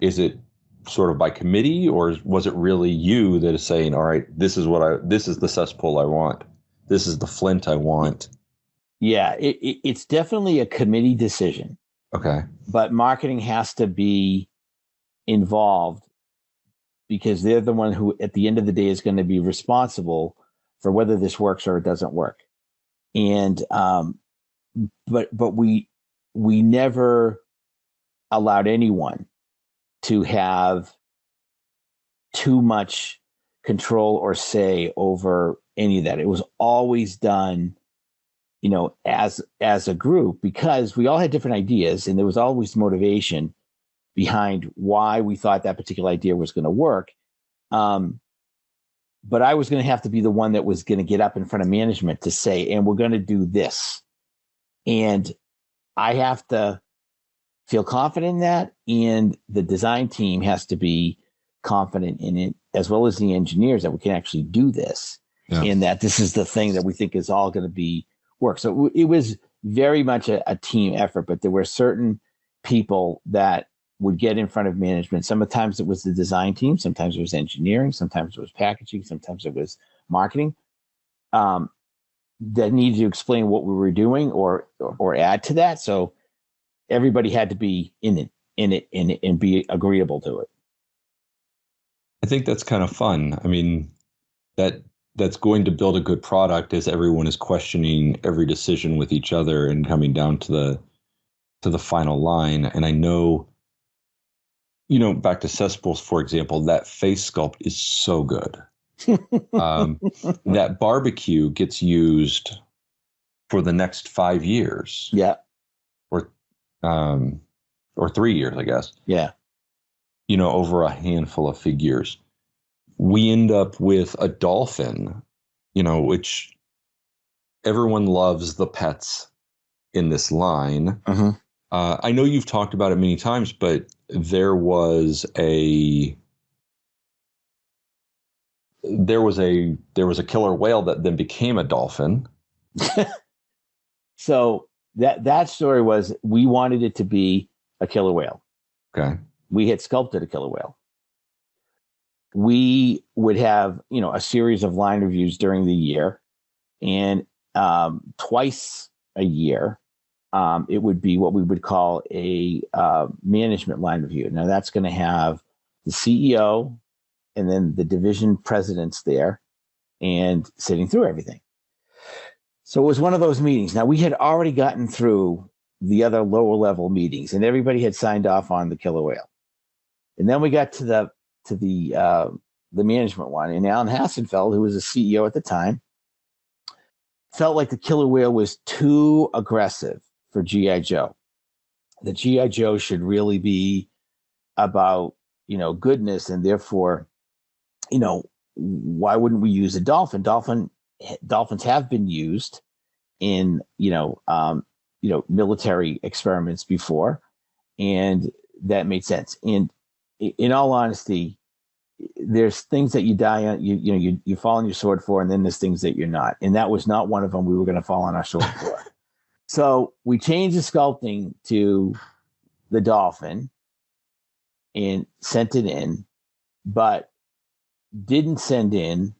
Speaker 6: is it sort of by committee, or was it really you that is saying, all right, this is the cesspool I want, this is the flint I want?
Speaker 7: Yeah, it's definitely a committee decision.
Speaker 6: Okay.
Speaker 7: But marketing has to be involved because they're the one who, at the end of the day, is going to be responsible for whether this works or it doesn't work. And but we never allowed anyone to have too much control or say over any of that. It was always done, as a group, because we all had different ideas, and there was always motivation behind why we thought that particular idea was going to work. But I was going to have to be the one that was going to get up in front of management to say, and we're going to do this. And I have to feel confident in that. And the design team has to be confident in it, as well as the engineers, that we can actually do this. Yeah. And that this is the thing that we think is all going to be work. So it was very much a team effort, but there were certain people that would get in front of management. Sometimes it was the design team, sometimes it was engineering, sometimes it was packaging, sometimes it was marketing, that needed to explain what we were doing or add to that. So everybody had to be in it and be agreeable to it.
Speaker 6: I think that's kind of fun. I mean, that's going to build a good product as everyone is questioning every decision with each other and coming down to the final line. And I know, back to Cesspools, for example, that face sculpt is so good. That barbecue gets used for the next 5 years.
Speaker 7: Yeah.
Speaker 6: Or 3 years, I guess.
Speaker 7: Yeah.
Speaker 6: Over a handful of figures. We end up with a dolphin, which everyone loves the pets in this line.
Speaker 7: Uh-huh.
Speaker 6: I know you've talked about it many times, but there was a killer whale that then became a dolphin.
Speaker 7: So that story was, we wanted it to be a killer whale.
Speaker 6: Okay.
Speaker 7: We had sculpted a killer whale. We would have, a series of line reviews during the year, and twice a year, it would be what we would call a management line review. Now that's going to have the CEO and then the division presidents there and sitting through everything. So it was one of those meetings. Now we had already gotten through the other lower level meetings, and everybody had signed off on the killer whale. And then we got to the management one, and Alan Hassenfeld, who was the CEO at the time, felt like the killer whale was too aggressive for G.I. Joe. The G.I. Joe should really be about, goodness, and therefore, why wouldn't we use a dolphin? Dolphins have been used in, military experiments before, and that made sense. And in all honesty, there's things that you die on, you fall on your sword for, and then there's things that you're not. And that was not one of them we were going to fall on our sword for. So we changed the sculpting to the dolphin and sent it in, but didn't send in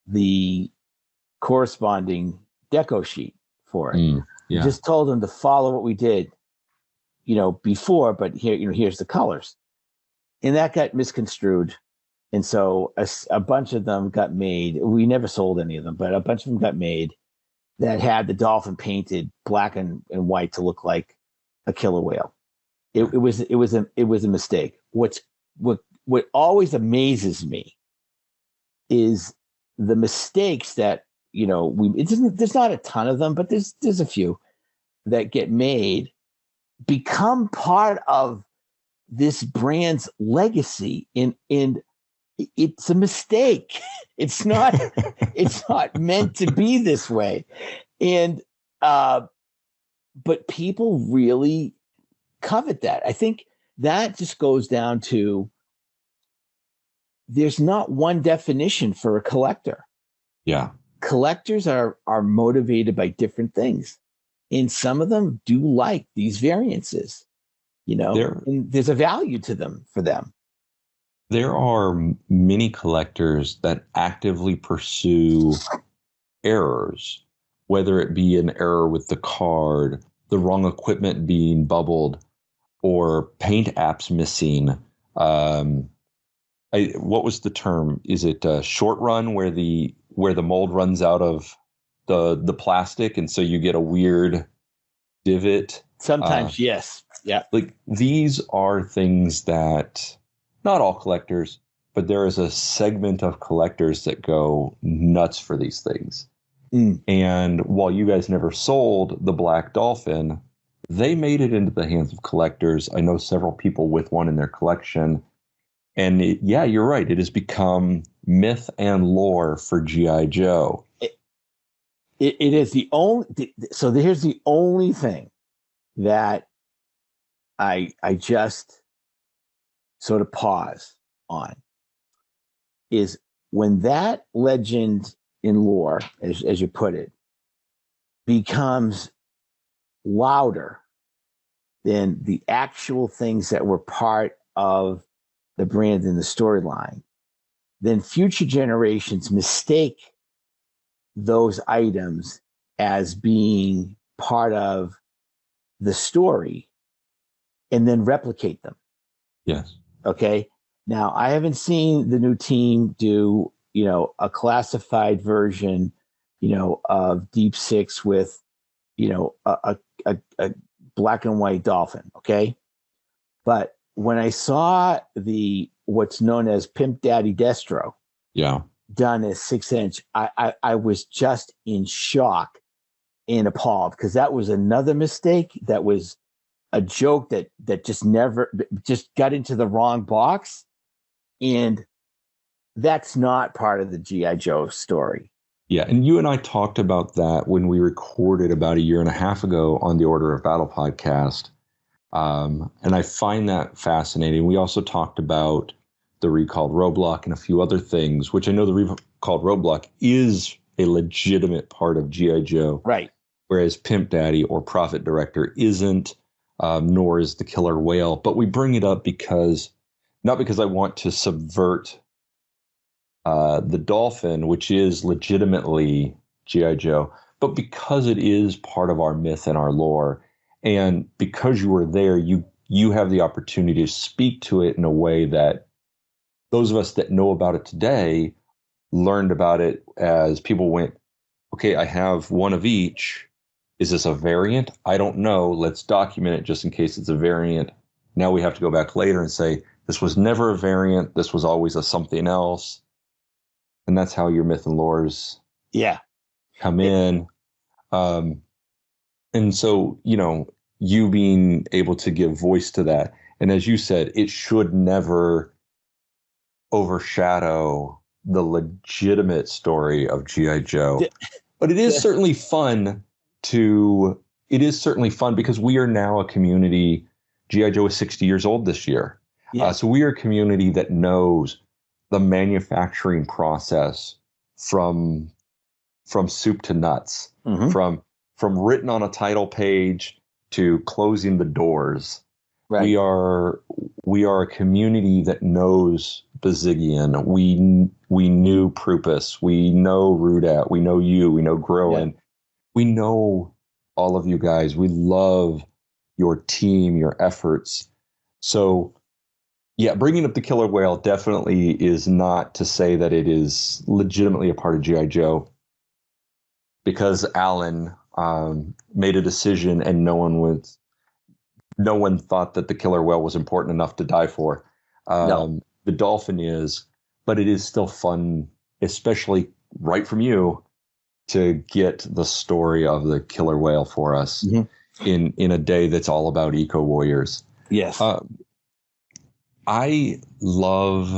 Speaker 7: the corresponding deco sheet for it.
Speaker 6: Yeah.
Speaker 7: Just told them to follow what we did, before, but here, here's the colors. And that got misconstrued. And so a bunch of them got made. We never sold any of them, but a bunch of them got made that had the dolphin painted black and white to look like a killer whale. It was a mistake. What what always amazes me is the mistakes that, there's not a ton of them, but there's a few that get made, become part of this brand's legacy, and it's a mistake. It's not meant to be this way. And but people really covet that. I think that just goes down to there's not one definition for a collector.
Speaker 6: Yeah.
Speaker 7: Collectors are motivated by different things. And some of them do like these variances, and there's a value to them for them.
Speaker 6: There are many collectors that actively pursue errors, whether it be an error with the card, the wrong equipment being bubbled, or paint apps missing. What was the term? Is it a short run where the mold runs out of the plastic, and so you get a weird divot?
Speaker 7: Sometimes, yes. Yeah.
Speaker 6: Like, these are things that not all collectors, but there is a segment of collectors that go nuts for these things. And while you guys never sold the Black Dolphin, they made it into the hands of collectors. I know several people with one in their collection. And you're right. It has become myth and lore for G.I. Joe.
Speaker 7: It is the only. So here's the only thing that I just sort of pause on is when that legend in lore, as you put it, becomes louder than the actual things that were part of the brand and the storyline, then future generations mistake those items as being part of the story and then replicate them.
Speaker 6: Yes.
Speaker 7: Okay. Now, I haven't seen the new team do, a classified version, of Deep Six with, a black and white dolphin. Okay. But when I saw what's known as Pimp Daddy Destro, done as 6-inch, I was just in shock and appalled, because that was another mistake. That was a joke that just got into the wrong box, and that's not part of the G.I. Joe story.
Speaker 6: Yeah, and you and I talked about that when we recorded about a year and a half ago on the Order of Battle podcast. And I find that fascinating. We also talked about the recalled Roadblock and a few other things, which I know the recalled Roadblock is a legitimate part of G.I. Joe.
Speaker 7: Right.
Speaker 6: Whereas Pimp Daddy or Profit Director isn't, nor is the Killer Whale. But we bring it up not because I want to subvert the Dolphin, which is legitimately G.I. Joe, but because it is part of our myth and our lore. And because you were there, you have the opportunity to speak to it in a way that those of us that know about it today learned about it as people went, okay, I have one of each. Is this a variant? I don't know. Let's document it just in case it's a variant. Now we have to go back later and say, this was never a variant. This was always a something else. And that's how your myth and lores come in. And so, you being able to give voice to that. And as you said, it should never overshadow the legitimate story of G.I. Joe. But it is certainly fun because we are now a community. G.I. Joe is 60 years old this year. Yeah. So we are a community that knows the manufacturing process from soup to nuts, from written on a title page to closing the doors. Right. We are a community that knows Bazigian. We knew Prupus. We know Rudat. We know you. We know Groen. Yeah. We know all of you guys. We love your team, your efforts. So, bringing up the Killer Whale definitely is not to say that it is legitimately a part of G.I. Joe, because Alan made a decision and no one thought that the Killer Whale was important enough to die for.
Speaker 7: No.
Speaker 6: the dolphin is, but it is still fun, especially right from you, to get the story of the killer whale for us in a day that's all about eco warriors.
Speaker 7: Yes.
Speaker 6: I love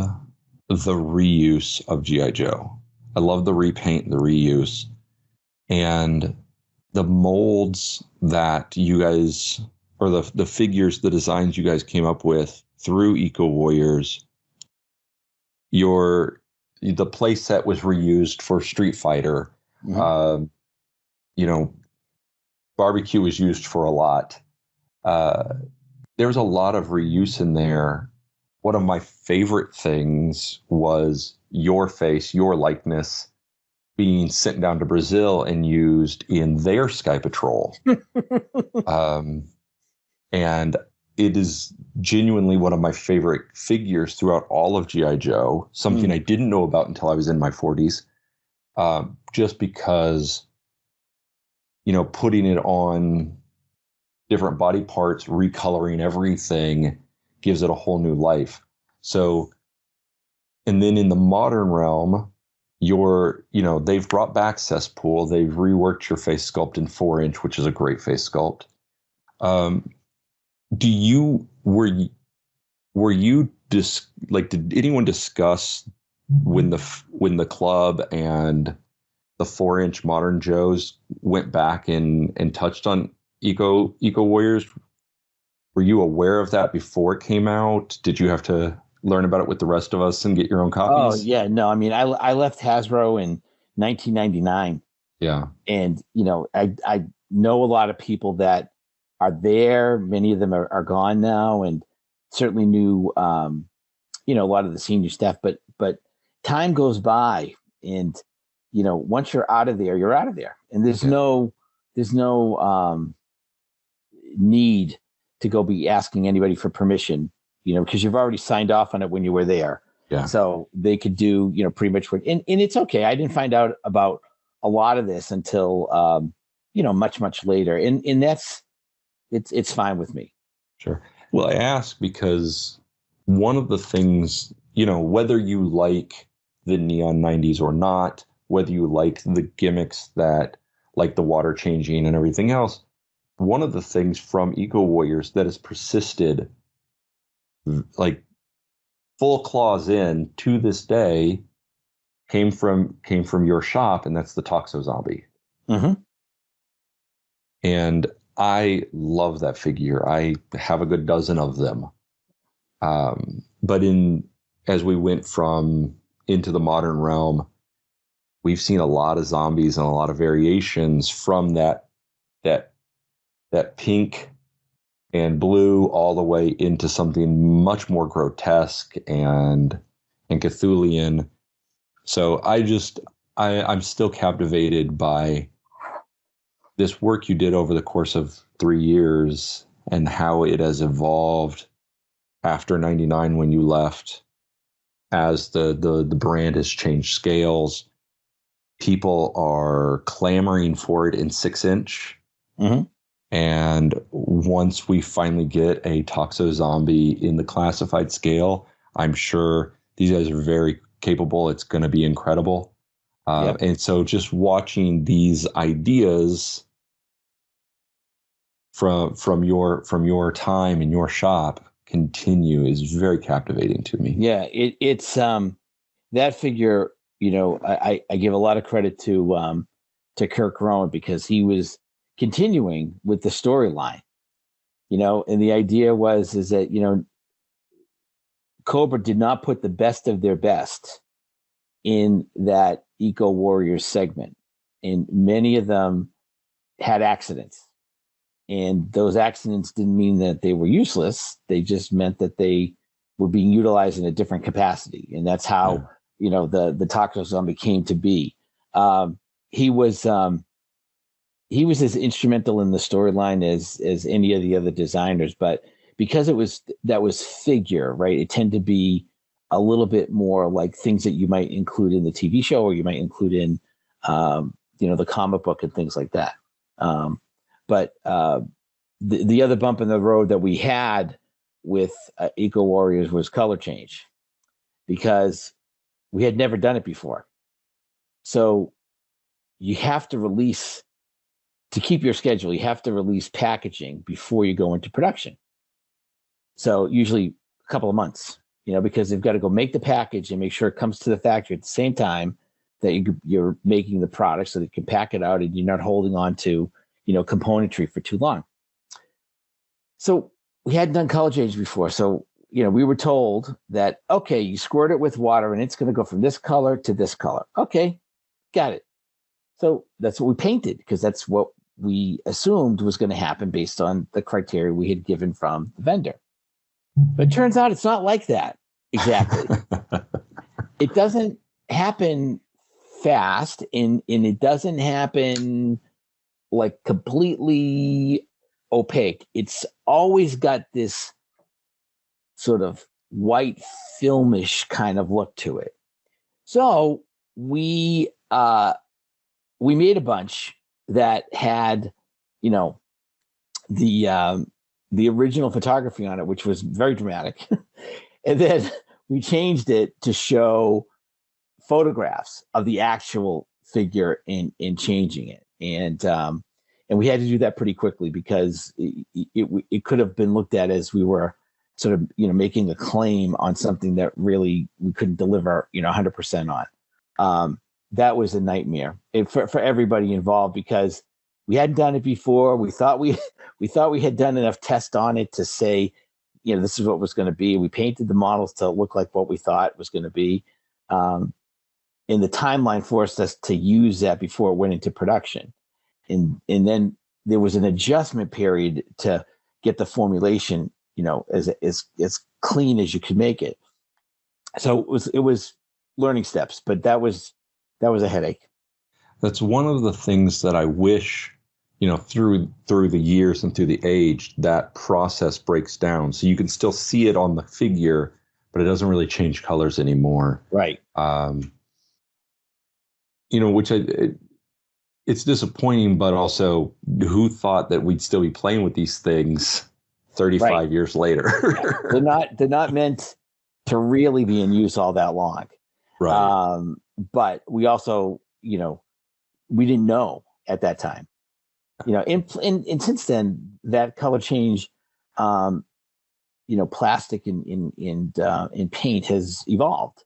Speaker 6: the reuse of G.I. Joe. I love the repaint, the reuse, and the molds that you guys, or the figures, the designs you guys came up with through Eco Warriors. The play set was reused for Street Fighter. Barbecue was used for a lot. There's a lot of reuse in there. One of my favorite things was your face, your likeness, being sent down to Brazil and used in their Sky Patrol. And it is genuinely one of my favorite figures throughout all of G.I. Joe, something I didn't know about until I was in my 40s, just because, putting it on different body parts, recoloring everything, gives it a whole new life. So, and then in the modern realm, they've brought back Cesspool. They've reworked your face sculpt in 4-inch, which is a great face sculpt. Did anyone discuss when the club and the 4-inch modern Joes went back and touched on Eco Warriors? Were you aware of that before it came out? Did you have to learn about it with the rest of us and get your own copies?
Speaker 7: Oh yeah, no. I mean, I left Hasbro in 1999.
Speaker 6: Yeah,
Speaker 7: and I know a lot of people that are there. Many of them are gone now, and certainly knew a lot of the senior staff. But time goes by, and once you're out of there, you're out of there, and there's no need to go be asking anybody for permission, because you've already signed off on it when you were there.
Speaker 6: Yeah.
Speaker 7: So they could do, pretty much what, and it's okay. I didn't find out about a lot of this until, much, much later. And that's, it's fine with me.
Speaker 6: Sure. Well, I ask because one of the things, whether you like the Neon 90s or not, whether you like the gimmicks that, like the water changing and everything else, one of the things from Eco Warriors that has persisted, like full claws in to this day, came from your shop, and that's the Toxo Zombie. And I love that figure. I have a good dozen of them. But as we went into the modern realm, we've seen a lot of zombies and a lot of variations from that pink and blue all the way into something much more grotesque and Cthulhian. So I'm still captivated by this work you did over the course of 3 years and how it has evolved after 99 when you left, as the brand has changed scales. People are clamoring for it in 6-inch. And once we finally get a Toxo Zombie in the classified scale, I'm sure these guys are very capable. It's going to be incredible. And so just watching these ideas from your time in your shop continue is very captivating to me.
Speaker 7: Yeah, it's that figure. I give a lot of credit to Kirk Rowan, because he was continuing with the storyline. And the idea is that Cobra did not put the best of their best in that Eco Warriors segment, and many of them had accidents. And those accidents didn't mean that they were useless. They just meant that they were being utilized in a different capacity. And that's how, the Toxo Zombie came to be. He was as instrumental in the storyline as any of the other designers, but because that was figure, right? It tended to be a little bit more like things that you might include in the TV show, or you might include in, the comic book and things like that. But the other bump in the road that we had with Eco Warriors was color change. because we had never done it before. So you have to release, to keep your schedule, you have to release packaging before you go into production. So usually a couple of months, because they've got to go make the package and make sure it comes to the factory at the same time that you're making the product, so that you can pack it out and you're not holding on to, componentry for too long. So we hadn't done color change before. So, we were told that, okay, you squirt it with water and it's going to go from this color to this color. Okay, got it. So that's what we painted, because that's what we assumed was going to happen based on the criteria we had given from the vendor. But it turns out it's not like that exactly. It doesn't happen fast, and it doesn't happen like completely opaque. It's always got this sort of white filmish kind of look to it. So we made a bunch that had, the original photography on it, which was very dramatic. And then we changed it to show photographs of the actual figure in changing it. And we had to do that pretty quickly, because it could have been looked at as we were sort of, making a claim on something that really we couldn't deliver, 100% on. That was a nightmare for everybody involved, because we hadn't done it before. We thought we had done enough tests on it to say, this is what it was going to be. We painted the models to look like what we thought it was going to be. And the timeline forced us to use that before it went into production. And then there was an adjustment period to get the formulation, as clean as you could make it. So it was learning steps, but that was a headache.
Speaker 6: That's one of the things that I wish, through the years and through the age, that process breaks down. So you can still see it on the figure, but it doesn't really change colors anymore.
Speaker 7: Right.
Speaker 6: Which it's disappointing, but also, who thought that we'd still be playing with these things 35 years later?
Speaker 7: They're not meant to really be in use all that long.
Speaker 6: Right.
Speaker 7: But we also, we didn't know at that time, and since then, that color change, plastic in paint has evolved,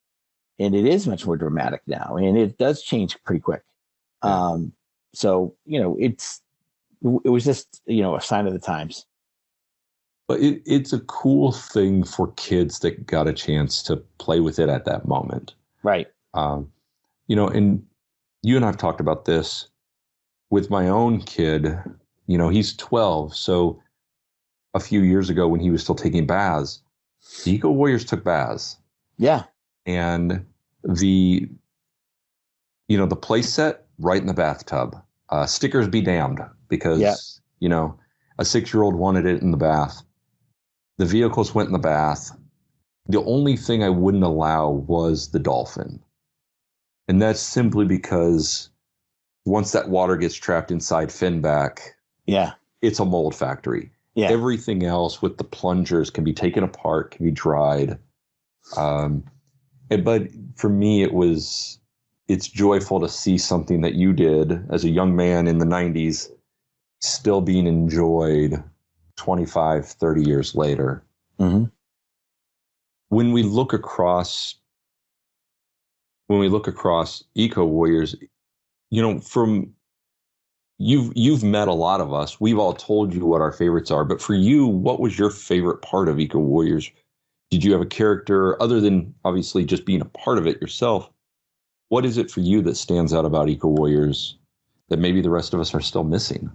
Speaker 7: and it is much more dramatic now, and it does change pretty quick. So, it was just, a sign of the times.
Speaker 6: But it's a cool thing for kids that got a chance to play with it at that moment.
Speaker 7: Right.
Speaker 6: And you and I've talked about this with my own kid. He's 12. So a few years ago, when he was still taking baths, the Eco Warriors took baths.
Speaker 7: Yeah.
Speaker 6: And the play set right in the bathtub. Stickers be damned, because, a 6-year-old wanted it in the bath. The vehicles went in the bath. The only thing I wouldn't allow was the dolphin. And that's simply because once that water gets trapped inside Finback, it's a mold factory.
Speaker 7: Yeah.
Speaker 6: Everything else with the plungers can be taken apart, can be dried. But for me, it's joyful to see something that you did as a young man in the 90s still being enjoyed 25, 30 years later.
Speaker 7: Mm-hmm.
Speaker 6: When we look across Eco Warriors, from you've met a lot of us. We've all told you what our favorites are, but for you, what was your favorite part of Eco Warriors? Did you have a character other than obviously just being a part of it yourself? What is it for you that stands out about Eco Warriors that maybe the rest of us are still missing?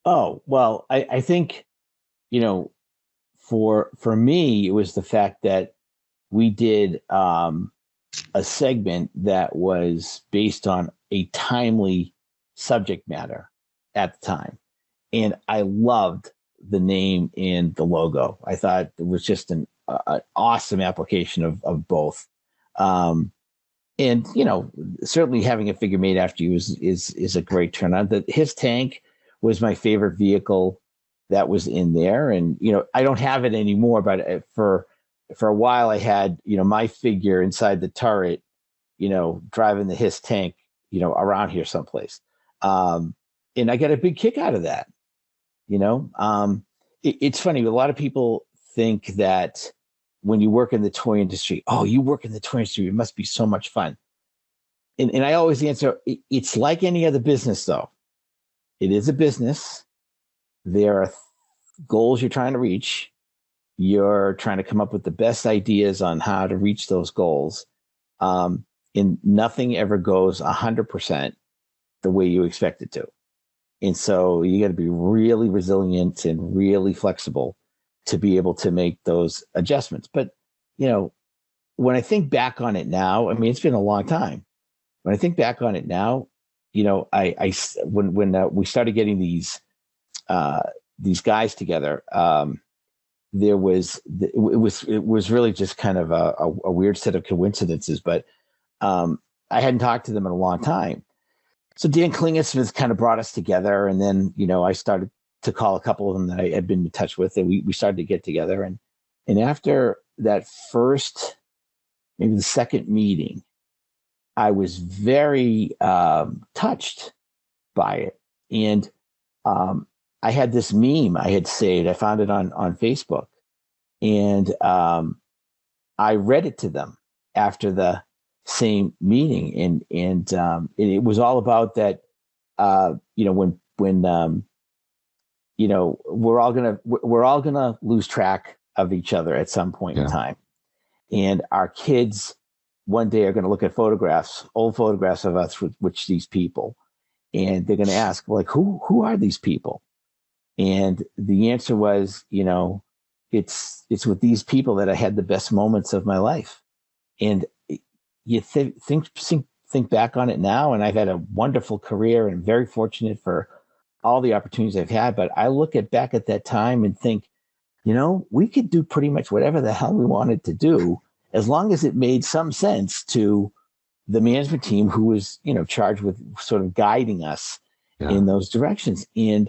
Speaker 7: Oh, well, I think, for me, it was the fact that we did a segment that was based on a timely subject matter at the time. And I loved the name and the logo. I thought it was just an awesome application of both. And, certainly having a figure made after you is a great turn on. His tank was my favorite vehicle that was in there. And, I don't have it anymore, but for for a while I had, my figure inside the turret, driving the HISS tank, around here someplace. And I got a big kick out of that. It's funny. A lot of people think that when you work in the toy industry, oh, you work in the toy industry, it must be so much fun. And I always answer, it's like any other business, though. It is a business. There are goals you're trying to reach. You're trying to come up with the best ideas on how to reach those goals. And nothing ever goes 100% the way you expect it to. And so you got to be really resilient and really flexible to be able to make those adjustments. But, when I think back on it now, I mean, it's been a long time. When I think back on it now, when we started getting these guys together, it was really just kind of a weird set of coincidences. But I hadn't talked to them in a long time. So Dan Klingesmith kind of brought us together, and then I started to call a couple of them that I had been in touch with, and we started to get together. And after that first, maybe the second meeting, I was very touched by it. And I had this meme I had saved. I found it on Facebook, and I read it to them after the same meeting, and it was all about that. When we're all gonna lose track of each other at some point in time, and our kids one day are going to look at old photographs of us with these people, and they're going to ask, like, who are these people? And the answer was, it's with these people that I had the best moments of my life. And you think back on it now, and I've had a wonderful career and very fortunate for all the opportunities I've had. But I look back at that time and think, we could do pretty much whatever the hell we wanted to do, as long as it made some sense to the management team who was, charged with sort of guiding us in those directions. And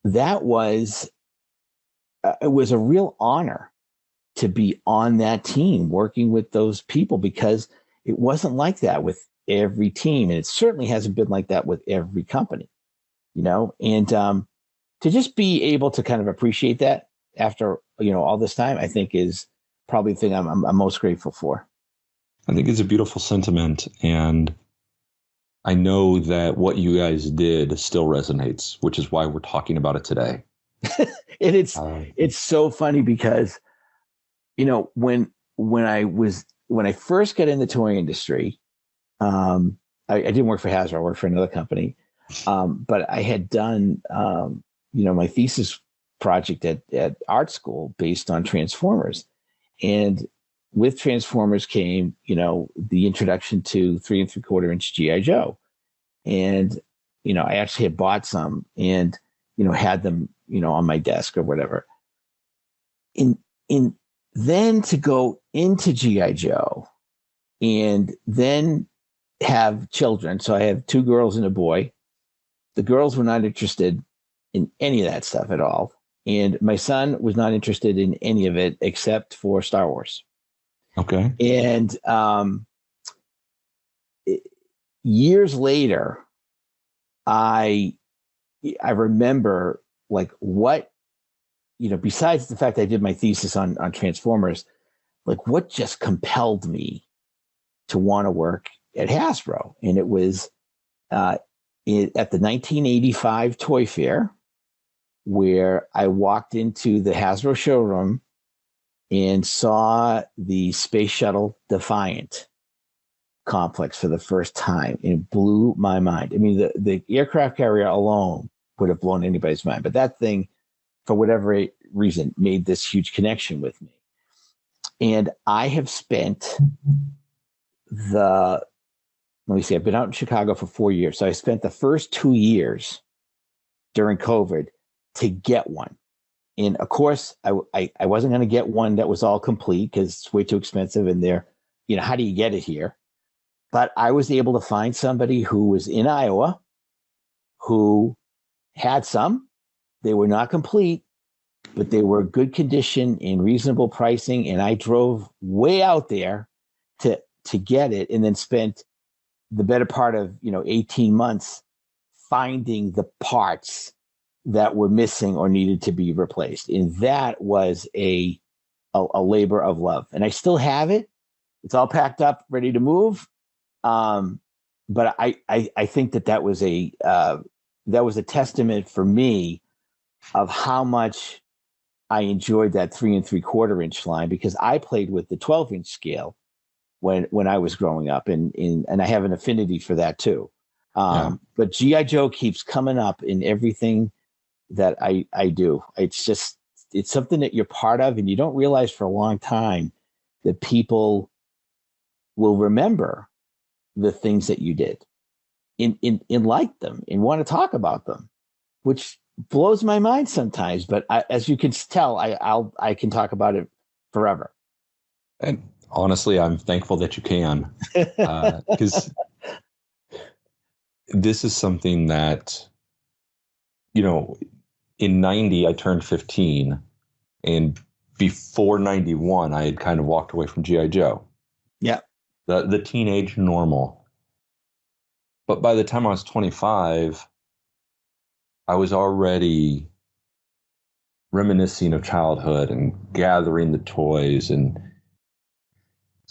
Speaker 7: that was, it was a real honor to be on that team working with those people, because it wasn't like that with every team. And it certainly hasn't been like that with every company, and to just be able to kind of appreciate that after, all this time, I think is probably the thing I'm most grateful for.
Speaker 6: I think it's a beautiful sentiment. And I know that what you guys did still resonates, which is why we're talking about it today.
Speaker 7: And it's so funny because, when I first got in the toy industry, I didn't work for A.R.M.O.R. I worked for another company. But I had done, my thesis project at art school based on Transformers. And with Transformers came, the introduction to 3 3/4-inch G.I. Joe. And, I actually had bought some and, had them, on my desk or whatever. And then to go into G.I. Joe and then have children. So I have 2 girls and a boy. The girls were not interested in any of that stuff at all. And my son was not interested in any of it except for Star Wars.
Speaker 6: Okay.
Speaker 7: And years later, I remember, like, what, besides the fact I did my thesis on Transformers, like, what just compelled me to want to work at Hasbro. And it was at the 1985 Toy Fair, where I walked into the Hasbro showroom and saw the Space Shuttle Defiant complex for the first time. And it blew my mind. I mean, the aircraft carrier alone would have blown anybody's mind. But that thing, for whatever reason, made this huge connection with me. And I have spent I've been out in Chicago for 4 years. So I spent the first 2 years during COVID to get one. And of course, I wasn't going to get one that was all complete because it's way too expensive. And how do you get it here? But I was able to find somebody who was in Iowa who had some. They were not complete, but they were good condition and reasonable pricing. And I drove way out there to get it, and then spent the better part of 18 months finding the parts that were missing or needed to be replaced. And that was a labor of love. And I still have it. It's all packed up, ready to move. But I think that was a testament for me of how much I enjoyed that 3 3/4 inch line, because I played with the 12-inch scale when I was growing up, and I have an affinity for that too. But G.I. Joe keeps coming up in everything that I do. It's something that you're part of, and you don't realize for a long time that people will remember the things that you did and like them and want to talk about them, which blows my mind sometimes. But as you can tell, I can talk about it forever.
Speaker 6: And honestly, I'm thankful that you can, because this is something that, in 90, I turned 15, and before 91, I had kind of walked away from G.I. Joe.
Speaker 7: Yeah.
Speaker 6: The teenage normal. But by the time I was 25, I was already reminiscing of childhood and gathering the toys, and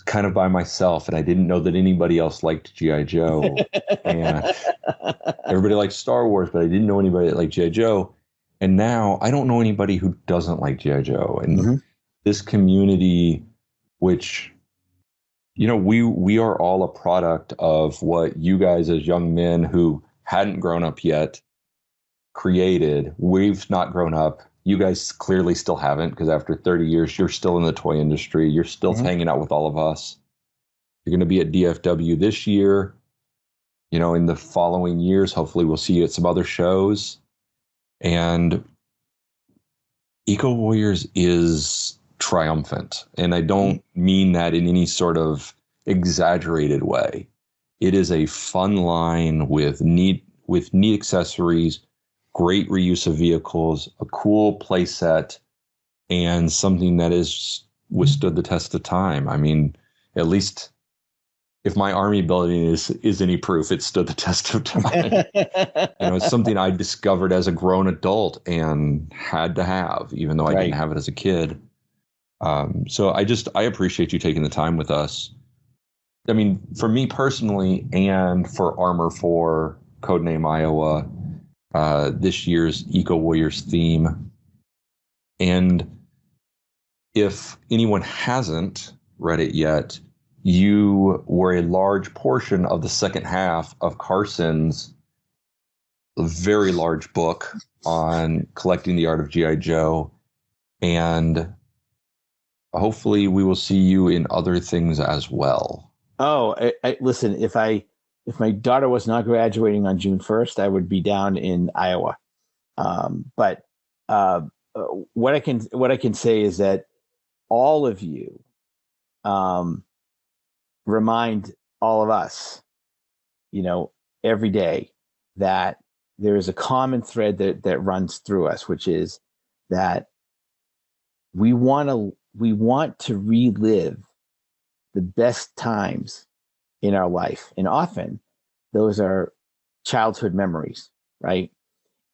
Speaker 6: kind of by myself, and I didn't know that anybody else liked G.I. Joe. And everybody liked Star Wars, but I didn't know anybody that liked G.I. Joe. And now I don't know anybody who doesn't like G.I. Joe. And this community, which, we are all a product of what you guys as young men who hadn't grown up yet created. We've not grown up. You guys clearly still haven't, because after 30 years, you're still in the toy industry. You're still hanging out with all of us. You're going to be at DFW this year. In the following years, hopefully we'll see you at some other shows. And Eco Warriors is triumphant. And I don't mean that in any sort of exaggerated way. It is a fun line with neat accessories, great reuse of vehicles, a cool play set, and something that has withstood the test of time. I mean, at least if my Army building is any proof, it stood the test of time. It's something I discovered as a grown adult and had to have, even though I didn't have it as a kid. So I appreciate you taking the time with us. I mean, for me personally, and for A.R.M.O.R for Codename Iowa, this year's Eco Warriors theme. And if anyone hasn't read it yet, you were a large portion of the second half of Carson's very large book on collecting the art of G.I. Joe. And hopefully we will see you in other things as well. Oh,
Speaker 7: listen, if my daughter was not graduating on June 1st, I would be down in Iowa. But what I can say is that all of you remind all of us, every day, that there is a common thread that runs through us, which is that we want to relive the best times in our life. And often those are childhood memories, right?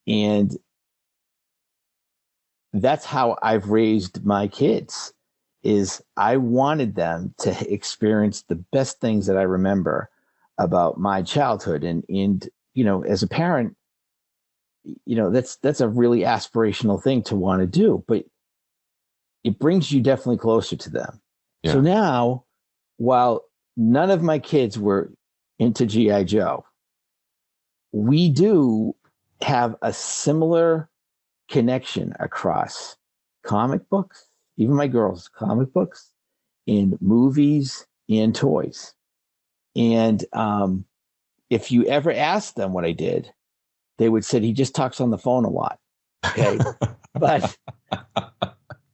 Speaker 7: And that's how I've raised my kids, is I wanted them to experience the best things that I remember about my childhood. And as a parent, that's a really aspirational thing to want to do, but it brings you definitely closer to them. Yeah. So now, while none of my kids were into G.I. Joe, we do have a similar connection across comic books, even my girls' comic books, and movies and toys. And if you ever asked them what I did, they would say he just talks on the phone a lot. Okay. But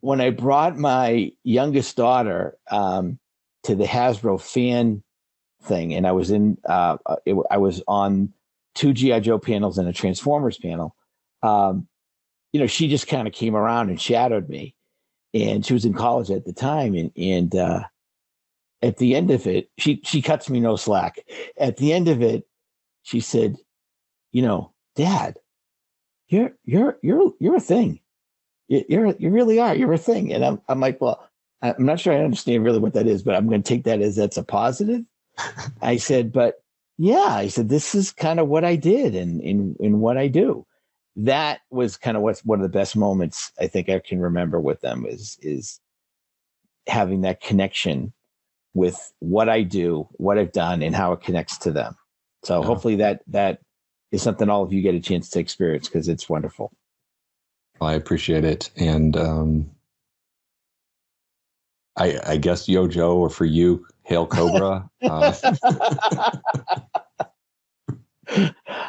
Speaker 7: when I brought my youngest daughter to the Hasbro fan thing, and I was I was on 2 G.I. Joe panels and a Transformers panel, she just kind of came around and shadowed me. And she was in college at the time. And at the end of it, she cuts me no slack. At the end of it, she said, Dad, you're a thing. You really are. You're a thing. And I'm like, well, I'm not sure I understand really what that is, but I'm going to take that as that's a positive. I said, but yeah, I said, this is kind of what I did and in what I do. That was kind of what's one of the best moments I think I can remember with them is having that connection with what I do, what I've done, and how it connects to them. So hopefully that is something all of you get a chance to experience because it's wonderful.
Speaker 6: I appreciate it. And I guess Yo Joe, or for you, Hail Cobra.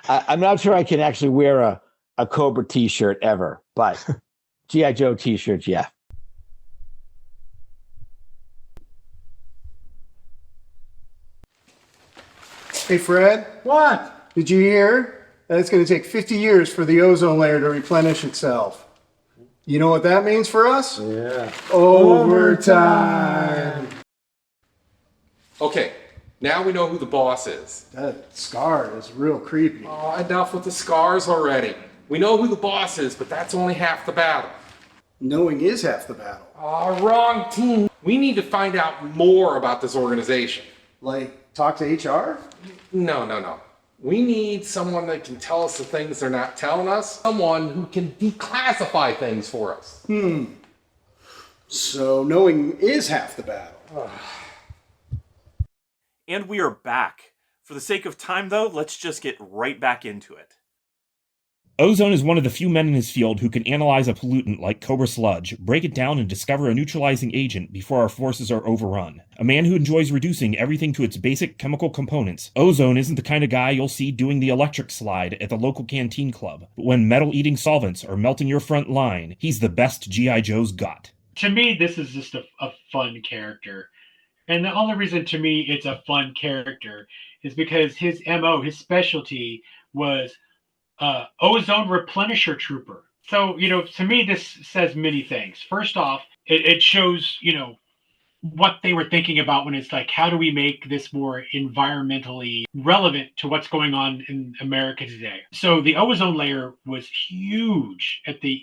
Speaker 7: I'm not sure I can actually wear a Cobra t-shirt ever, but G.I. Joe t-shirts, yeah.
Speaker 2: Hey, Fred.
Speaker 1: What?
Speaker 2: Did you hear that it's going to take 50 years for the ozone layer to replenish itself? You know what that means for us?
Speaker 1: Yeah.
Speaker 2: Overtime.
Speaker 1: Okay, now we know who the boss is.
Speaker 2: That scar is real creepy.
Speaker 1: Oh, enough with the scars already. We know who the boss is, but that's only half the battle.
Speaker 2: Knowing is half the battle.
Speaker 1: Oh, wrong team. We need to find out more about this organization.
Speaker 2: Like, talk to HR?
Speaker 1: No. We need someone that can tell us the things they're not telling us. Someone who can declassify things for us.
Speaker 2: So knowing is half the battle.
Speaker 3: And we are back. For the sake of time, though, let's just get right back into it.
Speaker 5: Ozone is one of the few men in his field who can analyze a pollutant like Cobra sludge, break it down, and discover a neutralizing agent before our forces are overrun. A man who enjoys reducing everything to its basic chemical components, Ozone isn't the kind of guy you'll see doing the electric slide at the local canteen club. But when metal-eating solvents are melting your front line, he's the best G.I. Joe's got.
Speaker 4: To me, this is just a fun character. And the only reason to me it's a fun character is because his MO, his specialty was ozone replenisher trooper. So, to me, this says many things. First off, it shows, what they were thinking about when it's like, how do we make this more environmentally relevant to what's going on in America today? So the ozone layer was huge at the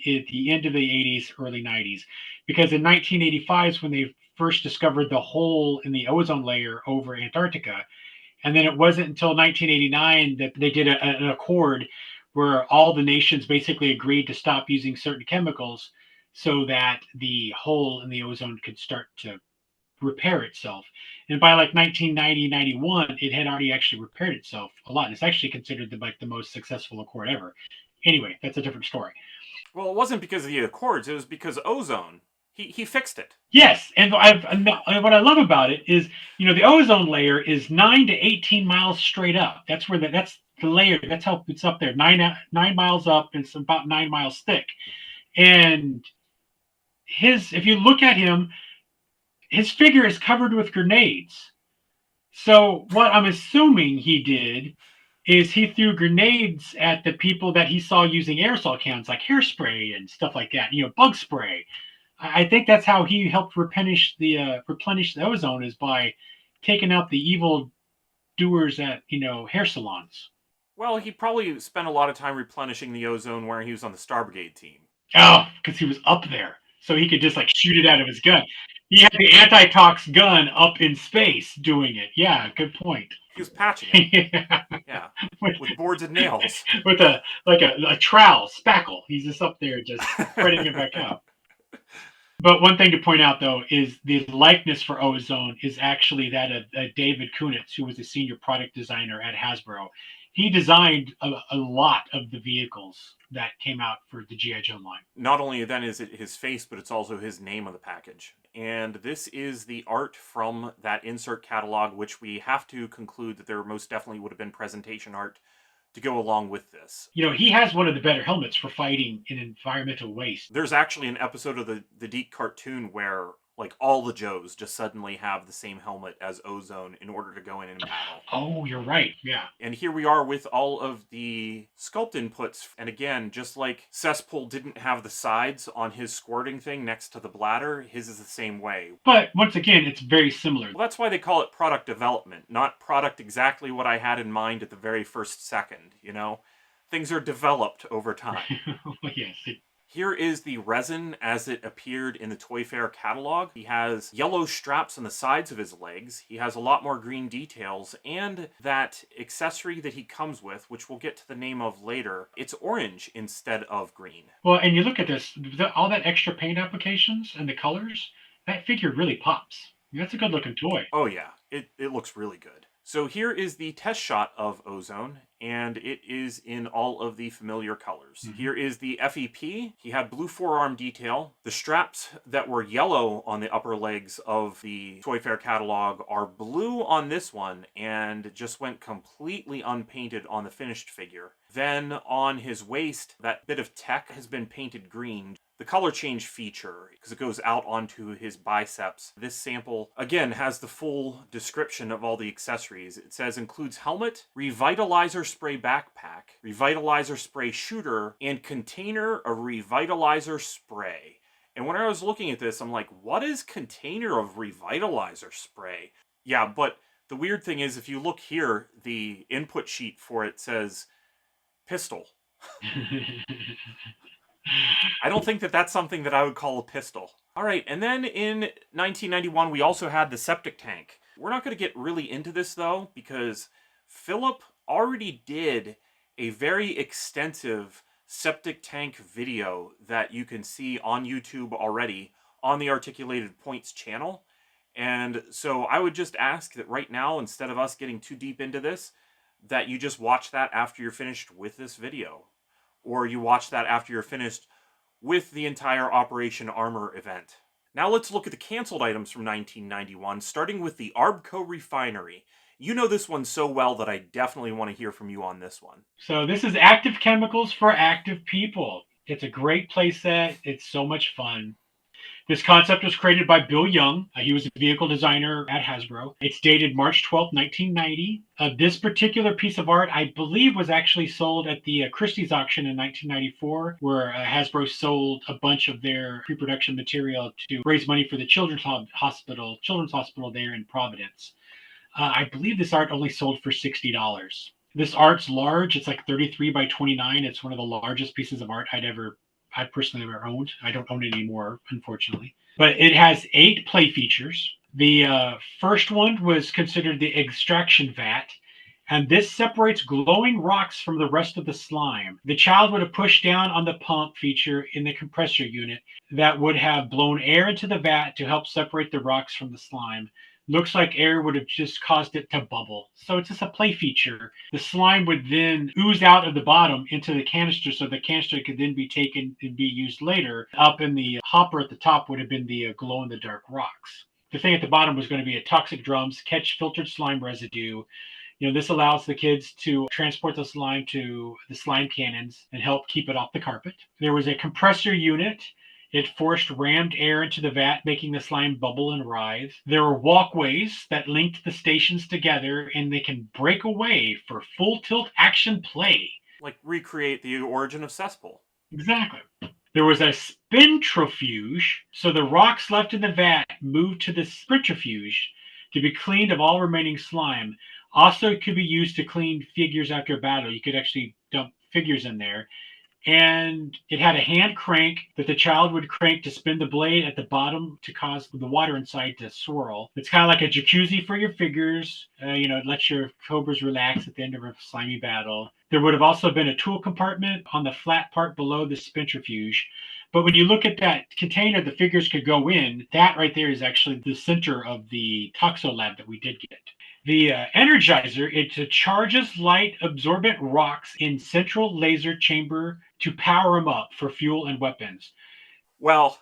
Speaker 4: end of the 80s, early 90s, because in 1985 is when they first discovered the hole in the ozone layer over Antarctica. And then it wasn't until 1989 that they did an accord where all the nations basically agreed to stop using certain chemicals so that the hole in the ozone could start to repair itself. And by like 1990, 91, it had already actually repaired itself a lot. It's actually considered the most successful accord ever. Anyway, that's a different story.
Speaker 3: Well, it wasn't because of the Accords. It was because ozone. He fixed it.
Speaker 4: Yes, and what I love about it is, the ozone layer is 9 to 18 miles straight up. That's the layer. That's how it's up there. 9 miles up, and it's about 9 miles thick. And if you look at him, his figure is covered with grenades. So what I'm assuming he did is he threw grenades at the people that he saw using aerosol cans like hairspray and stuff like that, bug spray. I think that's how he helped replenish the ozone, is by taking out the evil doers at hair salons.
Speaker 3: Well, he probably spent a lot of time replenishing the ozone where he was on the Star Brigade team.
Speaker 4: Oh, because he was up there, so he could just shoot it out of his gun. He had the anti-tox gun up in space doing it. Yeah, good point.
Speaker 3: He was patching it. Yeah, with boards and nails.
Speaker 4: With a trowel, spackle. He's just up there just spreading it back out. But one thing to point out, though, is the likeness for ozone is actually that of David Kunitz, who was a senior product designer at Hasbro. He designed a lot of the vehicles that came out for the G.I. Joe line.
Speaker 3: Not only then is it his face, but it's also his name on the package. And this is the art from that insert catalog, which we have to conclude that there most definitely would have been presentation art to go along with this.
Speaker 4: He has one of the better helmets for fighting in environmental waste.
Speaker 3: There's actually an episode of the Deke cartoon where Like all the Joes just suddenly have the same helmet as Ozone in order to go in and battle.
Speaker 4: Oh, you're right. Yeah.
Speaker 3: And here we are with all of the sculpt inputs. And again, just like Cesspool didn't have the sides on his squirting thing next to the bladder, his is the same way.
Speaker 4: But once again, it's very similar.
Speaker 3: Well, that's why they call it product development, not product exactly what I had in mind at the very first second, you know? Things are developed over time.
Speaker 4: Yes.
Speaker 3: Here is the resin as it appeared in the Toy Fair catalog. He has yellow straps on the sides of his legs. He has a lot more green details, and that accessory that he comes with, which we'll get to the name of later, it's orange instead of green.
Speaker 4: Well, and you look at this, all that extra paint applications and the colors, that figure really pops. That's a good looking toy.
Speaker 3: Oh yeah, it looks really good. So here is the test shot of Ozone, and it is in all of the familiar colors. Here is the FEP. He had blue forearm detail. The straps that were yellow on the upper legs of the Toy Fair catalog are blue on this one, and just went completely unpainted on the finished figure. Then on his waist, that bit of tech has been painted green. The color change feature, because it goes out onto his biceps. This sample, again, has the full description of all the accessories. It says includes helmet, revitalizer spray backpack, revitalizer spray shooter, and container of revitalizer spray. And when I was looking at this, I'm like, what is container of revitalizer spray? Yeah, but the weird thing is, if you look here, the input sheet for it says pistol. I don't think that that's something that I would call a pistol. All right, and then in 1991, we also had the septic tank. We're not going to get really into this, though, because Philip already did a very extensive septic tank video that you can see on YouTube already on the Articulated Points channel. And so I would just ask that right now, instead of us getting too deep into this, that you just watch that after you're finished with this video. Or you watch that after you're finished with the entire Operation A.R.M.O.R event. Now let's look at the canceled items from 1991, starting with the A.R.M.O.R refinery. You know this one so well that I definitely want to hear from you on this one.
Speaker 4: So this is active chemicals for active people. It's a great playset. It's so much fun. This concept was created by Bill Young. He was a vehicle designer at Hasbro. It's dated March 12th, 1990. This particular piece of art, I believe, was actually sold at the Christie's auction in 1994, where Hasbro sold a bunch of their pre-production material to raise money for the children's hospital there in Providence. I believe this art only sold for $60. This art's large. It's like 33 by 29. It's one of the largest pieces of art I personally ever owned. I don't own it anymore, unfortunately. But it has 8 play features. The first one was considered the extraction vat, and this separates glowing rocks from the rest of the slime. The child would have pushed down on the pump feature in the compressor unit that would have blown air into the vat to help separate the rocks from the slime. Looks like air would have just caused it to bubble. So it's just a play feature. The slime would then ooze out of the bottom into the canister, so the canister could then be taken and be used later. Up in the hopper at the top would have been the glow-in-the-dark rocks. The thing at the bottom was going to be a toxic drums, catch filtered slime residue. This allows the kids to transport the slime to the slime cannons and help keep it off the carpet. There was a compressor unit. It forced rammed air into the vat, making the slime bubble and writhe. There were walkways that linked the stations together, and they can break away for full tilt action play.
Speaker 3: Like recreate the origin of Cesspool.
Speaker 4: Exactly. There was a spintrofuge, so the rocks left in the vat moved to the spintrofuge to be cleaned of all remaining slime. Also, it could be used to clean figures after battle. You could actually dump figures in there. And it had a hand crank that the child would crank to spin the blade at the bottom to cause the water inside to swirl. It's kind of like a jacuzzi for your figures. It lets your cobras relax at the end of a slimy battle. There would have also been a tool compartment on the flat part below the spintrofuge. But when you look at that container the figures could go in, that right there is actually the center of the Toxo lab that we did get. The Energizer, it charges light absorbent rocks in central laser chamber to power them up for fuel and weapons.
Speaker 3: Well,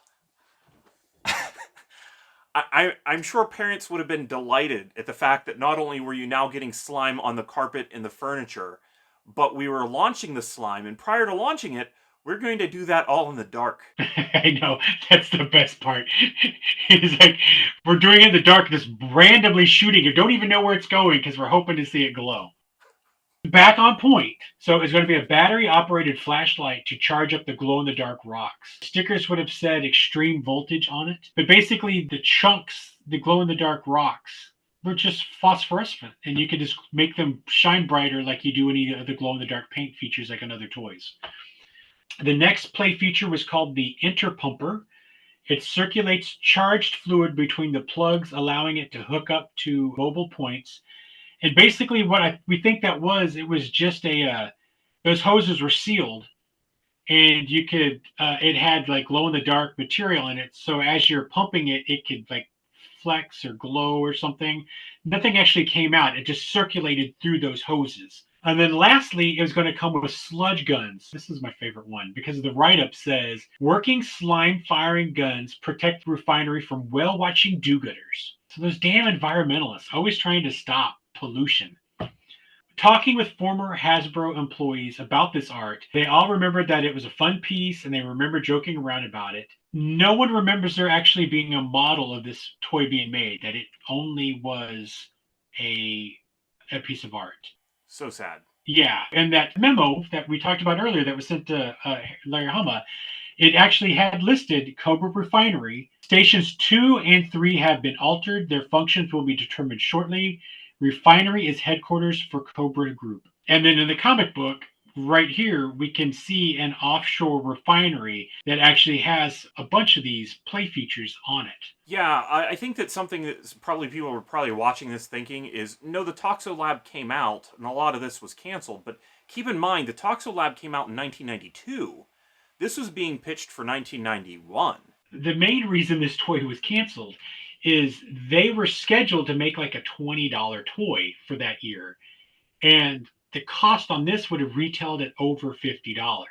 Speaker 3: I'm sure parents would have been delighted at the fact that not only were you now getting slime on the carpet and the furniture, but we were launching the slime. And prior to launching it, We're going to do that all in the dark.
Speaker 4: I know, that's the best part. It's like, we're doing it in the dark, just randomly shooting. You don't even know where it's going because we're hoping to see it glow. Back on point. So it's going to be a battery-operated flashlight to charge up the glow-in-the-dark rocks. Stickers would have said extreme voltage on it, but basically the chunks, the glow-in-the-dark rocks, were just phosphorescent, and you could just make them shine brighter like you do any of the glow-in-the-dark paint features like on other toys. The next play feature was called the interpumper. It circulates charged fluid between the plugs, allowing it to hook up to mobile points. And basically, we think that it was just those hoses were sealed, and you could it had like glow in the dark material in it. So as you're pumping it, it could like flex or glow or something. Nothing actually came out. It just circulated through those hoses. And then lastly, it was going to come with sludge guns. This is my favorite one because the write-up says, working slime firing guns protect the refinery from whale-watching do-gooders. So those damn environmentalists always trying to stop pollution. Talking with former Hasbro employees about this art, they all remembered that it was a fun piece and they remember joking around about it. No one remembers there actually being a model of this toy being made, that it only was a piece of art.
Speaker 3: So sad.
Speaker 4: Yeah, and that memo that we talked about earlier that was sent to Larry Hama, it actually had listed Cobra Refinery. Stations 2 and 3 have been altered. Their functions will be determined shortly. Refinery is headquarters for Cobra Group. And then in the comic book, right here, we can see an offshore refinery that actually has a bunch of these play features on it.
Speaker 3: Yeah, I think that something that probably people were probably watching this thinking is, no, the Toxo Lab came out, and a lot of this was canceled, but keep in mind, the Toxo Lab came out in 1992. This was being pitched for 1991.
Speaker 4: The main reason this toy was canceled is they were scheduled to make like a $20 toy for that year. And the cost on this would have retailed at over $50.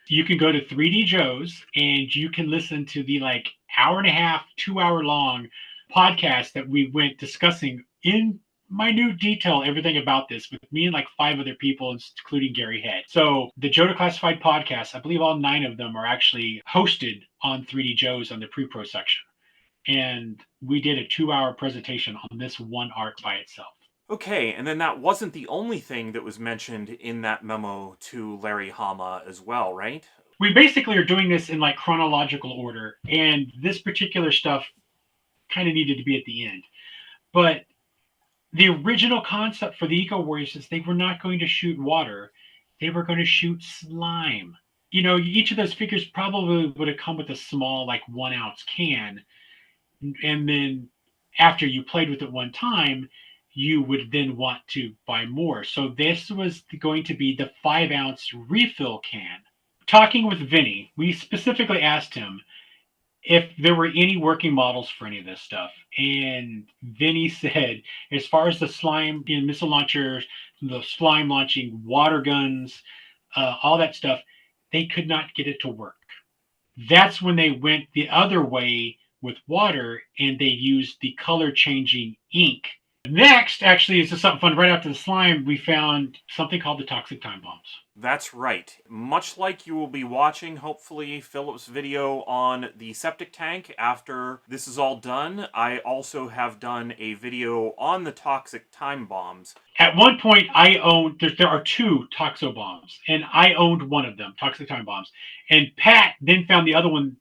Speaker 4: You can go to 3D Joe's and you can listen to the like hour and a half, 2 hour long podcast that we went discussing in minute detail everything about this with me and like 5 other people, including Gary Head. So the Joe Declassified podcast, I believe all 9 of them are actually hosted on 3D Joe's on the pre-pro section. And we did a 2 hour presentation on this one art by itself.
Speaker 3: Okay, and then that wasn't the only thing that was mentioned in that memo to Larry Hama as well, right?
Speaker 4: We basically are doing this in like chronological order, and this particular stuff kind of needed to be at the end. But the original concept for the Eco Warriors is they were not going to shoot water, they were going to shoot slime. You know, each of those figures probably would have come with a small, like 1 ounce can. And then after you played with it one time, you would then want to buy more. So this was going to be the 5 ounce refill can. Talking with Vinny, we specifically asked him if there were any working models for any of this stuff. And Vinny said, as far as the slime missile launchers, the slime launching water guns, all that stuff, they could not get it to work. That's when they went the other way with water and they used the color changing ink. Next, actually, is just something fun. Right after the slime, we found something called the toxic time bombs.
Speaker 3: That's right. Much like you will be watching, hopefully, Philip's video on the septic tank after this is all done, I also have done a video on the toxic time bombs.
Speaker 4: At one point, I owned, there are 2 toxo bombs, and I owned one of them, toxic time bombs. And Pat then found the other one.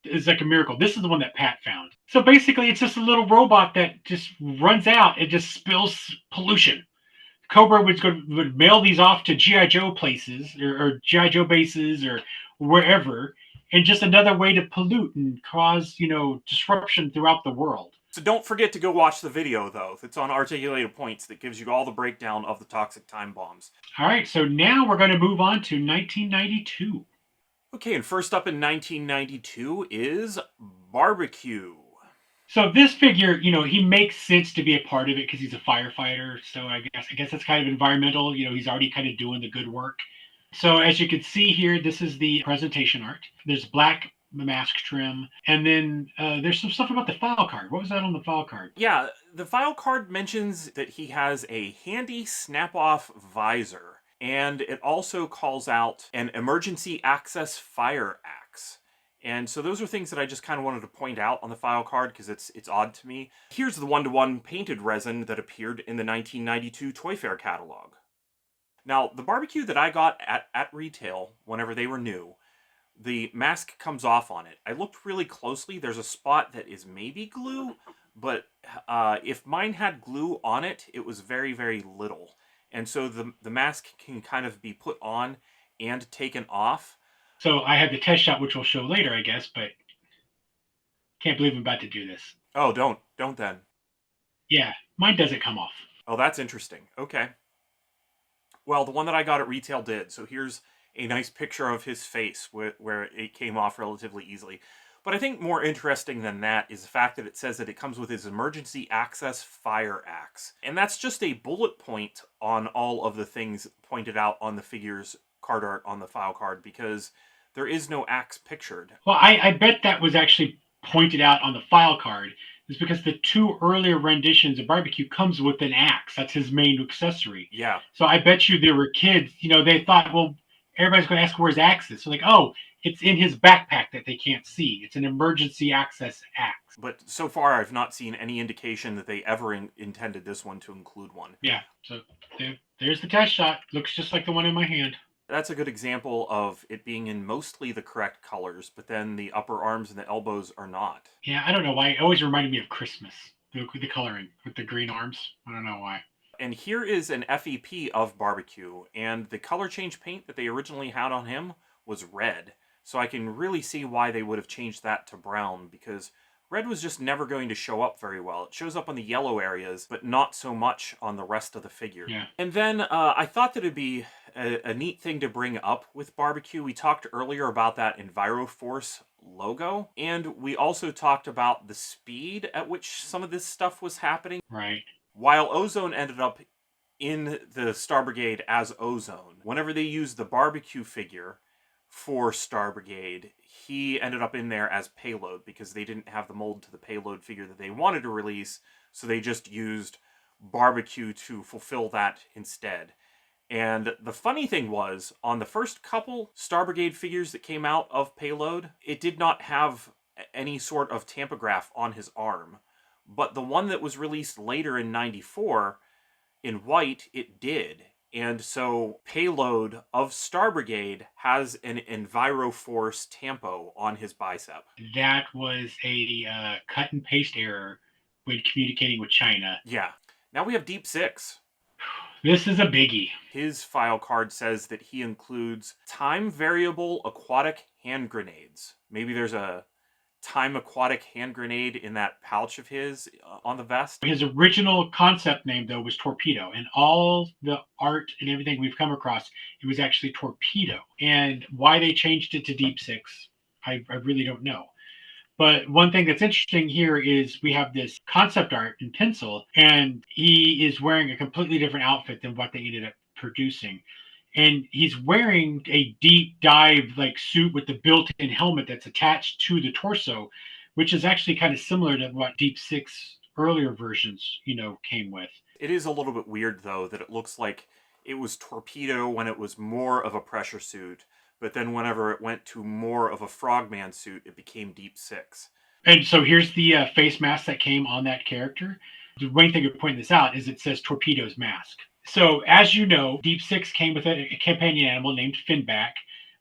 Speaker 4: Is like a miracle. This is the one that Pat found. So basically, it's just a little robot that just runs out. It just spills pollution. Cobra would mail these off to G.I. Joe places or G.I. Joe bases or wherever, and just another way to pollute and cause, disruption throughout the world.
Speaker 3: So don't forget to go watch the video, though. It's on Articulated Points that gives you all the breakdown of the toxic time bombs.
Speaker 4: All right, so now we're going to move on to 1992.
Speaker 3: Okay, and first up in 1992 is Barbecue.
Speaker 4: So this figure, he makes sense to be a part of it because he's a firefighter. So I guess that's kind of environmental. He's already kind of doing the good work. So as you can see here, this is the presentation art. There's black mask trim. And then there's some stuff about the file card. What was that on the file card?
Speaker 3: Yeah, the file card mentions that he has a handy snap-off visor. And it also calls out an emergency access fire axe. And so those are things that I just kind of wanted to point out on the file card because it's odd to me. Here's the one-to-one painted resin that appeared in the 1992 Toy Fair catalog. Now, the barbecue that I got at retail whenever they were new, the mask comes off on it. I looked really closely. There's a spot that is maybe glue, but if mine had glue on it, it was very, very little. And so the mask can kind of be put on and taken off.
Speaker 4: So I have the test shot, which we'll show later, I guess, but can't believe I'm about to do this.
Speaker 3: Oh, don't then.
Speaker 4: Yeah, mine doesn't come off.
Speaker 3: Oh, that's interesting. Okay. Well, the one that I got at retail did. So here's a nice picture of his face where it came off relatively easily. But I think more interesting than that is the fact that it says that it comes with his emergency access fire axe. And that's just a bullet point on all of the things pointed out on the figure's card art on the file card because there is no axe pictured.
Speaker 4: Well, I bet that was actually pointed out on the file card is because the two earlier renditions of barbecue comes with an axe. That's his main accessory.
Speaker 3: Yeah.
Speaker 4: So I bet you there were kids, they thought, well, everybody's going to ask where his axe is. So like, oh, it's in his backpack that they can't see. It's an emergency access axe.
Speaker 3: But so far, I've not seen any indication that they ever intended this one to include one.
Speaker 4: Yeah. So there's the test shot. Looks just like the one in my hand.
Speaker 3: That's a good example of it being in mostly the correct colors, but then the upper arms and the elbows are not.
Speaker 4: Yeah, I don't know why. It always reminded me of Christmas, the coloring with the green arms. I don't know why.
Speaker 3: And here is an FEP of barbecue, and the color change paint that they originally had on him was red. So I can really see why they would have changed that to brown, because red was just never going to show up very well. It shows up on the yellow areas, but not so much on the rest of the figure.
Speaker 4: Yeah.
Speaker 3: And then I thought that it'd be a neat thing to bring up with barbecue. We talked earlier about that EnviroForce logo, and we also talked about the speed at which some of this stuff was happening.
Speaker 4: Right.
Speaker 3: While Ozone ended up in the Star Brigade as Ozone, whenever they used the barbecue figure for Star Brigade, he ended up in there as Payload because they didn't have the mold to the Payload figure that they wanted to release, so they just used barbecue to fulfill that instead. And the funny thing was, on the first couple Star Brigade figures that came out of Payload, it did not have any sort of tampograph on his arm. But the one that was released later in 94, in white, it did. And so Payload of Star Brigade has an EnviroForce tampo on his bicep.
Speaker 4: That was a cut and paste error when communicating with China.
Speaker 3: Yeah. Now we have Deep Six.
Speaker 4: This is a biggie.
Speaker 3: His file card says that he includes time variable aquatic hand grenades. Maybe there's a time aquatic hand grenade in that pouch of his on the vest.
Speaker 4: His original concept name, though, was Torpedo. And all the art and everything we've come across, it was actually Torpedo. And why they changed it to Deep Six, I really don't know. But one thing that's interesting here is we have this concept art in pencil, and he is wearing a completely different outfit than what they ended up producing. And he's wearing a deep dive like suit with the built-in helmet that's attached to the torso, which is actually kind of similar to what Deep Six earlier versions, came with.
Speaker 3: It is a little bit weird, though, that it looks like it was Torpedo when it was more of a pressure suit, but then whenever it went to more of a Frogman suit, it became Deep Six.
Speaker 4: And so here's the face mask that came on that character. The main thing to point this out is it says Torpedo's mask. So as you know, Deep Six came with a companion animal named Finback,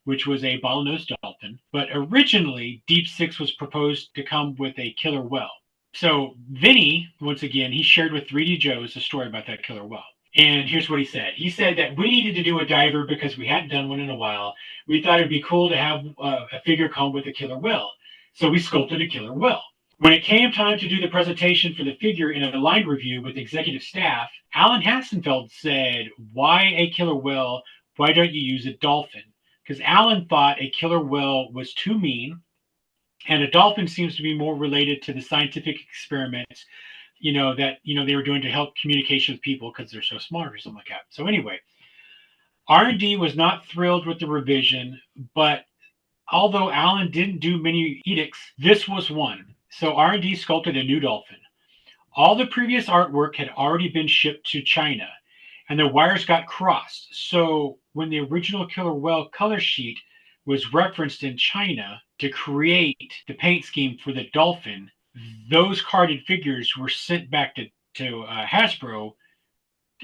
Speaker 4: which was a bottlenose dolphin. But originally, Deep Six was proposed to come with a killer whale. So Vinny, once again, he shared with 3D Joe's a story about that killer whale. And here's what he said. He said that we needed to do a diver because we hadn't done one in a while. We thought it'd be cool to have a figure come with a killer whale. So we sculpted a killer whale. When it came time to do the presentation for the figure in a line review with executive staff, Alan Hassenfeld said, why a killer whale? Why don't you use a dolphin? Because Alan thought a killer whale was too mean, and a dolphin seems to be more related to the scientific experiments that they were doing to help communication with people because they're so smart or something like that. So anyway, R&D was not thrilled with the revision, but although Alan didn't do many edicts, this was one. So R&D sculpted a new dolphin. All the previous artwork had already been shipped to China, and the wires got crossed. So when the original Killer Whale color sheet was referenced in China to create the paint scheme for the dolphin, those carded figures were sent back to Hasbro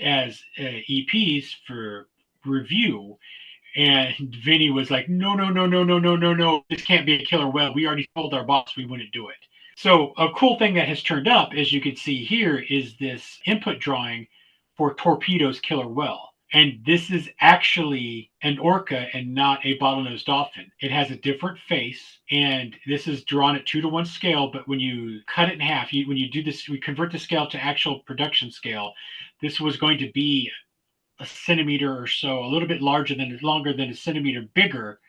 Speaker 4: as EPs for review. And Vinny was like, no, no, no, no, no, no, no, no. This can't be a killer whale. We already told our boss we wouldn't do it. So a cool thing that has turned up, as you can see here, is this input drawing for Torpedo's killer whale. And this is actually an orca and not a bottlenose dolphin. It has a different face, and this is drawn at 2:1 scale. But when you cut it in half, when you do this, we convert the scale to actual production scale. This was going to be a centimeter or so, a little bit longer than a centimeter bigger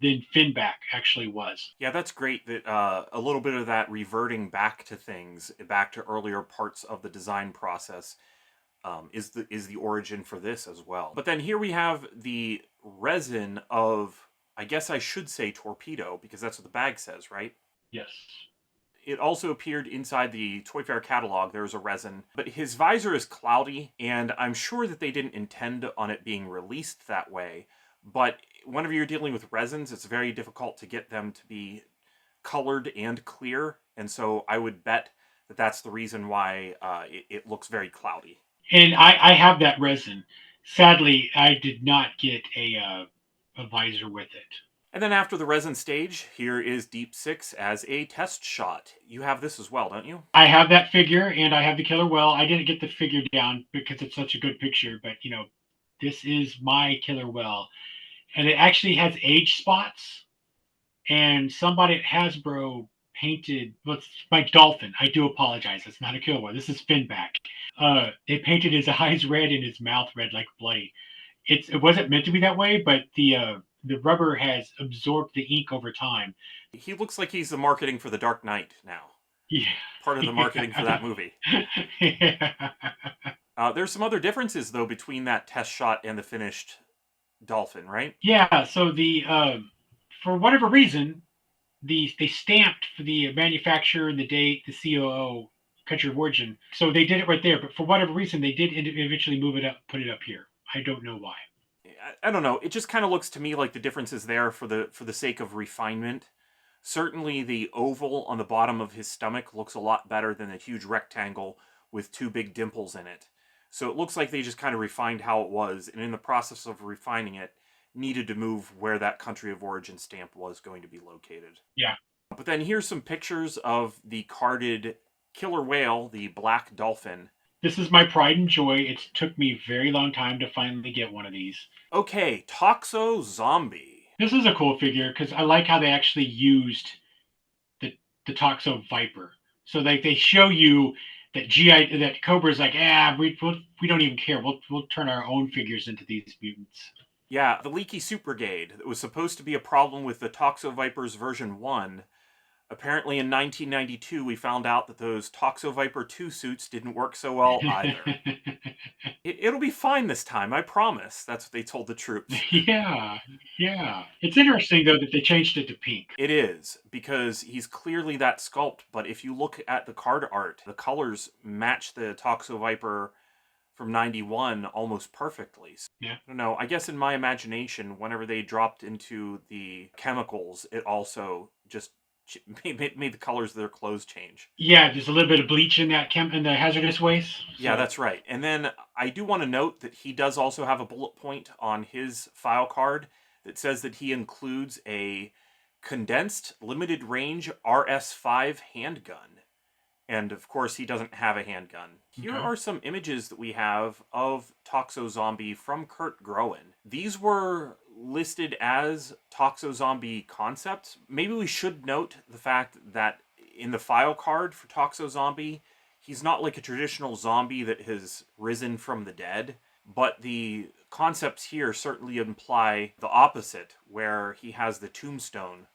Speaker 4: than Finback actually was.
Speaker 3: Yeah, that's great that a little bit of that reverting back to things, back to earlier parts of the design process, is the origin for this as well. But then here we have the resin of, I guess I should say Torpedo, because that's what the bag says, right?
Speaker 4: Yes.
Speaker 3: It also appeared inside the Toy Fair catalog. There's a resin, but his visor is cloudy, and I'm sure that they didn't intend on it being released that way. But whenever you're dealing with resins, it's very difficult to get them to be colored and clear, and so I would bet that that's the reason why it looks very cloudy.
Speaker 4: And I have that resin. Sadly, I did not get a visor with it.
Speaker 3: And then after the resin stage, here is Deep Six as a test shot. You have this as well, don't you?
Speaker 4: I have that figure, and I have the killer whale. I didn't get the figure down because it's such a good picture, but this is my killer whale. And it actually has age spots. And somebody at Hasbro painted, what's my dolphin? I do apologize. It's not a killer whale. This is Finback. They painted his eyes red and his mouth red like bloody. It wasn't meant to be that way, but the rubber has absorbed the ink over time.
Speaker 3: He looks like he's the marketing for The Dark Knight now.
Speaker 4: Yeah.
Speaker 3: Part of the marketing for that movie.
Speaker 4: Yeah.
Speaker 3: There's some other differences, though, between that test shot and the finished dolphin, right?
Speaker 4: Yeah, so for whatever reason, they stamped for the manufacturer, the date, the COO, country of origin. So they did it right there, but for whatever reason, they did eventually move it up, put it up here. I don't know why.
Speaker 3: I don't know. It just kind of looks to me like the difference is there for the sake of refinement. Certainly, the oval on the bottom of his stomach looks a lot better than the huge rectangle with two big dimples in it. So it looks like they just kind of refined how it was, and in the process of refining it, needed to move where that country of origin stamp was going to be located.
Speaker 4: Yeah.
Speaker 3: But then here's some pictures of the carded killer whale, the black dolphin.
Speaker 4: This is my pride and joy. It took me a very long time to finally get one of these.
Speaker 3: Okay, Toxo Zombie.
Speaker 4: This is a cool figure because I like how they actually used the Toxo Viper. So they show you that Cobra's like, we don't even care. We'll turn our own figures into these mutants.
Speaker 3: Yeah, the leaky Soup Brigade that was supposed to be a problem with the Toxo Vipers version 1. Apparently in 1992, we found out that those Toxo Viper 2 suits didn't work so well either. It'll be fine this time, I promise. That's what they told the troops.
Speaker 4: Yeah. It's interesting, though, that they changed it to pink.
Speaker 3: It is, because he's clearly that sculpt, but if you look at the card art, the colors match the Toxo Viper from 91 almost perfectly.
Speaker 4: Yeah.
Speaker 3: I don't know, I guess in my imagination, whenever they dropped into the chemicals, it also just made the colors of their clothes change.
Speaker 4: Yeah, there's a little bit of bleach in in the hazardous waste. So.
Speaker 3: Yeah, that's right. And then I do want to note that he does also have a bullet point on his file card that says that he includes a condensed limited range RS5 handgun. And of course, he doesn't have a handgun. Here are some images that we have of Toxo Zombie from Kurt Groen. These were listed as Toxo Zombie concepts. Maybe we should note the fact that in the file card for Toxo Zombie, he's not like a traditional zombie that has risen from the dead, but the concepts here certainly imply the opposite, where he has the tombstone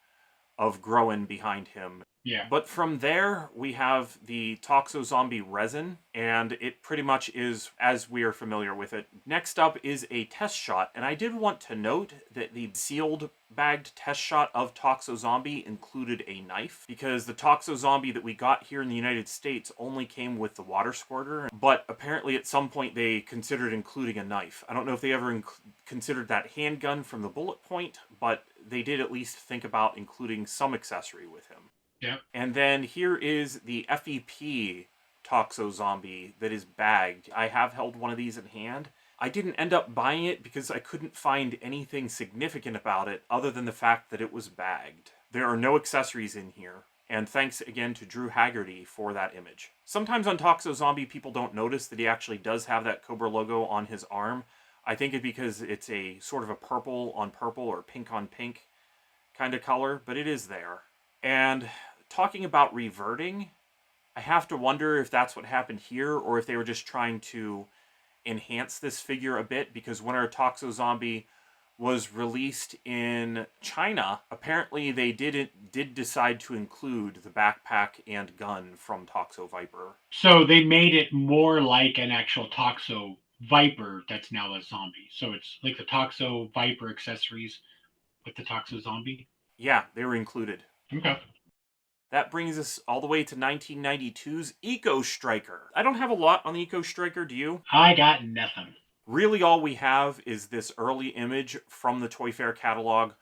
Speaker 3: of growing behind him.
Speaker 4: Yeah.
Speaker 3: But from there, we have the Toxo-Zombie resin, and it pretty much is as we are familiar with it. Next up is a test shot, and I did want to note that the sealed bagged test shot of Toxo-Zombie included a knife, because the Toxo-Zombie that we got here in the United States only came with the water squirter, but apparently at some point they considered including a knife. I don't know if they ever considered that handgun from the bullet point, but they did at least think about including some accessory with him.
Speaker 4: Yep.
Speaker 3: And then here is the FEP Toxo-Zombie that is bagged. I have held one of these in hand. I didn't end up buying it because I couldn't find anything significant about it other than the fact that it was bagged. There are no accessories in here, and thanks again to Drew Haggerty for that image. Sometimes on Toxo-Zombie, people don't notice that he actually does have that Cobra logo on his arm. I think it's because it's a sort of a purple on purple or pink on pink kind of color, but it is there. And talking about reverting, I have to wonder if that's what happened here or if they were just trying to enhance this figure a bit, because when our Toxo-Zombie was released in China, apparently they did decide to include the backpack and gun from Toxo Viper.
Speaker 4: So they made it more like an actual Toxo Viper that's now a zombie. So it's like the Toxo Viper accessories with the Toxo Zombie.
Speaker 3: Yeah, they were included.
Speaker 4: Okay.
Speaker 3: That brings us all the way to 1992's Eco Striker. I don't have a lot on the Eco Striker, do you?
Speaker 4: I got nothing.
Speaker 3: Really all we have is this early image from the Toy Fair catalog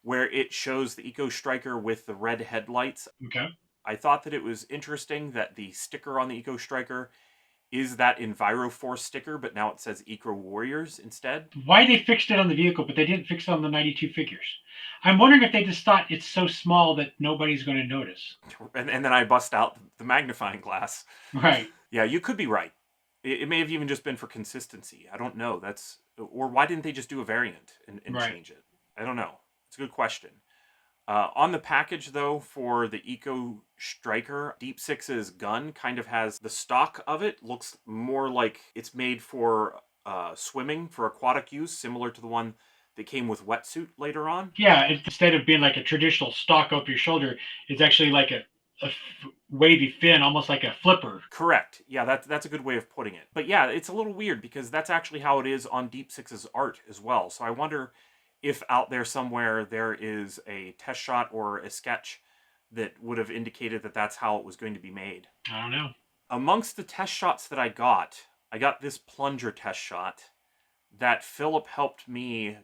Speaker 3: where it shows the Eco Striker with the red headlights.
Speaker 4: Okay.
Speaker 3: I thought that it was interesting that the sticker on the Eco Striker is that EnviroForce sticker, but now it says Eco Warriors instead.
Speaker 4: Why they fixed it on the vehicle, but they didn't fix it on the 92 figures? I'm wondering if they just thought it's so small that nobody's going to notice.
Speaker 3: And then I bust out the magnifying glass.
Speaker 4: Right.
Speaker 3: Yeah, you could be right. It may have even just been for consistency. I don't know. Or why didn't they just do a variant and
Speaker 4: Right.
Speaker 3: change it? I don't know. It's a good question. On the package, though, for the Eco Striker, Deep Six's gun kind of has the stock of it. Looks more like it's made for swimming, for aquatic use, similar to the one that came with Wetsuit later on.
Speaker 4: Yeah, instead of being like a traditional stock up your shoulder, it's actually like a wavy fin, almost like a flipper.
Speaker 3: Correct. Yeah, that's a good way of putting it. But yeah, it's a little weird because that's actually how it is on Deep Six's art as well. So I wonder if out there somewhere there is a test shot or a sketch that would have indicated that that's how it was going to be made.
Speaker 4: I don't know.
Speaker 3: Amongst the test shots that I got this plunger test shot that Philip helped me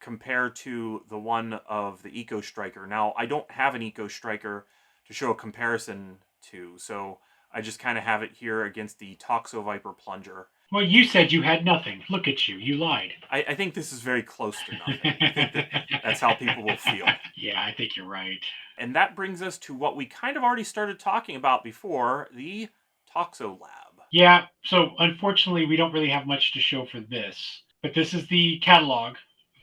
Speaker 3: compare to the one of the Eco Striker. Now, I don't have an Eco Striker to show a comparison to, so I just kind of have it here against the Toxo Viper plunger.
Speaker 4: Well, you said you had nothing. Look at you. You lied.
Speaker 3: I think this is very close to nothing. I think that's how people will feel.
Speaker 4: Yeah, I think you're right.
Speaker 3: And that brings us to what we kind of already started talking about before, the Toxo Lab.
Speaker 4: Yeah, so unfortunately, we don't really have much to show for this. But this is the catalog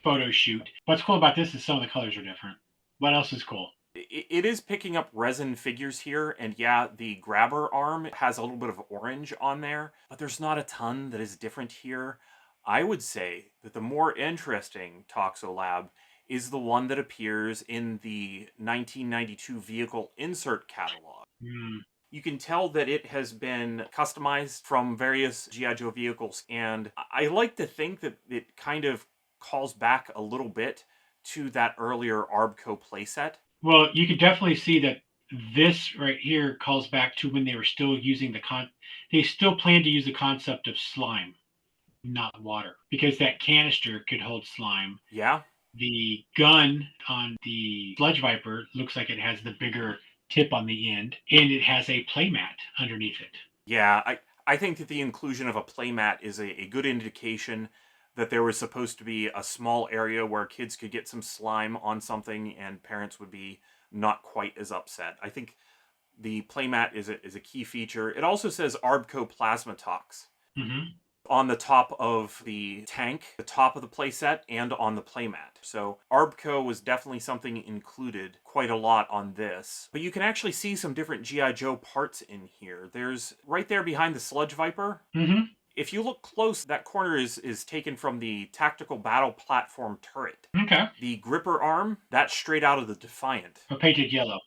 Speaker 4: photo shoot. What's cool about this is some of the colors are different. What else is cool?
Speaker 3: It is picking up resin figures here, and yeah, the grabber arm has a little bit of orange on there, but there's not a ton that is different here. I would say that the more interesting Toxo Lab is the one that appears in the 1992 vehicle insert catalog. You can tell that it has been customized from various G.I. Joe vehicles, and I like to think that it kind of calls back a little bit to that earlier A.R.M.O.R playset.
Speaker 4: Well, you can definitely see that this right here calls back to when they were still using they still planned to use the concept of slime, not water, because that canister could hold slime.
Speaker 3: Yeah.
Speaker 4: The gun on the Sludge Viper looks like it has the bigger tip on the end, and it has a playmat underneath it.
Speaker 3: Yeah, I think that the inclusion of a playmat is a good indication that there was supposed to be a small area where kids could get some slime on something and parents would be not quite as upset. I think the playmat is a key feature. It also says A.R.M.O.R Plasma Tox on the top of the tank, the top of the playset, and on the playmat. So A.R.M.O.R was definitely something included quite a lot on this. But you can actually see some different G.I. Joe parts in here. There's right there behind the Sludge Viper If you look close, that corner is taken from the tactical battle platform turret.
Speaker 4: Okay.
Speaker 3: The gripper arm, that's straight out of the Defiant.
Speaker 4: Or painted yellow.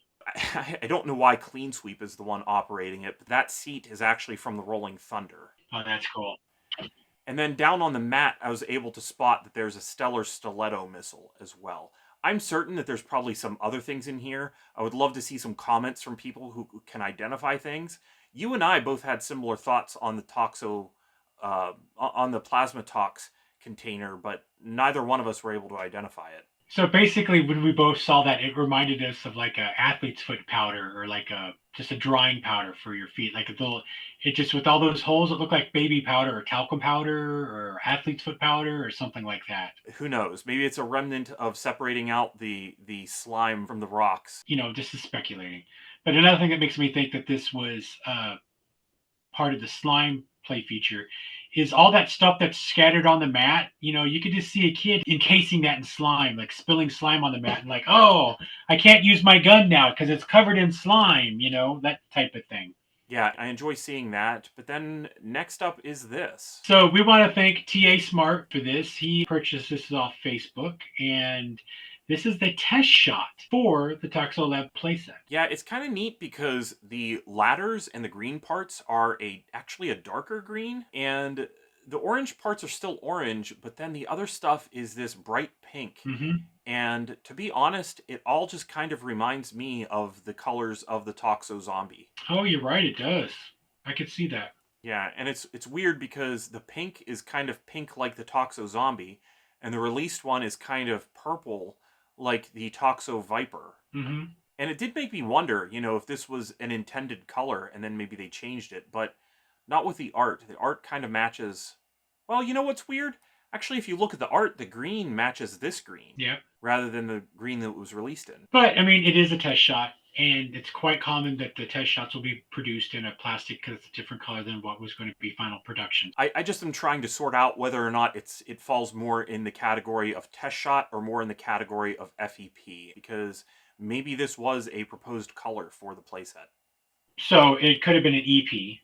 Speaker 3: I don't know why Clean Sweep is the one operating it, but that seat is actually from the Rolling Thunder.
Speaker 4: Oh, that's cool.
Speaker 3: And then down on the mat, I was able to spot that there's a Stellar Stiletto missile as well. I'm certain that there's probably some other things in here. I would love to see some comments from people who can identify things. You and I both had similar thoughts on the on the Plasma Tox container, but neither one of us were able to identify it.
Speaker 4: So basically, when we both saw that, it reminded us of like a athlete's foot powder, or like just a drying powder for your feet. Like a little, it just, with all those holes, it looked like baby powder or talcum powder or athlete's foot powder or something like that.
Speaker 3: Who knows? Maybe it's a remnant of separating out the slime from the rocks.
Speaker 4: You know, just speculating. But another thing that makes me think that this was part of the slime play feature is all that stuff that's scattered on the mat. You know, you could just see a kid encasing that in slime, like spilling slime on the mat, and like, oh, I can't use my gun now because it's covered in slime, you know, that type of thing.
Speaker 3: Yeah, I enjoy seeing that. But then next up is this.
Speaker 4: So we want to thank TA Smart for this. He purchased this off Facebook, and this is the test shot for the Toxolab playset.
Speaker 3: Yeah, it's kind of neat because the ladders and the green parts are actually a darker green, and the orange parts are still orange, but then the other stuff is this bright pink.
Speaker 4: Mm-hmm.
Speaker 3: And to be honest, it all just kind of reminds me of the colors of the Toxo Zombie.
Speaker 4: Oh, you're right, it does. I could see that.
Speaker 3: Yeah, and it's weird because the pink is kind of pink like the Toxo Zombie, and the released one is kind of purple like the Toxo Viper.
Speaker 4: Mm-hmm.
Speaker 3: And it did make me wonder, you know, if this was an intended color and then maybe they changed it, but not with the art. The art kind of matches. Well, you know what's weird? Actually, if you look at the art, the green matches this green.
Speaker 4: Yeah.
Speaker 3: Rather than the green that it was released in.
Speaker 4: But, I mean, it is a test shot, and it's quite common that the test shots will be produced in a plastic because it's a different color than what was going to be final production.
Speaker 3: I just am trying to sort out whether or not it falls more in the category of test shot or more in the category of FEP, because maybe this was a proposed color for the playset.
Speaker 4: So it could have been an EP,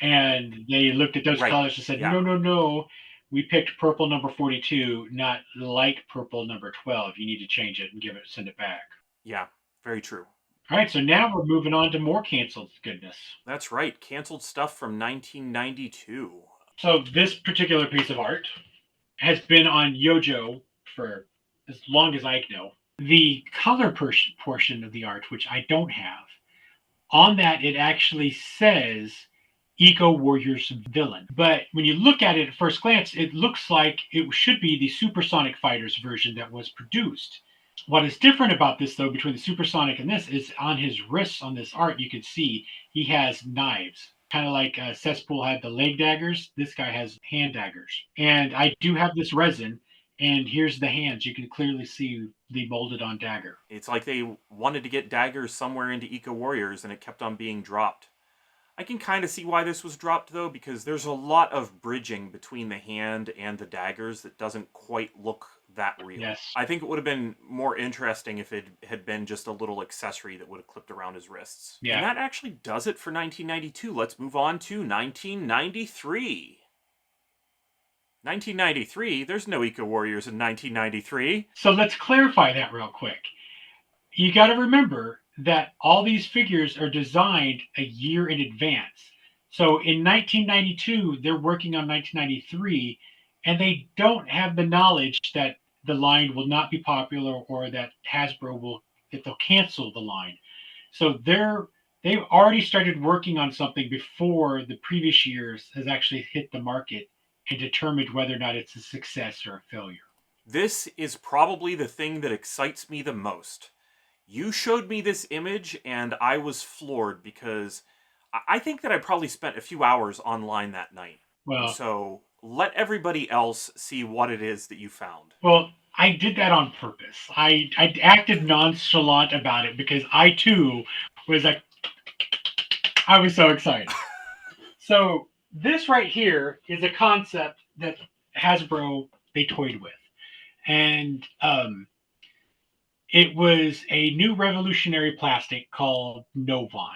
Speaker 4: and they looked at those colors and said,
Speaker 3: yeah.
Speaker 4: No, we picked purple number 42, not light purple number 12. You need to change it and send it back.
Speaker 3: Yeah, very true.
Speaker 4: All right, so now we're moving on to more canceled goodness.
Speaker 3: That's right, canceled stuff from 1992.
Speaker 4: So this particular piece of art has been on Yojo for as long as I know. The color portion of the art, which I don't have, on that it actually says Eco Warriors Villain. But when you look at it at first glance, it looks like it should be the Supersonic Fighters version that was produced. What is different about this, though, between the Supersonic and this, is on his wrists on this art, you can see he has knives. Kind of like Cesspool had the leg daggers, this guy has hand daggers. And I do have this resin, and here's the hands. You can clearly see the molded on dagger.
Speaker 3: It's like they wanted to get daggers somewhere into Eco Warriors, and it kept on being dropped. I can kind of see why this was dropped, though, because there's a lot of bridging between the hand and the daggers that doesn't quite look that real.
Speaker 4: Yes.
Speaker 3: I think it would have been more interesting if it had been just a little accessory that would have clipped around his wrists.
Speaker 4: Yeah.
Speaker 3: And that actually does it for 1992. Let's move on to 1993. 1993? There's no Eco Warriors in 1993.
Speaker 4: So let's clarify that real quick. You got to remember that all these figures are designed a year in advance. So in 1992, they're working on 1993, and they don't have the knowledge that the line will not be popular or that Hasbro they'll cancel the line. So they've already started working on something before the previous years has actually hit the market and determined whether or not it's a success or a failure.
Speaker 3: This is probably the thing that excites me the most. You showed me this image, and I was floored because I think that I probably spent a few hours online that night.
Speaker 4: Well,
Speaker 3: so let everybody else see what it is that you found.
Speaker 4: Well, I did that on purpose. I acted nonchalant about it because I, too, was like, I was so excited. So this right here is a concept that Hasbro, they toyed with. And it was a new revolutionary plastic called Novon.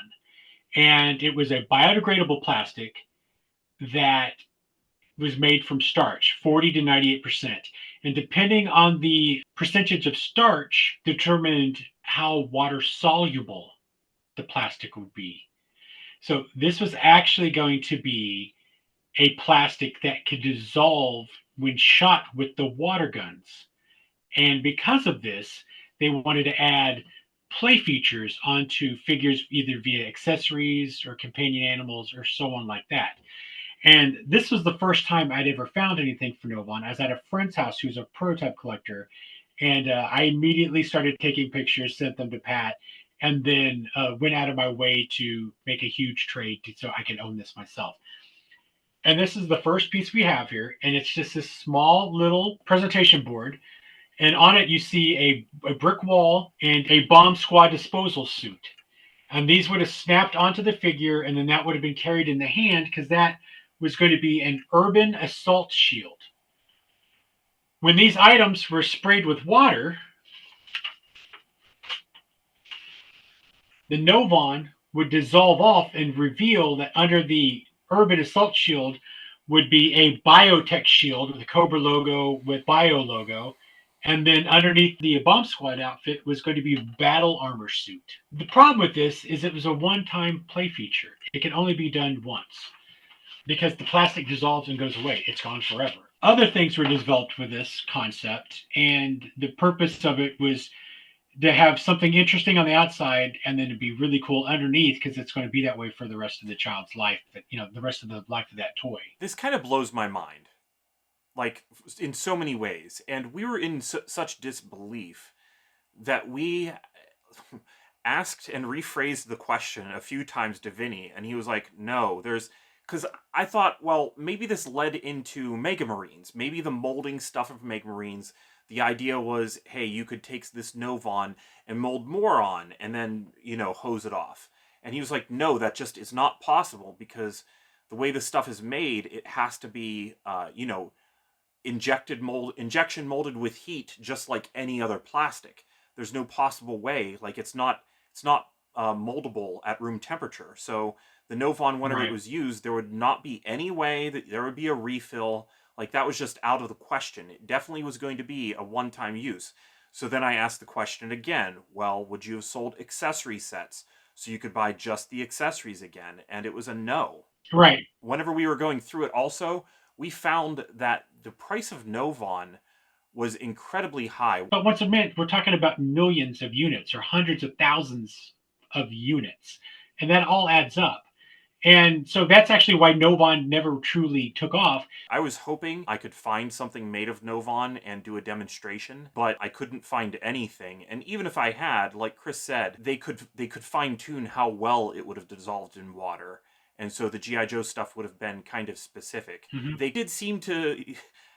Speaker 4: And it was a biodegradable plastic that was made from starch, 40 to 98%. And depending on the percentage of starch determined how water soluble the plastic would be. So this was actually going to be a plastic that could dissolve when shot with the water guns. And because of this, they wanted to add play features onto figures either via accessories or companion animals or so on like that. And this was the first time I'd ever found anything for Novon. I was at a friend's house who's a prototype collector, and I immediately started taking pictures, sent them to Pat, and then went out of my way to make a huge trade so I can own this myself. And this is the first piece we have here, and it's just this small little presentation board. And on it, you see a brick wall and a bomb squad disposal suit. And these would have snapped onto the figure, and then that would have been carried in the hand because that was going to be an urban assault shield. When these items were sprayed with water, the Novon would dissolve off and reveal that under the urban assault shield would be a biotech shield with a Cobra logo with bio logo. And then underneath the bomb squad outfit was going to be a battle armor suit. The problem with this is it was a one-time play feature. It can only be done once because the plastic dissolves and goes away. It's gone forever. Other things were developed for this concept, and the purpose of it was to have something interesting on the outside and then to be really cool underneath because it's going to be that way for the rest of the child's life, but the rest of the life of that toy.
Speaker 3: This kind of blows my mind, like in so many ways. And we were in such disbelief that we asked and rephrased the question a few times to Vinny, and he was like, no, because I thought, well, maybe this led into Mega Marines. Maybe the molding stuff of Mega Marines, the idea was, hey, you could take this Novon and mold more on and then, hose it off. And he was like, no, that just is not possible because the way this stuff is made, it has to be, injection molded with heat, just like any other plastic. There's no possible way. Like it's not moldable at room temperature. So the Novon, whenever it was used, there would not be any way that there would be a refill. Like that was just out of the question. It definitely was going to be a one-time use. So then I asked the question again, well, would you have sold accessory sets so you could buy just the accessories again? And it was a no.
Speaker 4: Right.
Speaker 3: Whenever we were going through it also, we found that the price of Novon was incredibly high.
Speaker 4: But once again, we're talking about millions of units or hundreds of thousands of units. And that all adds up. And so that's actually why Novon never truly took off.
Speaker 3: I was hoping I could find something made of Novon and do a demonstration, but I couldn't find anything. And even if I had, like Chris said, they could fine-tune how well it would have dissolved in water. And so the G.I. Joe stuff would have been kind of specific. Mm-hmm. They did seem to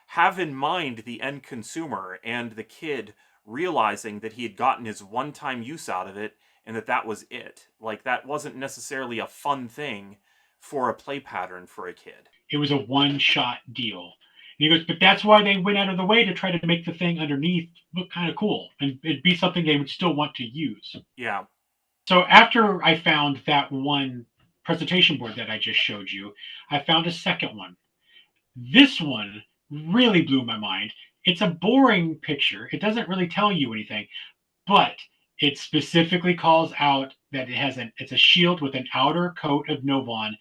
Speaker 3: have in mind the end consumer and the kid realizing that he had gotten his one-time use out of it and that was it. Like, that wasn't necessarily a fun thing for a play pattern for a kid.
Speaker 4: It was a one-shot deal. And he goes, but that's why they went out of the way to try to make the thing underneath look kind of cool. And it'd be something they would still want to use.
Speaker 3: Yeah.
Speaker 4: So after I found that one presentation board that I just showed you, I found a second one. This one really blew my mind. It's a boring picture. It doesn't really tell you anything, but it specifically calls out that it's a shield with an outer coat of Novon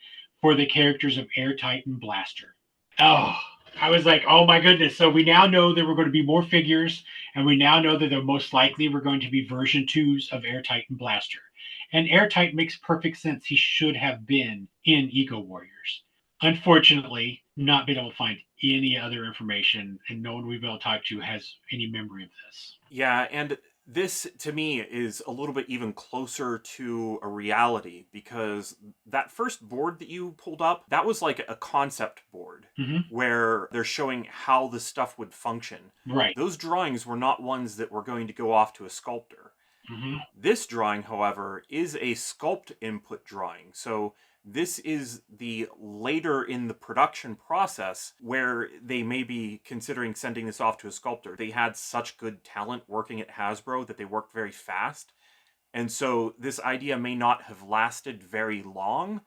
Speaker 4: for the characters of Airtight and Blaster. Oh, I was like, oh my goodness. So we now know there were going to be more figures, and we now know that there most likely were going to be version 2s of Airtight and Blaster. And Airtight makes perfect sense. He should have been in Eco Warriors. Unfortunately, not been able to find any other information, and no one we've been able to talk to has any memory of this.
Speaker 3: Yeah, and this, to me, is a little bit even closer to a reality, because that first board that you pulled up, that was like a concept board, mm-hmm. where they're showing how the stuff would function.
Speaker 4: Right.
Speaker 3: Those drawings were not ones that were going to go off to a sculptor. Mm-hmm. This drawing, however, is a sculpt input drawing. So this is the later in the production process where they may be considering sending this off to a sculptor. They had such good talent working at Hasbro that they worked very fast. And so this idea may not have lasted very long.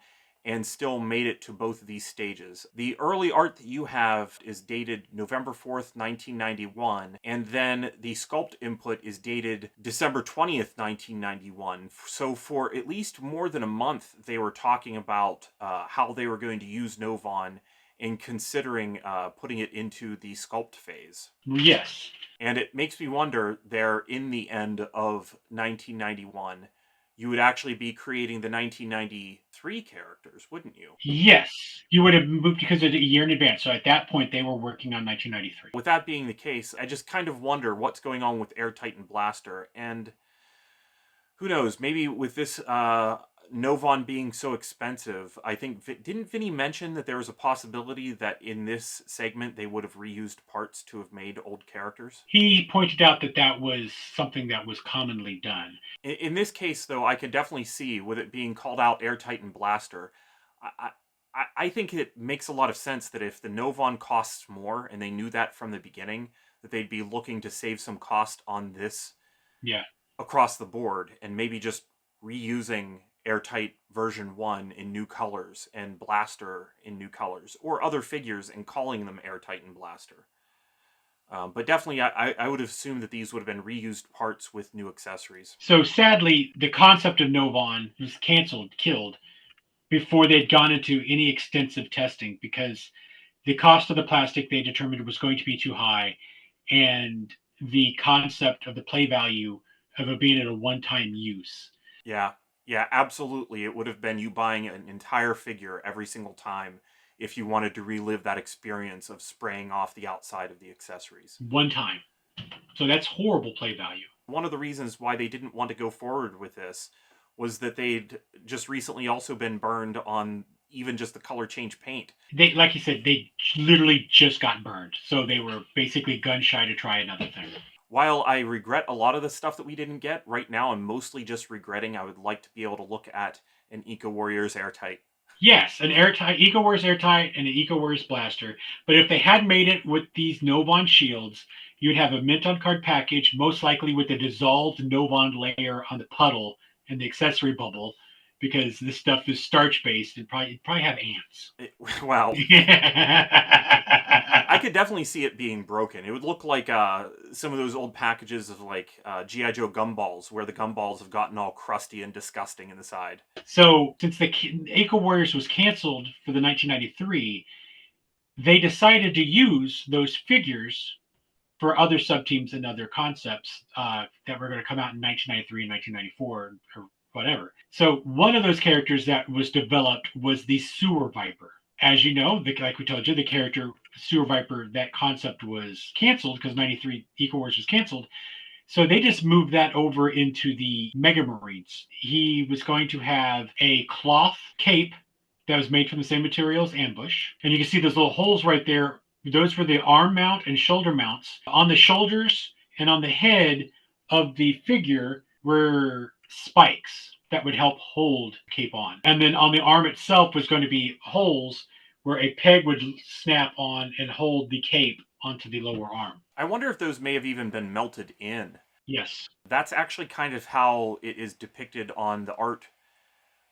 Speaker 3: and still made it to both of these stages. The early art that you have is dated November 4th, 1991, and then the sculpt input is dated December 20th, 1991. So for at least more than a month, they were talking about how they were going to use Novon in considering putting it into the sculpt phase.
Speaker 4: Yes.
Speaker 3: And it makes me wonder, there in the end of 1991, you would actually be creating the 1993 characters, wouldn't you?
Speaker 4: Yes. You would have moved because of a year in advance. So at that point, they were working on 1993.
Speaker 3: With that being the case, I just kind of wonder what's going on with Airtight and Blaster. And who knows, maybe with this Novon being so expensive, I think, didn't Vinny mention that there was a possibility that in this segment they would have reused parts to have made old characters?
Speaker 4: He pointed out that that was something that was commonly done.
Speaker 3: In this case, though, I can definitely see, with it being called out Airtight and Blaster, I think it makes a lot of sense that if the Novon costs more, and they knew that from the beginning, that they'd be looking to save some cost on this across the board, and maybe just reusing Airtight version 1 in new colors and Blaster in new colors, or other figures and calling them Airtight and Blaster. But definitely, I would assume that these would have been reused parts with new accessories.
Speaker 4: So sadly, the concept of Novon was killed, before they'd gone into any extensive testing, because the cost of the plastic they determined was going to be too high, and the concept of the play value of it being at a one-time use.
Speaker 3: Yeah, absolutely. It would have been you buying an entire figure every single time if you wanted to relive that experience of spraying off the outside of the accessories.
Speaker 4: One time. So that's horrible play value.
Speaker 3: One of the reasons why they didn't want to go forward with this was that they'd just recently also been burned on even just the color change paint.
Speaker 4: They, like you said, they literally just got burned. So they were basically gun shy to try another thing.
Speaker 3: While I regret a lot of the stuff that we didn't get, right now I'm mostly just regretting I would like to be able to look at an Eco Warriors Airtight.
Speaker 4: Yes, an Airtight, Eco Warriors Airtight and an Eco Warriors Blaster. But if they had made it with these Novon shields, you'd have a mint on card package, most likely with a dissolved Novon layer on the puddle and the accessory bubble, because this stuff is starch based and probably have ants.
Speaker 3: Wow. I could definitely see it being broken. It would look like some of those old packages of like G.I. Joe gumballs, where the gumballs have gotten all crusty and disgusting in the side.
Speaker 4: So since the Eco Warriors was canceled for the 1993, they decided to use those figures for other sub-teams and other concepts that were going to come out in 1993 and 1994 or whatever. So one of those characters that was developed was the Sewer Viper. As you know, like we told you, the character Sewer Viper, that concept was canceled because 93 Eco Wars was canceled. So they just moved that over into the Mega Marines. He was going to have a cloth cape that was made from the same material as Ambush. And you can see those little holes right there. Those were the arm mount and shoulder mounts. On the shoulders and on the head of the figure were spikes that would help hold cape on. And then on the arm itself was going to be holes where a peg would snap on and hold the cape onto the lower arm.
Speaker 3: I wonder if those may have even been melted in.
Speaker 4: Yes.
Speaker 3: That's actually kind of how it is depicted on the art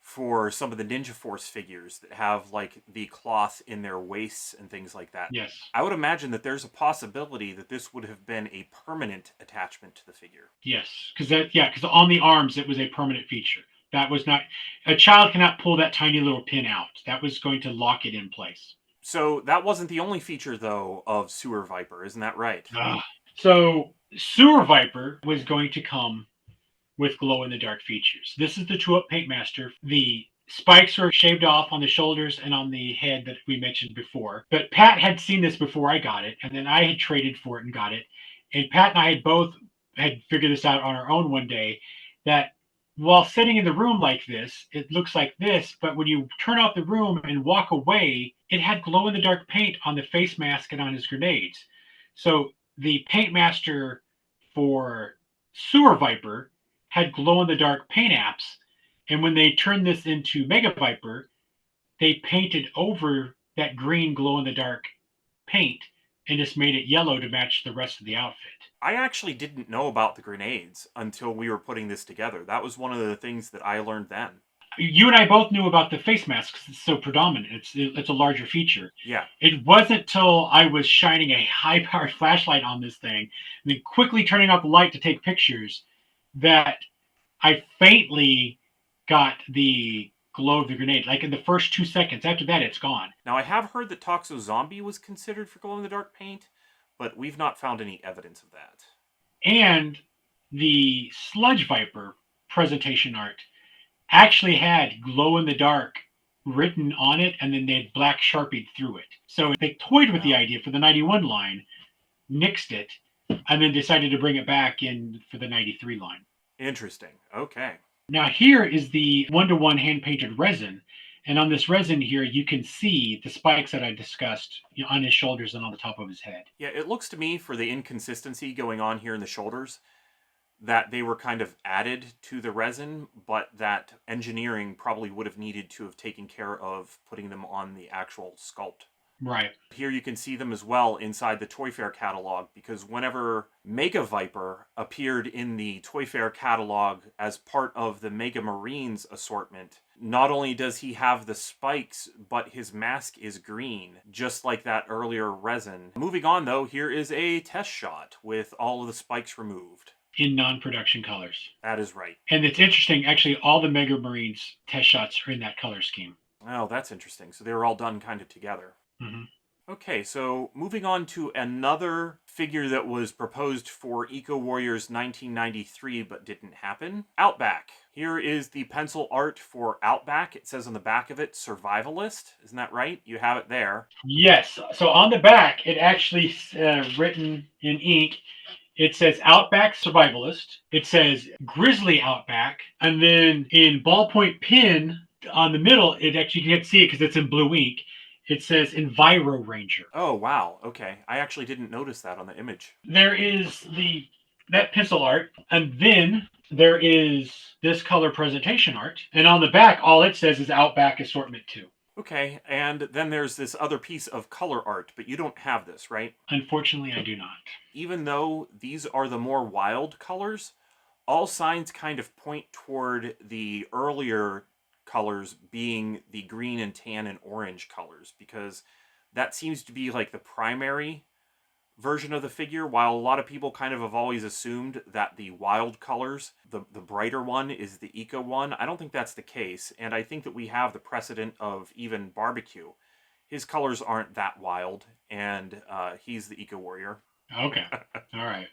Speaker 3: for some of the Ninja Force figures that have like the cloth in their waists and things like that.
Speaker 4: Yes.
Speaker 3: I would imagine that there's a possibility that this would have been a permanent attachment to the figure.
Speaker 4: Yes, because on the arms it was a permanent feature. That was not, a child cannot pull that tiny little pin out. That was going to lock it in place.
Speaker 3: So that wasn't the only feature, though, of Sewer Viper, isn't that right?
Speaker 4: So Sewer Viper was going to come with glow-in-the-dark features. This is the 2-Up Paintmaster. The spikes were shaved off on the shoulders and on the head that we mentioned before. But Pat had seen this before I got it, and then I had traded for it and got it. And Pat and I had both had figured this out on our own one day, that while sitting in the room like this, it looks like this, but when you turn out the room and walk away, it had glow-in-the-dark paint on the face mask and on his grenades. So the Paintmaster for Sewer Viper had glow-in-the-dark paint apps, and when they turned this into Mega Viper, they painted over that green glow-in-the-dark paint and just made it yellow to match the rest of the outfit.
Speaker 3: I actually didn't know about the grenades until we were putting this together. That was one of the things that I learned then.
Speaker 4: You and I both knew about the face mask because it's so predominant. It's a larger feature.
Speaker 3: Yeah.
Speaker 4: It wasn't till I was shining a high-powered flashlight on this thing and then quickly turning off the light to take pictures that I faintly got the glow of the grenade. Like in the first 2 seconds. After that, it's gone.
Speaker 3: Now, I have heard that Toxo Zombie was considered for glow-in-the-dark paint, but we've not found any evidence of that.
Speaker 4: And the Sludge Viper presentation art actually had glow in the dark written on it, and then they had black sharpied through it. So they toyed with the idea for the 91 line, nixed it, and then decided to bring it back in for the 93 line.
Speaker 3: Interesting. Okay.
Speaker 4: Now here is the 1-to-1 hand-painted resin. And on this resin here, you can see the spikes that I discussed on his shoulders and on the top of his head.
Speaker 3: Yeah, it looks to me, for the inconsistency going on here in the shoulders, that they were kind of added to the resin, but that engineering probably would have needed to have taken care of putting them on the actual sculpt.
Speaker 4: Right.
Speaker 3: Here you can see them as well inside the Toy Fair catalog, because whenever Mega Viper appeared in the Toy Fair catalog as part of the Mega Marines assortment, not only does he have the spikes, but his mask is green, just like that earlier resin. Moving on though, here is a test shot with all of the spikes removed.
Speaker 4: In non-production colors.
Speaker 3: That is right.
Speaker 4: And it's interesting, actually, all the Mega Marines test shots are in that color scheme.
Speaker 3: Oh, that's interesting. So they were all done kind of together.
Speaker 4: Mm-hmm.
Speaker 3: Okay, so moving on to another figure that was proposed for Eco Warriors 1993 but didn't happen. Outback. Here is the pencil art for Outback. It says on the back of it, Survivalist. Isn't that right? You have it there.
Speaker 4: Yes. So on the back, it actually written in ink, it says Outback Survivalist. It says Grizzly Outback. And then in ballpoint pen on the middle, it actually, you can't see it because it's in blue ink. It says Enviro Ranger.
Speaker 3: Oh, wow. Okay. I actually didn't notice that on the image.
Speaker 4: There is that pencil art, and then there is this color presentation art. And on the back, all it says is Outback Assortment 2.
Speaker 3: Okay, and then there's this other piece of color art, but you don't have this, right?
Speaker 4: Unfortunately, I do not.
Speaker 3: Even though these are the more wild colors, all signs kind of point toward the earlier colors being the green and tan and orange colors, because that seems to be like the primary version of the figure, while a lot of people kind of have always assumed that the wild colors, the brighter one, is the eco one. I don't think that's the case, and I think that we have the precedent of even Barbecue. His colors aren't that wild, and he's the eco warrior.
Speaker 4: Okay. All right.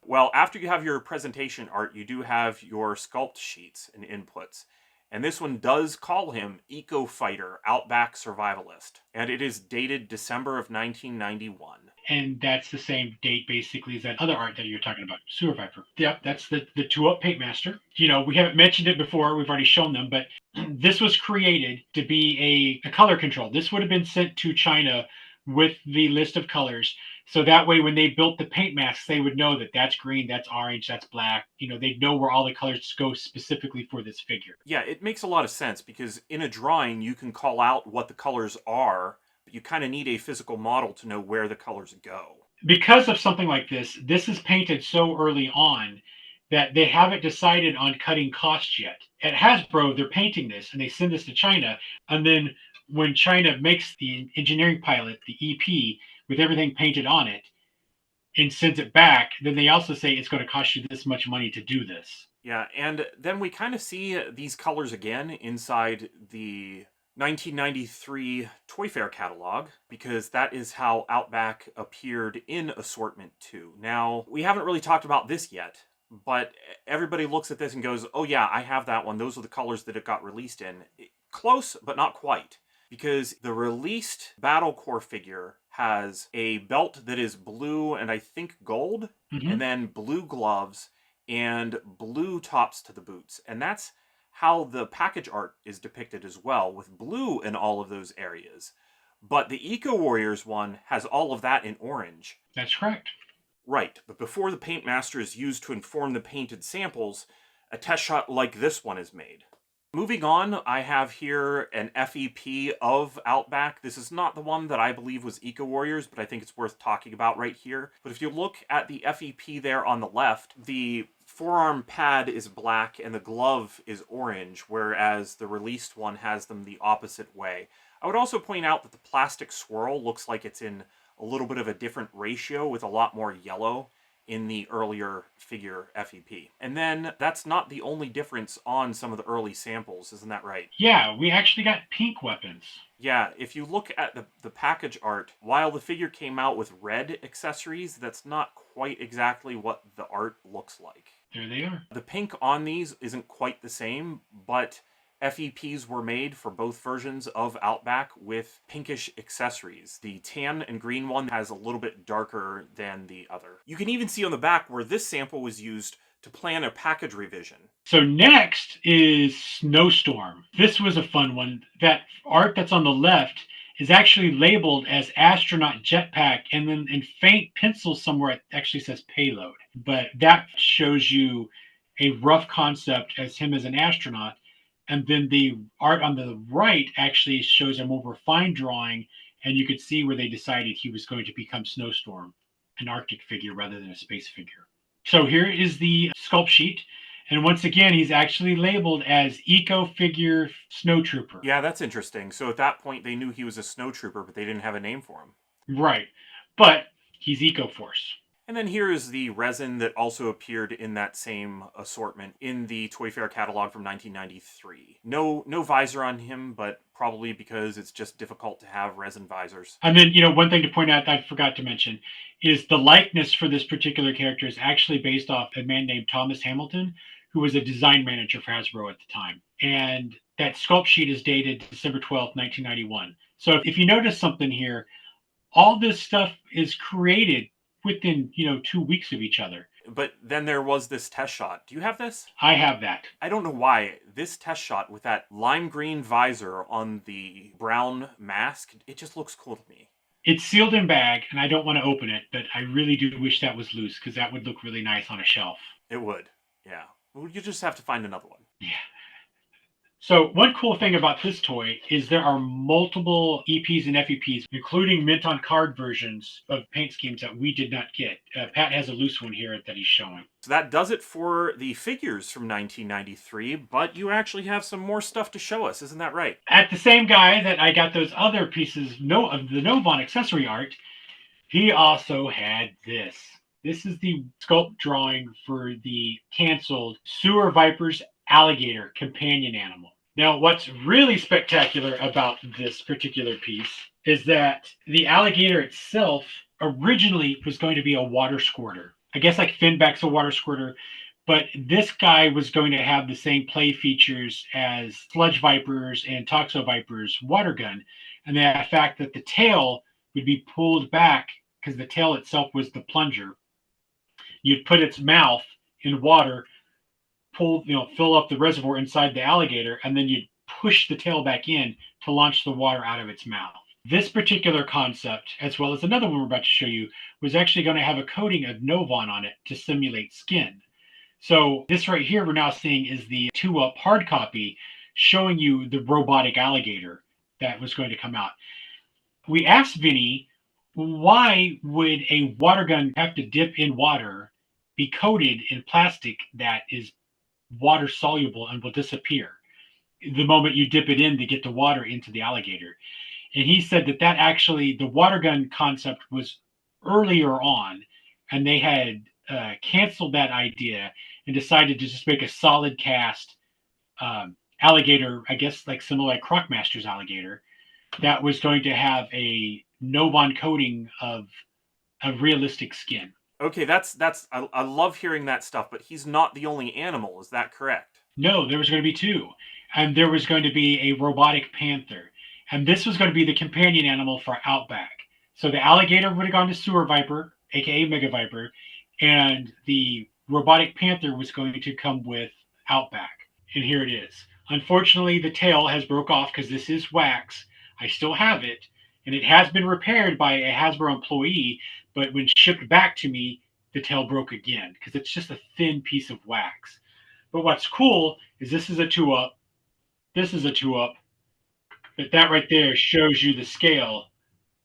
Speaker 3: Well, after you have your presentation art, you do have your sculpt sheets and inputs. And this one does call him Eco Fighter Outback Survivalist. And it is dated December of 1991.
Speaker 4: And that's the same date, basically, as that other art that you're talking about, Sewer Viper. Yep, that's the 2-up Paint Master. You know, we haven't mentioned it before. We've already shown them. But this was created to be a color control. This would have been sent to China with the list of colors. So that way, when they built the paint masks, they would know that that's green, that's orange, that's black. You know, they'd know where all the colors go specifically for this figure.
Speaker 3: Yeah, it makes a lot of sense, because in a drawing, you can call out what the colors are, but you kind of need a physical model to know where the colors go.
Speaker 4: Because of something like this is painted so early on that they haven't decided on cutting costs yet. At Hasbro, they're painting this, and they send this to China, and then when China makes the engineering pilot, the EP, with everything painted on it, and sends it back, then they also say it's going to cost you this much money to do this.
Speaker 3: Yeah, and then we kind of see these colors again inside the 1993 Toy Fair catalog, because that is how Outback appeared in Assortment 2. Now, we haven't really talked about this yet, but everybody looks at this and goes, oh yeah, I have that one. Those are the colors that it got released in. Close, but not quite. Because the released Battle Core figure has a belt that is blue and I think gold, and then blue gloves and blue tops to the boots. And that's how the package art is depicted as well, with blue in all of those areas. But the Eco Warriors one has all of that in orange.
Speaker 4: That's correct.
Speaker 3: Right, but before the Paint Master is used to inform the painted samples, a test shot like this one is made. Moving on, I have here an FEP of Outback. This is not the one that I believe was Eco Warriors, but I think it's worth talking about right here. But if you look at the FEP there on the left, the forearm pad is black and the glove is orange, whereas the released one has them the opposite way. I would also point out that the plastic swirl looks like it's in a little bit of a different ratio with a lot more yellow in the earlier figure FEP. And then that's not the only difference on some of the early samples, isn't that right?
Speaker 4: Yeah, we actually got pink weapons.
Speaker 3: Yeah, if you look at the package art, while the figure came out with red accessories, that's not quite exactly what the art looks like.
Speaker 4: There they are.
Speaker 3: The pink on these isn't quite the same, but FEPs were made for both versions of Outback with pinkish accessories. The tan and green one has a little bit darker than the other. You can even see on the back where this sample was used to plan a package revision.
Speaker 4: So next is Snowstorm. This was a fun one. That art that's on the left is actually labeled as astronaut jetpack, and then in faint pencil somewhere it actually says payload. But that shows you a rough concept as him as an astronaut. And then the art on the right actually shows a more refined drawing, and you could see where they decided he was going to become Snowstorm, an Arctic figure rather than a space figure. So here is the sculpt sheet. And once again, he's actually labeled as Eco Figure Snowtrooper.
Speaker 3: Yeah, that's interesting. So at that point, they knew he was a snowtrooper, but they didn't have a name for him.
Speaker 4: Right. But he's Eco Force.
Speaker 3: And then here is the resin that also appeared in that same assortment in the Toy Fair catalog from 1993. No visor on him, but probably because it's just difficult to have resin visors.
Speaker 4: And then, one thing to point out that I forgot to mention is the likeness for this particular character is actually based off a man named Thomas Hamilton, who was a design manager for Hasbro at the time. And that sculpt sheet is dated December 12th, 1991. So if you notice something here, all this stuff is created within 2 weeks of each other.
Speaker 3: But then there was this test shot. Do you have this?
Speaker 4: I have that.
Speaker 3: I don't know why. This test shot with that lime green visor on the brown mask, it just looks cool to me.
Speaker 4: It's sealed in bag, and I don't want to open it, but I really do wish that was loose because that would look really nice on a shelf.
Speaker 3: It would, yeah. Well, you just have to find another one.
Speaker 4: Yeah. So one cool thing about this toy is there are multiple EPs and FEPs, including mint on card versions of paint schemes that we did not get. Pat has a loose one here that he's showing.
Speaker 3: So that does it for the figures from 1993, but you actually have some more stuff to show us, isn't that right?
Speaker 4: At the same guy that I got those other pieces of the Novon accessory art, he also had this. This is the sculpt drawing for the canceled Sewer Viper's alligator companion animal. Now, what's really spectacular about this particular piece is that the alligator itself originally was going to be a water squirter. I guess like Finback's a water squirter, but this guy was going to have the same play features as Sludge Viper's and Toxo Viper's water gun. And the fact that the tail would be pulled back because the tail itself was the plunger. You'd put its mouth in water, fill up the reservoir inside the alligator, and then you'd push the tail back in to launch the water out of its mouth. This particular concept, as well as another one we're about to show you, was actually going to have a coating of Novon on it to simulate skin. So this right here we're now seeing is the 2-up hard copy showing you the robotic alligator that was going to come out. We asked Vinny, why would a water gun have to dip in water, be coated in plastic that is water soluble and will disappear the moment you dip it in to get the water into the alligator? And he said that actually the water gun concept was earlier on, and they had canceled that idea and decided to just make a solid cast alligator, I guess like similar like Crocmaster's alligator, that was going to have a Novon coating of a realistic skin.
Speaker 3: Okay, I love hearing that stuff, but he's not the only animal, is that correct?
Speaker 4: No, there was going to be two. And there was going to be a robotic panther. And this was going to be the companion animal for Outback. So the alligator would have gone to Sewer Viper, aka Mega Viper, and the robotic panther was going to come with Outback. And here it is. Unfortunately, the tail has broke off because this is wax. I still have it, and it has been repaired by a Hasbro employee, but when shipped back to me, the tail broke again because it's just a thin piece of wax. But what's cool is this is a 2-up. This is a 2-up. But that right there shows you the scale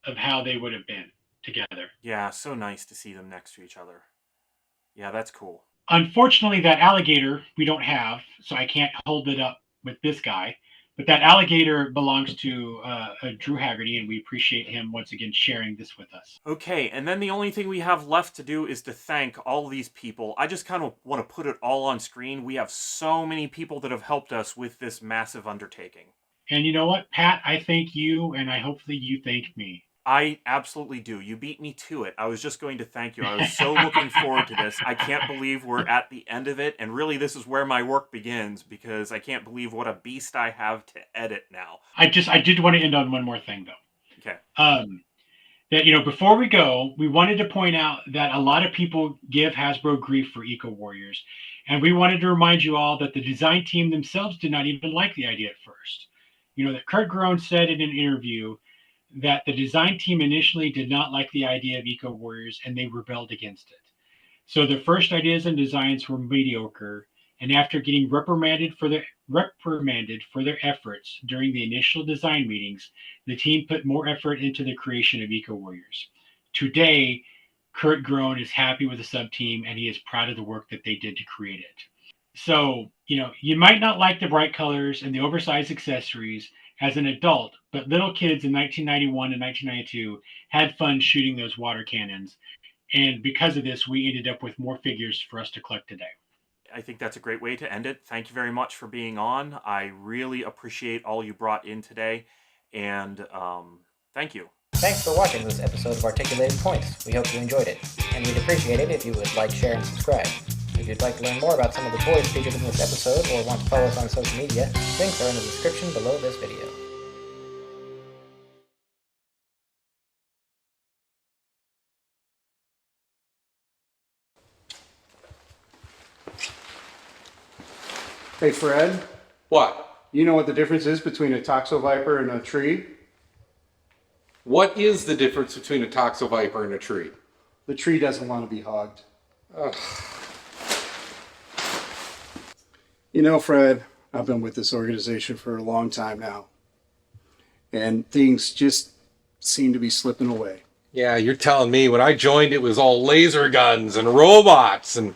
Speaker 4: of how they would have been together.
Speaker 3: Yeah, so nice to see them next to each other. Yeah, that's cool.
Speaker 4: Unfortunately, that alligator we don't have, so I can't hold it up with this guy. But that alligator belongs to Drew Haggerty, and we appreciate him once again sharing this with us.
Speaker 3: Okay, and then the only thing we have left to do is to thank all these people. I just kind of want to put it all on screen. We have so many people that have helped us with this massive undertaking.
Speaker 4: And you know what, Pat? I thank you, and I hopefully you thank me.
Speaker 3: I absolutely do. You beat me to it. I was just going to thank you. I was so looking forward to this. I can't believe we're at the end of it. And really, this is where my work begins, because I can't believe what a beast I have to edit now.
Speaker 4: I did want to end on one more thing, though.
Speaker 3: Okay.
Speaker 4: That, before we go, we wanted to point out that a lot of people give Hasbro grief for Eco Warriors. And we wanted to remind you all that the design team themselves did not even like the idea at first. That Kurt Groen said in an interview that the design team initially did not like the idea of Eco Warriors and they rebelled against it. So the first ideas and designs were mediocre, and after getting reprimanded for their efforts during the initial design meetings, the team put more effort into the creation of Eco Warriors. Today, Kurt Groen is happy with the sub-team and he is proud of the work that they did to create it. So, you might not like the bright colors and the oversized accessories as an adult, but little kids in 1991 and 1992 had fun shooting those water cannons. And because of this, we ended up with more figures for us to collect today.
Speaker 3: I think that's a great way to end it. Thank you very much for being on. I really appreciate all you brought in today. And thank you.
Speaker 8: Thanks for watching this episode of Articulated Points. We hope you enjoyed it. And we'd appreciate it if you would like, share, and subscribe. If you'd like to learn more about some of the toys featured in this episode or want to follow us on social media, links are in the description below this video.
Speaker 2: Hey, Fred,
Speaker 1: What?
Speaker 2: you know what the difference is between a toxoviper and a tree?
Speaker 1: What is the difference between a toxoviper and a tree?
Speaker 2: The tree doesn't want to be hogged.
Speaker 1: Ugh.
Speaker 2: Fred, I've been with this organization for a long time now, and things just seem to be slipping away.
Speaker 1: Yeah, you're telling me when I joined it was all laser guns and robots, and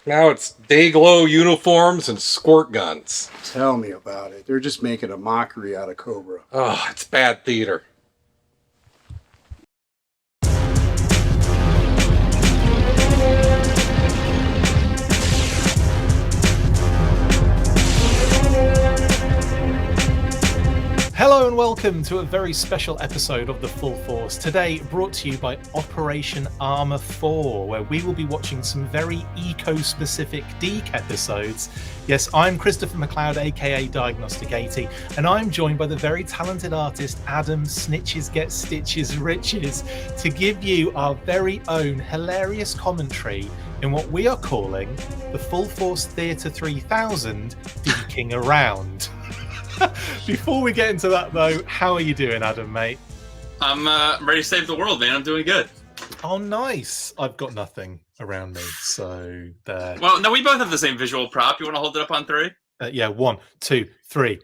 Speaker 1: now it's day-glow uniforms and squirt guns.
Speaker 2: Tell me about it. They're just making a mockery out of Cobra.
Speaker 1: Oh, it's bad theater.
Speaker 9: Hello and welcome to a very special episode of The Full Force. Today brought to you by Operation A.R.M.O.R, where we will be watching some very eco-specific Deke episodes. Yes, I'm Christopher McLeod, aka Diagnostic 80, and I'm joined by the very talented artist Adam Snitches Get Stitches Riches to give you our very own hilarious commentary in what we are calling the Full Force Theatre 3000 Deking Around. Before we get into that, though, how are you doing, Adam, mate?
Speaker 10: I'm ready to save the world, man. I'm doing good.
Speaker 9: Oh, nice. I've got nothing around me, so there.
Speaker 10: Well, no, we both have the same visual prop. You want to hold it up on three?
Speaker 9: Yeah, 1, 2, 3.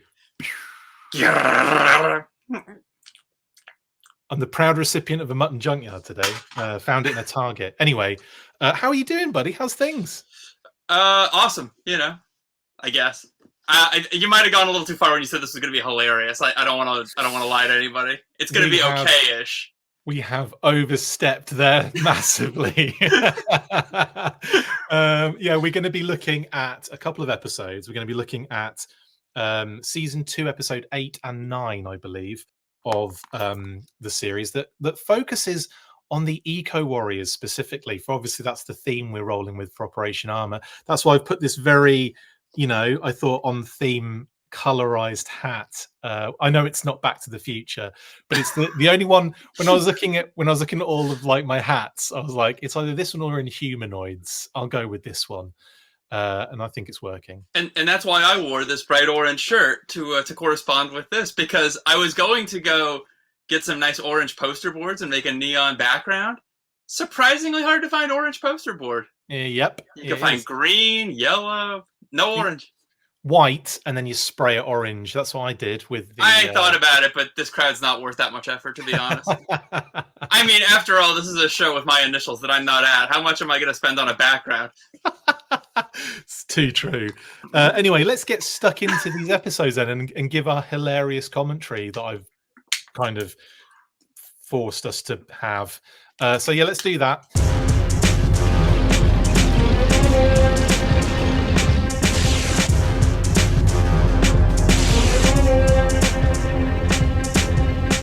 Speaker 9: I'm the proud recipient of a mutton junkyard today. Found it in a Target. Anyway, how are you doing, buddy? How's things?
Speaker 10: Awesome. I guess. You might have gone a little too far when you said this was going to be hilarious. I don't want to lie to anybody. It's going to be okay-ish.
Speaker 9: We have overstepped there massively. Yeah, we're going to be looking at a couple of episodes. We're going to be looking at season 2, episode 8 and 9, I believe, of the series that focuses on the Eco Warriors specifically. For obviously, that's the theme we're rolling with for Operation A.R.M.O.R. That's why I've put this very, I thought on theme colorized hat. I know it's not Back to the Future, but it's the only one. When I was looking at all of like my hats, I was like, it's either this one or Inhumanoids. I'll go with this one, and I think it's working.
Speaker 10: And that's why I wore this bright orange shirt to correspond with this, because I was going to go get some nice orange poster boards and make a neon background. Surprisingly hard to find orange poster board.
Speaker 9: Yep,
Speaker 10: you can find green, yellow. No orange.
Speaker 9: White, and then you spray it orange. That's what I did with the...
Speaker 10: I thought about it, but this crowd's not worth that much effort, to be honest. I mean, after all, this is a show with my initials that I'm not at. How much am I going to spend on a background?
Speaker 9: It's too true. Anyway, let's get stuck into these episodes then and give our hilarious commentary that I've kind of forced us to have. So yeah, let's do that.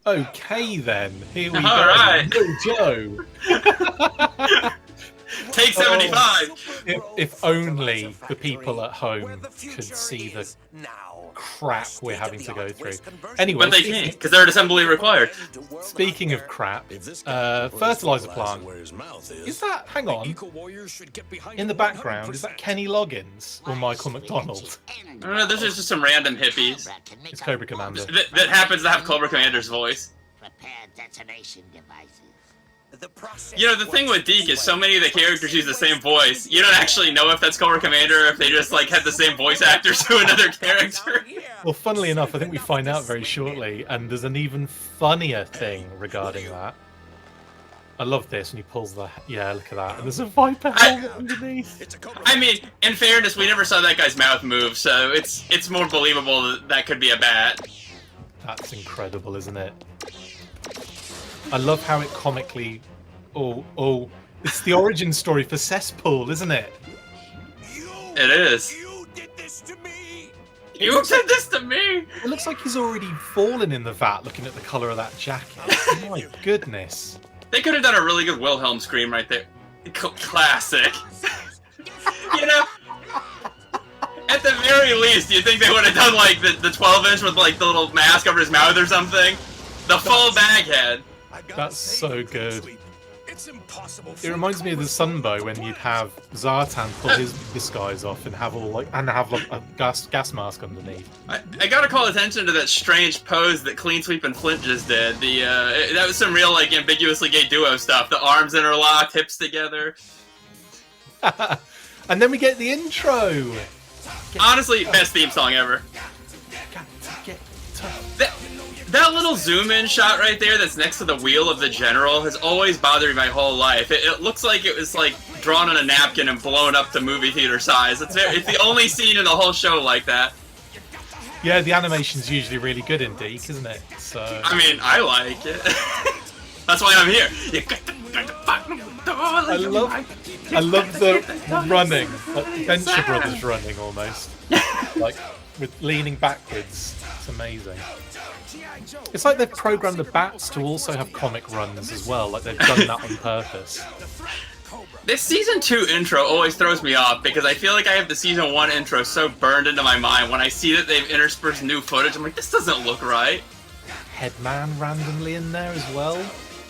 Speaker 9: Okay then, here we go.
Speaker 10: Right.
Speaker 9: Joe.
Speaker 10: Take 75.
Speaker 9: If only the people at home could see the crap we're having to go through. Anyway,
Speaker 10: But they can't, because they're assembly required.
Speaker 9: Speaking of crap, fertilizer plant. Is that, hang on, in the background, is that Kenny Loggins or Michael McDonald?
Speaker 10: I don't know, this is just some random hippies
Speaker 9: It's Cobra Commander.
Speaker 10: that happens to have Cobra Commander's voice. You know, the thing with Deke is so many of the characters use the same voice. You don't actually know if that's Cobra Commander or if they just, like, had the same voice actors to another character.
Speaker 9: Well, funnily enough, I think we find out very shortly, and there's an even funnier thing regarding that. I love this when he pulls the... Yeah, look at that. And there's a Viper helmet underneath.
Speaker 10: I mean, in fairness, we never saw that guy's mouth move, so it's more believable that that could be a bat.
Speaker 9: That's incredible, isn't it? I love how it comically... Oh, it's the origin story for Cesspool, isn't it?
Speaker 10: It is. You did this to me! You did this to me!
Speaker 9: It looks like he's already fallen in the vat looking at the colour of that jacket. Oh my goodness.
Speaker 10: They could have done a really good Wilhelm scream right there. Classic. You know? At the very least, you think they would have done, like, the 12-inch with, like, the little mask over his mouth or something? The full bag head.
Speaker 9: That's so good. It reminds me of the Sunbow when you'd have Zartan pull his disguise off and have a gas mask underneath.
Speaker 10: I gotta call attention to that strange pose that Clean Sweep and Flint just did. That was some real, like, ambiguously gay duo stuff. The arms interlocked, hips together.
Speaker 9: And then we get the intro.
Speaker 10: Honestly, best theme song ever. That little zoom-in shot right there that's next to the wheel of the General has always bothered me my whole life. It looks like it was, like, drawn on a napkin and blown up to movie theater size. It's the only scene in the whole show like that.
Speaker 9: Yeah, the animation's usually really good in Deke, isn't it? So
Speaker 10: I mean, I like it. That's why I'm here.
Speaker 9: I love the running, like Venture Brothers running almost, like with leaning backwards. It's amazing. It's like they've programmed the bats to also have comic runs as well, like they've done that on purpose.
Speaker 10: This season 2 intro always throws me off because I feel like I have the season 1 intro so burned into my mind. When I see that they've interspersed new footage, I'm like, this doesn't look right.
Speaker 9: Headman randomly in there as well.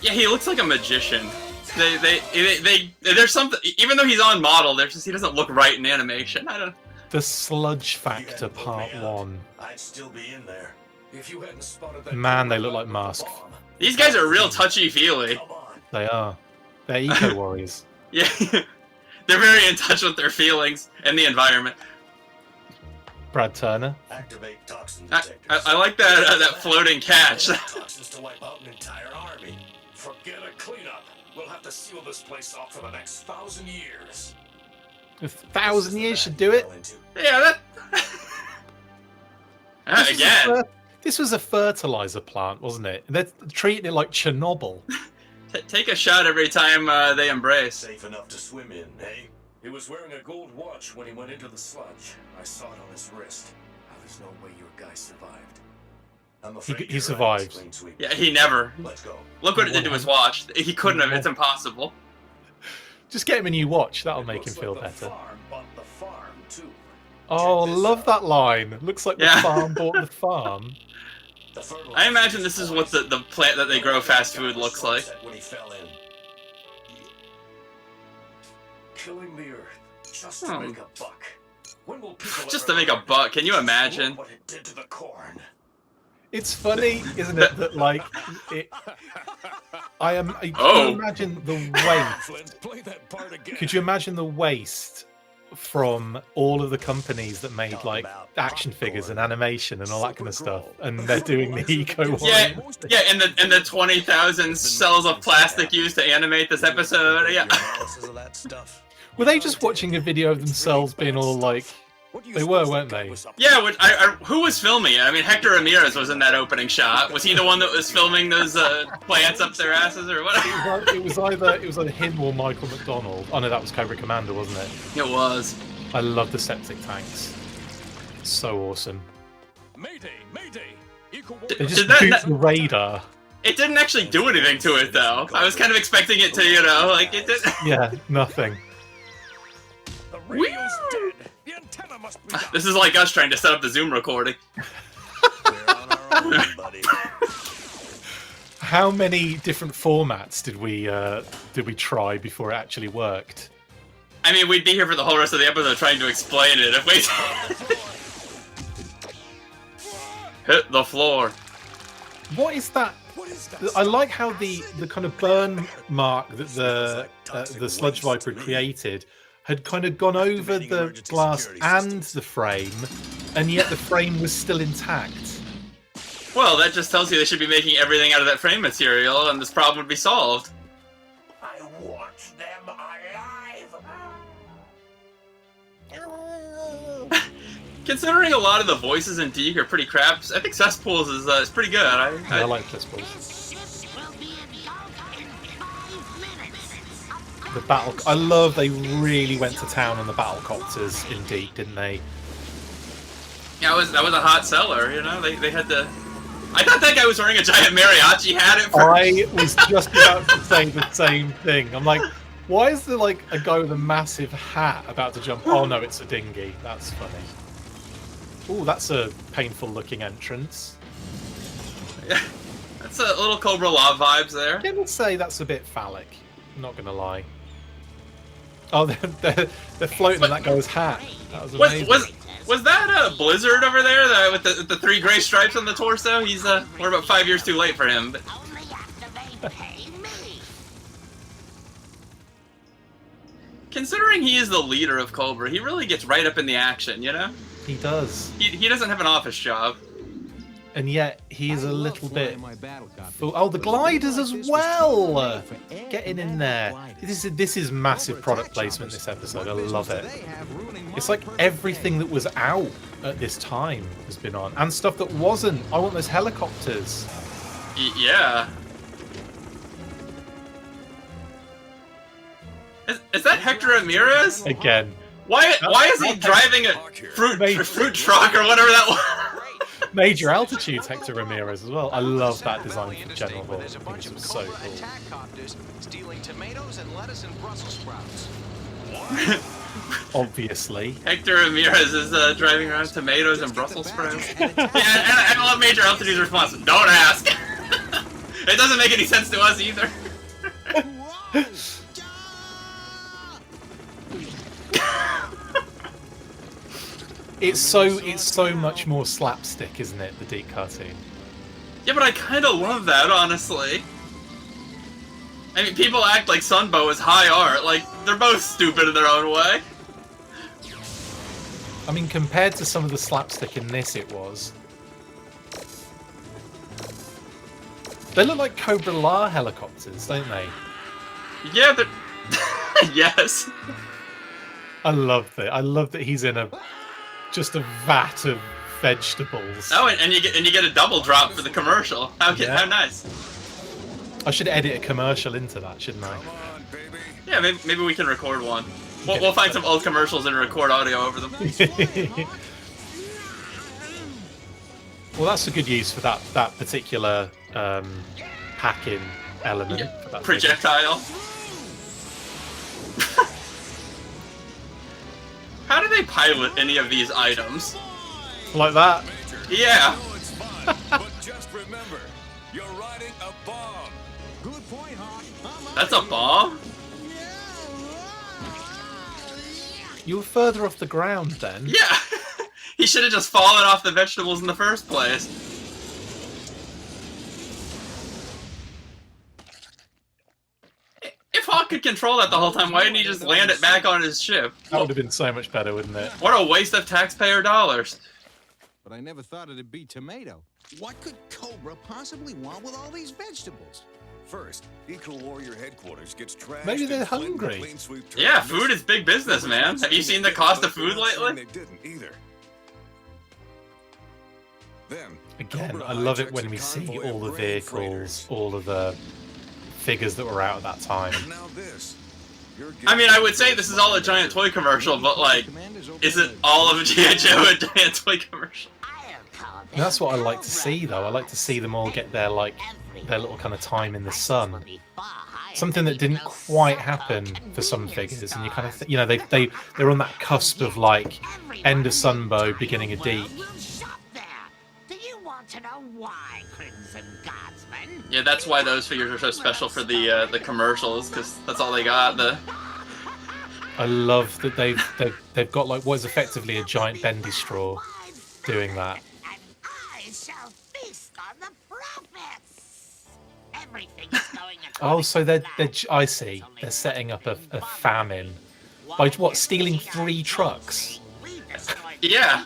Speaker 10: Yeah, he looks like a magician. There's something, even though he's on model, he doesn't look right in animation. I don't.
Speaker 9: The Sludge Factor Part 1.
Speaker 11: I'd still be in there. If you hadn't spotted that.
Speaker 9: Man, they look like Mask.
Speaker 10: These guys are real touchy-feely.
Speaker 9: They are. They're eco warriors.
Speaker 10: Yeah, they're very in touch with their feelings and the environment.
Speaker 9: Brad Turner.
Speaker 11: Activate toxin
Speaker 10: I like that floating catch.
Speaker 11: Toxins to wipe out an entire army. Forget a cleanup. We'll have to seal this place off for the next 1,000 years.
Speaker 9: 1,000 years should do it.
Speaker 10: Yeah, that. Again.
Speaker 9: This was a fertilizer plant, wasn't it? They're treating it like Chernobyl.
Speaker 10: Take a shot every time they embrace.
Speaker 11: Safe enough to swim in, eh? He was wearing a gold watch when he went into the sludge. I saw it on his wrist. There's no way your guy survived. I'm afraid
Speaker 9: he survived.
Speaker 10: Yeah, he never.
Speaker 11: Let's go.
Speaker 10: Look what it did to his watch. He couldn't have. It's impossible.
Speaker 9: Just get him a new watch. That'll make him feel better.
Speaker 11: Farm bought the farm too.
Speaker 9: Oh, love that line. Looks like the farm bought the farm.
Speaker 10: I imagine this is what the plant that they grow fast food looks like.
Speaker 11: When he fell in. Killing the earth just to make a buck. When will people
Speaker 10: just to make a buck? Can you imagine?
Speaker 11: What it did to the corn.
Speaker 9: It's funny, isn't it, that like it. I can imagine the waste. Could you imagine the waste from all of the companies that made like action figures and animation and all that kind of stuff, and they're doing the eco?
Speaker 10: Yeah, and the 20,000 cells of plastic used to animate this episode. Yeah.
Speaker 9: Were they just watching a video of themselves being all like... They were, weren't they?
Speaker 10: Yeah, who was filming it? I mean, Hector Ramirez was in that opening shot. Was he the one that was filming those plants up their asses or what?
Speaker 9: It was either him or Michael McDonald. Oh no, that was Cobra Commander, wasn't it?
Speaker 10: It was.
Speaker 9: I love the septic tanks. So awesome.
Speaker 11: Mayday, mayday.
Speaker 9: They just boot the radar.
Speaker 10: It didn't actually do anything to it, though. I was kind of expecting it to, you know, like, it did.
Speaker 9: Yeah, nothing.
Speaker 11: The radio's dead. The antenna must be down.
Speaker 10: This is like us trying to set up the Zoom recording.
Speaker 11: We're on our own, buddy.
Speaker 9: How many different formats did we try before it actually worked?
Speaker 10: I mean, we'd be here for the whole rest of the episode trying to explain it if we hit the floor.
Speaker 9: What is that? I like how the kind of burn mark that the Sludge Viper created had kind of gone over the glass and the frame, and yet the frame was still intact.
Speaker 10: Well, that just tells you they should be making everything out of that frame material, and this problem would be solved.
Speaker 11: I want them alive.
Speaker 10: Considering a lot of the voices in Deke are pretty crap, I think Cesspool's is pretty good.
Speaker 9: I like Cesspool. The battle. I love they really went to town on the battlecopters in Deke, didn't they?
Speaker 10: Yeah, that was a hot seller. You know, they had to. I thought that guy was wearing a giant mariachi hat at first.
Speaker 9: I was just about to say the same thing. I'm like, why is there like a guy with a massive hat about to jump? Oh no, it's a dinghy. That's funny. Oh, that's a painful looking entrance.
Speaker 10: Yeah, that's a little Cobra Law vibes there.
Speaker 9: I'm gonna say that's a bit phallic. I'm not gonna lie. Oh, they're floating in that guy's hat. That was amazing.
Speaker 10: Was that a Blizzard over there with the 3 gray stripes on the torso? He's we're about 5 years too late for him. But... Considering he is the leader of Cobra, he really gets right up in the action, you know?
Speaker 9: He does.
Speaker 10: He doesn't have an office job.
Speaker 9: And yet, he is a little bit... Oh, the gliders as well! Getting in there. This is massive product placement, this episode. I love it. It's like everything that was out at this time has been on. And stuff that wasn't. I want those helicopters.
Speaker 10: Yeah. Is that Hector Ramirez?
Speaker 9: Again.
Speaker 10: Why is he driving a fruit truck or whatever that was?
Speaker 9: Major altitudes, Hector Ramirez as well. I love that design for General Hall. I think it was so cool.
Speaker 12: Stealing tomatoes and lettuce and Brussels sprouts.
Speaker 9: Obviously.
Speaker 10: Hector Ramirez is driving around tomatoes and Brussels sprouts. Yeah, and I love Major Altitude's response. Don't ask. It doesn't make any sense to us either.
Speaker 9: It's so much more slapstick, isn't it, the Deke cartoon?
Speaker 10: Yeah, but I kind of love that, honestly. I mean, people act like Sunbow is high art. Like, they're both stupid in their own way.
Speaker 9: I mean, compared to some of the slapstick in this, it was. They look like Cobra La helicopters, don't they?
Speaker 10: Yeah, they're... Yes.
Speaker 9: I love that he's in just a vat of vegetables.
Speaker 10: Oh, and you get a double drop for the commercial. How nice.
Speaker 9: I should edit a commercial into that, shouldn't I?
Speaker 10: Yeah, maybe we can record one. We'll find some old commercials and record audio over them.
Speaker 9: Well, that's a good use for that particular hacking element.
Speaker 10: Yeah,
Speaker 9: for that
Speaker 10: projectile. How do they pilot any of these items?
Speaker 9: Like that?
Speaker 10: Yeah.
Speaker 11: But just remember, you're riding a bomb.
Speaker 12: Good point, Hawk.
Speaker 10: That's a bomb?
Speaker 9: You were further off the ground then.
Speaker 10: Yeah. He should have just fallen off the vegetables in the first place. If Hawk could control that the whole time, why didn't he just land it back on his ship?
Speaker 9: That would have been so much better, wouldn't it?
Speaker 10: What a waste of taxpayer dollars.
Speaker 12: But I never thought it'd be tomato. What could Cobra possibly want with all these vegetables?
Speaker 11: First, Eco Warrior headquarters gets trashed.
Speaker 9: Maybe they're
Speaker 11: and Flynn
Speaker 9: hungry.
Speaker 11: clean sweep
Speaker 10: Yeah,
Speaker 11: turned
Speaker 10: food is big business, man. Have you seen the cost of food lately?
Speaker 11: They didn't either. Then,
Speaker 9: Again,
Speaker 11: Cobra
Speaker 9: I love it
Speaker 11: hijacks
Speaker 9: when
Speaker 11: a
Speaker 9: we see
Speaker 11: convoy
Speaker 9: all the
Speaker 11: of grain
Speaker 9: vehicles,
Speaker 11: freighters.
Speaker 9: all of the figures that were out at that time.
Speaker 11: Now this.
Speaker 10: I mean, I would say this is all a giant toy commercial, but like, is it all of G.I. Joe a giant toy commercial?
Speaker 9: And that's what I like to see, though. I like to see them all get their little kind of time in the sun. Something that didn't quite happen for some figures, and you kind of, they're on that cusp of like end of Sunbow, beginning of Deep.
Speaker 10: Yeah, that's why those figures are so special for the commercials, because that's all they got.
Speaker 9: I love that they've got like what is effectively a giant bendy straw doing that. Oh, so I see. They're setting up a famine by what, stealing 3 trucks?
Speaker 10: Yeah.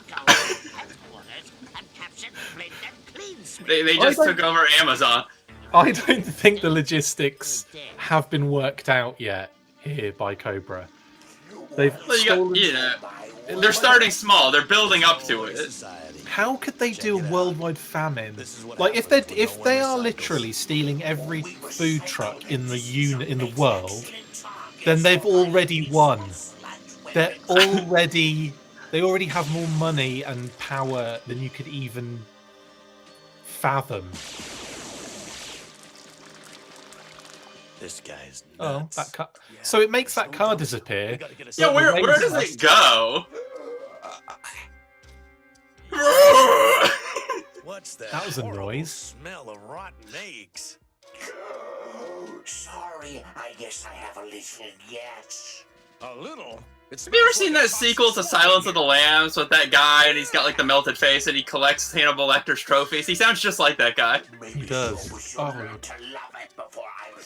Speaker 10: they just took over Amazon.
Speaker 9: I don't think the logistics have been worked out yet here by Cobra. They've stolen...
Speaker 10: They're starting small. They're building up to it.
Speaker 9: How could they do a worldwide famine? Like, if they are literally stealing every food truck in the world, then they've already won. They already have more money and power than you could even fathom.
Speaker 11: This guy's nuts.
Speaker 9: Oh, that car. So it makes that car disappear.
Speaker 10: Yeah, where does it go?
Speaker 11: What's that?
Speaker 9: That was a
Speaker 11: horrible
Speaker 9: noise.
Speaker 11: Smell of rotten eggs.
Speaker 13: Sorry, I guess I have a little gas.
Speaker 11: A little?
Speaker 10: Have you ever seen that sequel to Silence of the Lambs with that guy, and he's got like the melted face, and he collects Hannibal Lecter's trophies? He sounds just like that guy.
Speaker 9: He does. Oh.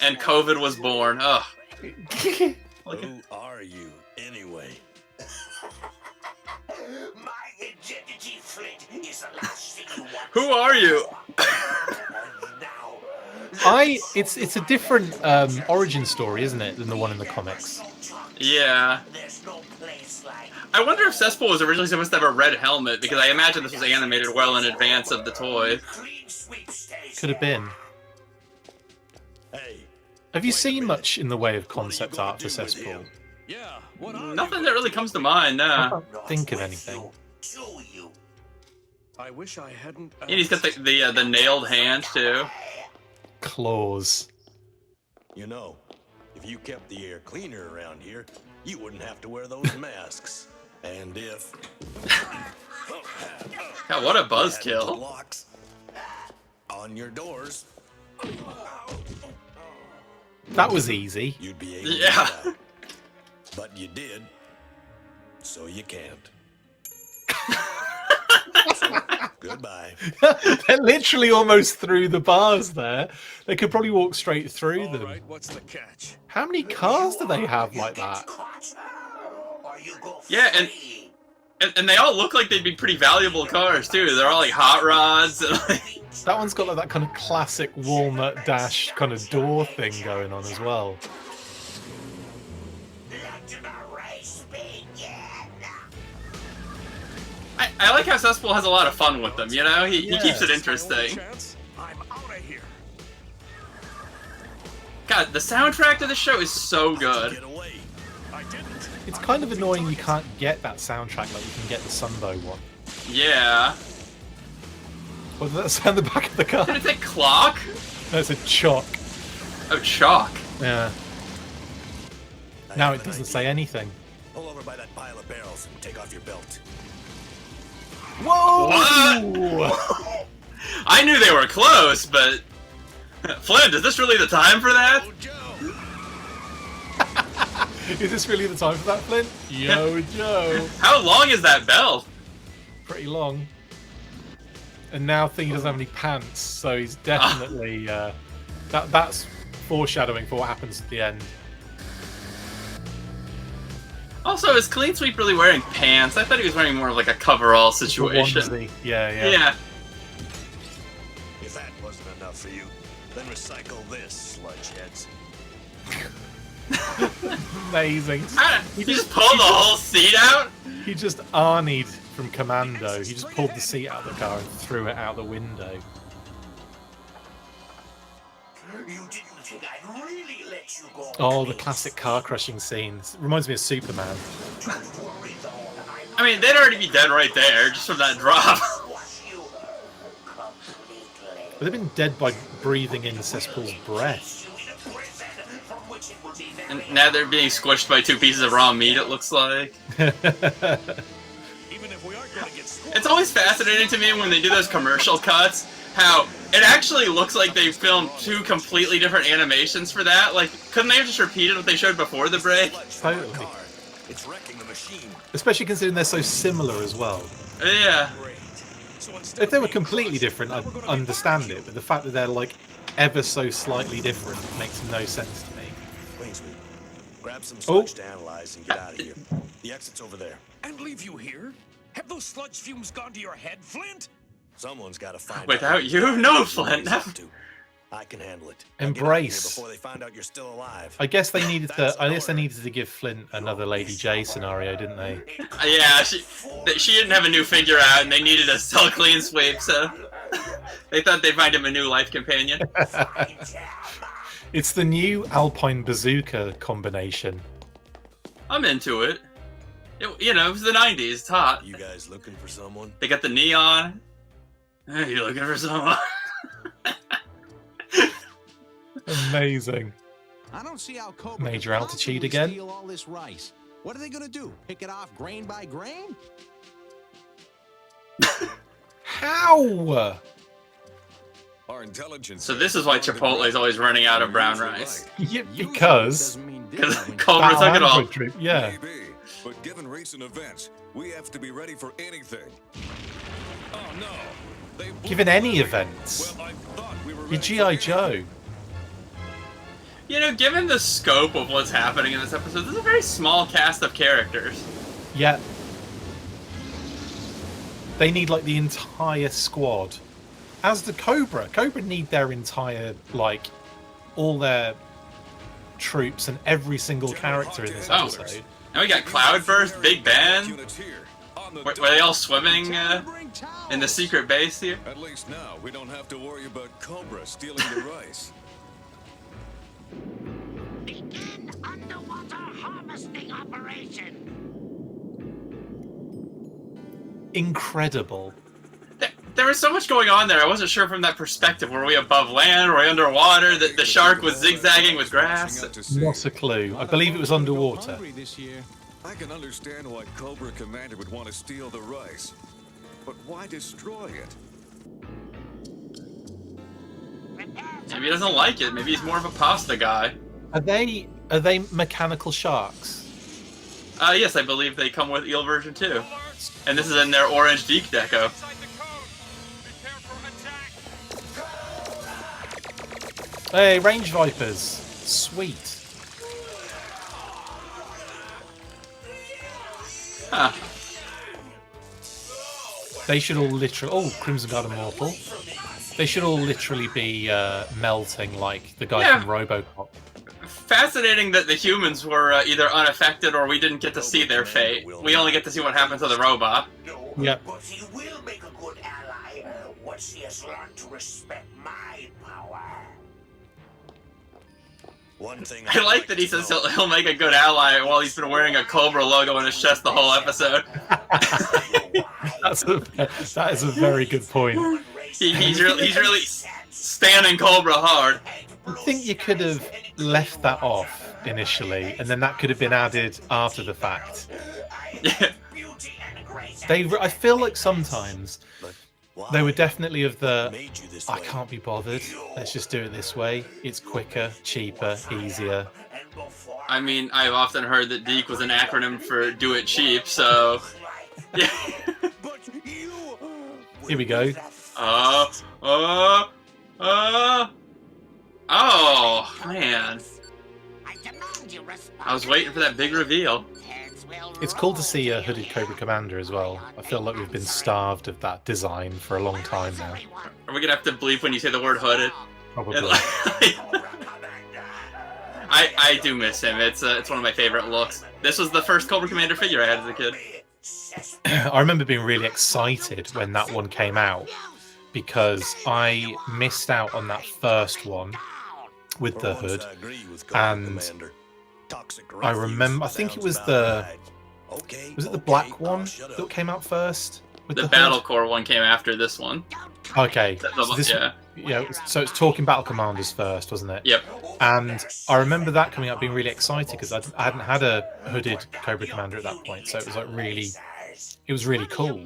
Speaker 10: And COVID was born. Ugh.
Speaker 11: Who are you, anyway?
Speaker 13: My identity, Flint, is the last thing you want.
Speaker 10: Who are you?
Speaker 9: It's a different origin story, isn't it, than the one in the comics?
Speaker 10: Yeah. I wonder if Cesspool was originally supposed to have a red helmet, because I imagine this was animated well in advance of the toy.
Speaker 9: Could have been. Have you seen much in the way of concept art for Cesspool?
Speaker 11: Yeah.
Speaker 10: Nothing that really comes to mind,
Speaker 9: I
Speaker 10: no.
Speaker 9: can't think of anything.
Speaker 11: I wish I hadn't.
Speaker 10: And he's got the nailed hand too.
Speaker 9: Claws.
Speaker 11: You know, if you kept the air cleaner around here, you wouldn't have to wear those masks. And if...
Speaker 10: God, what a buzzkill.
Speaker 11: Locks on your doors.
Speaker 9: That was easy.
Speaker 11: You'd be able
Speaker 10: Yeah.
Speaker 11: to do that. But you did, so you can't. Goodbye.
Speaker 9: They're literally almost through the bars there. They could probably walk straight through them.
Speaker 11: All right, what's the catch?
Speaker 9: How many cars do they have like that?
Speaker 10: Yeah, and they all look like they'd be pretty valuable cars too. They're all like hot rods. And, like...
Speaker 9: That one's got like that kind of classic walnut dash kind of door thing going on as well.
Speaker 10: I like how Cesspool has a lot of fun with them, you know? He keeps it interesting.
Speaker 11: I'm out of here.
Speaker 10: God, the soundtrack to the show is so good.
Speaker 11: Get away. I didn't.
Speaker 9: It's kind of annoying you can't get that soundtrack like you can get the Sunbow one.
Speaker 10: Yeah.
Speaker 9: What does that sound the back of the car?
Speaker 10: Did it say clock?
Speaker 9: That's a chalk.
Speaker 10: Oh, chalk.
Speaker 9: Yeah. Now it doesn't say anything.
Speaker 11: Pull over by that pile of barrels and take off your belt.
Speaker 9: Whoa!
Speaker 10: What? I knew they were close, but... Flint, is this really the time for that?
Speaker 11: Oh, Joe.
Speaker 9: Is this really the time for that, Flint? Yo, Joe.
Speaker 10: How long is that belt?
Speaker 9: Pretty long. And now Thingy doesn't have any pants, so he's definitely... that's foreshadowing for what happens at the end.
Speaker 10: Also, is Clean Sweep really wearing pants? I thought he was wearing more of like a coverall situation.
Speaker 9: Yeah.
Speaker 10: Yeah.
Speaker 11: If that wasn't enough for you, Then recycle this, sludge heads.
Speaker 9: Amazing.
Speaker 10: You just pulled the whole seat out?
Speaker 9: He just Arnie'd from Commando. He just pulled the seat out of the car and threw it out the window.
Speaker 13: You didn't think I'd really let you go.
Speaker 9: Oh, the classic car crushing scene. It reminds me of Superman.
Speaker 10: I mean, they'd already be dead right there, just from that drop.
Speaker 9: But they've been dead by breathing in Cesspool's breath.
Speaker 10: And now they're being squished by 2 pieces of raw meat, it looks like. It's always fascinating to me when they do those commercial cuts, how it actually looks like they filmed 2 completely different animations for that. Like, couldn't they have just repeated what they showed before the break?
Speaker 9: Totally.
Speaker 11: It's wrecking the machine.
Speaker 9: Especially considering they're so similar as well.
Speaker 10: Yeah.
Speaker 9: If they were completely different, I'd understand it, but the fact that they're like ever so slightly different makes no sense to me.
Speaker 11: Grab some sludge to analyze and get out of here. The exit's over there.
Speaker 13: And leave you here? Have those sludge fumes gone to your head, Flint?
Speaker 11: Someone's got to find
Speaker 10: Without
Speaker 11: out.
Speaker 10: you? No, Flint. No.
Speaker 11: I can handle it.
Speaker 9: Embrace.
Speaker 11: Before they find out you're still alive.
Speaker 9: I guess they needed to give Flint another Lady J scenario, didn't they?
Speaker 10: Yeah, she didn't have a new figure out, and they needed a cell clean sweep, so they thought they'd find him a new life companion.
Speaker 9: It's the new Alpine Bazooka combination.
Speaker 10: I'm into it. It was the 90s. It's hot.
Speaker 11: You guys looking for someone?
Speaker 10: They got the neon. Hey, you looking for someone?
Speaker 9: Amazing.
Speaker 12: I don't see how Cobra
Speaker 9: Major
Speaker 12: could
Speaker 9: altitude
Speaker 12: possibly
Speaker 9: again.
Speaker 12: steal all this rice. What are they going to do? Pick it off grain by grain?
Speaker 9: How?
Speaker 11: Our intelligence.
Speaker 10: So this is why Chipotle is always running out of brown rice.
Speaker 9: Yeah, because
Speaker 10: Cobra took it all.
Speaker 9: Yeah.
Speaker 11: Maybe, but given recent events, we have to be ready for anything. Oh no.
Speaker 9: Given any events. You're G.I. Joe.
Speaker 10: Given the scope of what's happening in this episode, this is a very small cast of characters.
Speaker 9: Yeah. They need like the entire squad. As the Cobra need their entire, like, all their troops and every single character in this episode.
Speaker 10: Now we got Cloudburst, Big Ben. Were they all swimming in the secret base here?
Speaker 11: At least now we don't have to worry about Cobra stealing the rice.
Speaker 13: Begin underwater harvesting operation.
Speaker 9: Incredible.
Speaker 10: There was so much going on there. I wasn't sure from that perspective. Were we above land? Were we underwater? The shark was zigzagging with grass.
Speaker 9: Not a clue. I believe it was underwater.
Speaker 11: I can understand why Cobra Commander would want to steal the rice, but why destroy it?
Speaker 10: Maybe he doesn't like it. Maybe he's more of a pasta guy.
Speaker 9: Are they mechanical sharks?
Speaker 10: Yes, I believe they come with eel version 2. And this is in their orange Deke deco.
Speaker 9: Hey, range vipers. Sweet.
Speaker 10: Huh.
Speaker 9: They should all literally... Oh, Crimson Guard Immortal. They should all literally be melting like the guy from RoboCop.
Speaker 10: Fascinating that the humans were either unaffected or we didn't get to see their fate. We only get to see what happened to the robot.
Speaker 9: Yep.
Speaker 13: But he will make a good ally once he has learned to respect my power.
Speaker 11: One thing
Speaker 10: I like that he says he'll make a good ally while he's been wearing a Cobra logo on his chest the whole episode.
Speaker 9: That is a very good point.
Speaker 10: He's really standing Cobra hard.
Speaker 9: I think you could have left that off initially, and then that could have been added after the fact. I feel like sometimes they were definitely of the, I can't be bothered, let's just do it this way. It's quicker, cheaper, easier.
Speaker 10: I mean, I've often heard that DEEK was an acronym for Do It Cheap, so... Yeah.
Speaker 9: Here we go.
Speaker 10: Oh, man. I was waiting for that big reveal.
Speaker 9: It's cool to see a hooded Cobra Commander as well. I feel like we've been starved of that design for a long time now.
Speaker 10: Are we gonna have to bleep when you say the word hooded?
Speaker 9: Probably.
Speaker 10: I do miss him. It's one of my favorite looks. This was the first Cobra Commander figure I had as a kid.
Speaker 9: I remember being really excited when that one came out because I missed out on that first one with the hood, and I remember, I think it was the black one that came out first? With
Speaker 10: The
Speaker 9: hood?
Speaker 10: Battle Core one came after this one.
Speaker 9: Okay.
Speaker 10: Yeah.
Speaker 9: So it's Talking Battle Commanders first, wasn't it?
Speaker 10: Yep.
Speaker 9: And I remember that coming up being really excited because I hadn't had a hooded Cobra Commander at that point, so it was like it was really cool.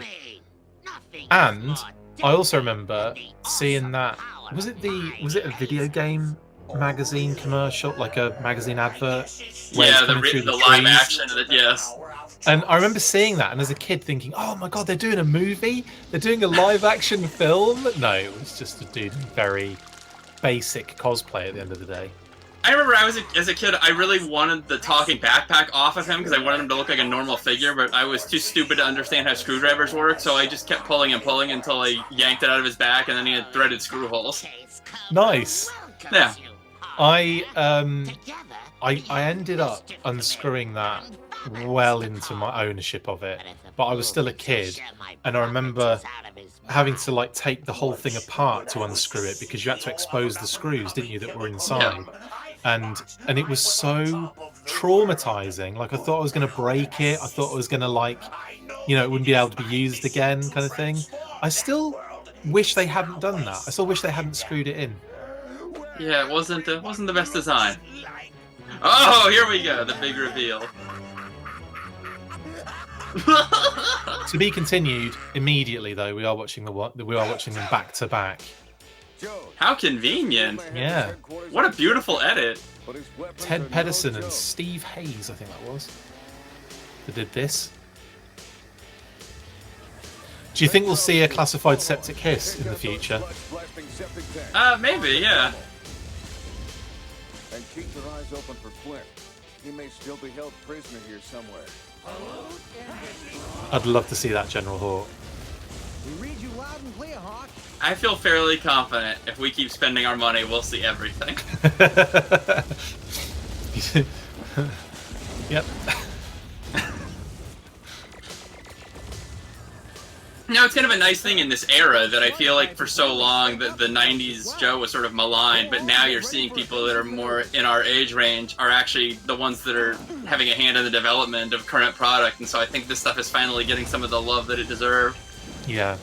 Speaker 9: And I also remember seeing that was it a video game magazine commercial, like a magazine advert?
Speaker 10: Yeah, the live action. Yes.
Speaker 9: And I remember seeing that, and as a kid thinking, "Oh my god, they're doing a movie! They're doing a live-action film!" No, it was just a dude in very basic cosplay at the end of the day.
Speaker 10: I remember as a kid, I really wanted the talking backpack off of him because I wanted him to look like a normal figure, but I was too stupid to understand how screwdrivers work, so I just kept pulling and pulling until I yanked it out of his back, and then he had threaded screw holes.
Speaker 9: Nice.
Speaker 10: Yeah.
Speaker 9: I ended up unscrewing that well into my ownership of it, but I was still a kid, and I remember having to like take the whole thing apart to unscrew it because you had to expose the screws, didn't you, that were inside? And it was so traumatizing. Like I thought I was going to break it. I thought I was going to it wouldn't be able to be used again, kind of thing. I still wish they hadn't done that. I still wish they hadn't screwed it in.
Speaker 10: Yeah, it wasn't the best design. Oh, here we go, the big reveal.
Speaker 9: To be continued immediately, though. We are watching them back to back.
Speaker 10: How convenient!
Speaker 9: Yeah.
Speaker 10: What a beautiful edit.
Speaker 9: Ted Pedersen and Steve Hayes, I think that was, that did this. Do you think we'll see a classified septic hiss in the future?
Speaker 10: Maybe, yeah.
Speaker 14: And keep your eyes open for Flint. He may still be held prisoner here somewhere.
Speaker 9: I'd love to see that, General Hawk.
Speaker 14: We read you loud and clear, Hawk.
Speaker 10: I feel fairly confident if we keep spending our money, we'll see everything.
Speaker 9: Yep.
Speaker 10: No, it's kind of a nice thing in this era that I feel like for so long that the 90s Joe was sort of maligned, but now you're seeing people that are more in our age range are actually the ones that are having a hand in the development of current product, and so I think this stuff is finally getting some of the love that it deserved.
Speaker 9: Yeah.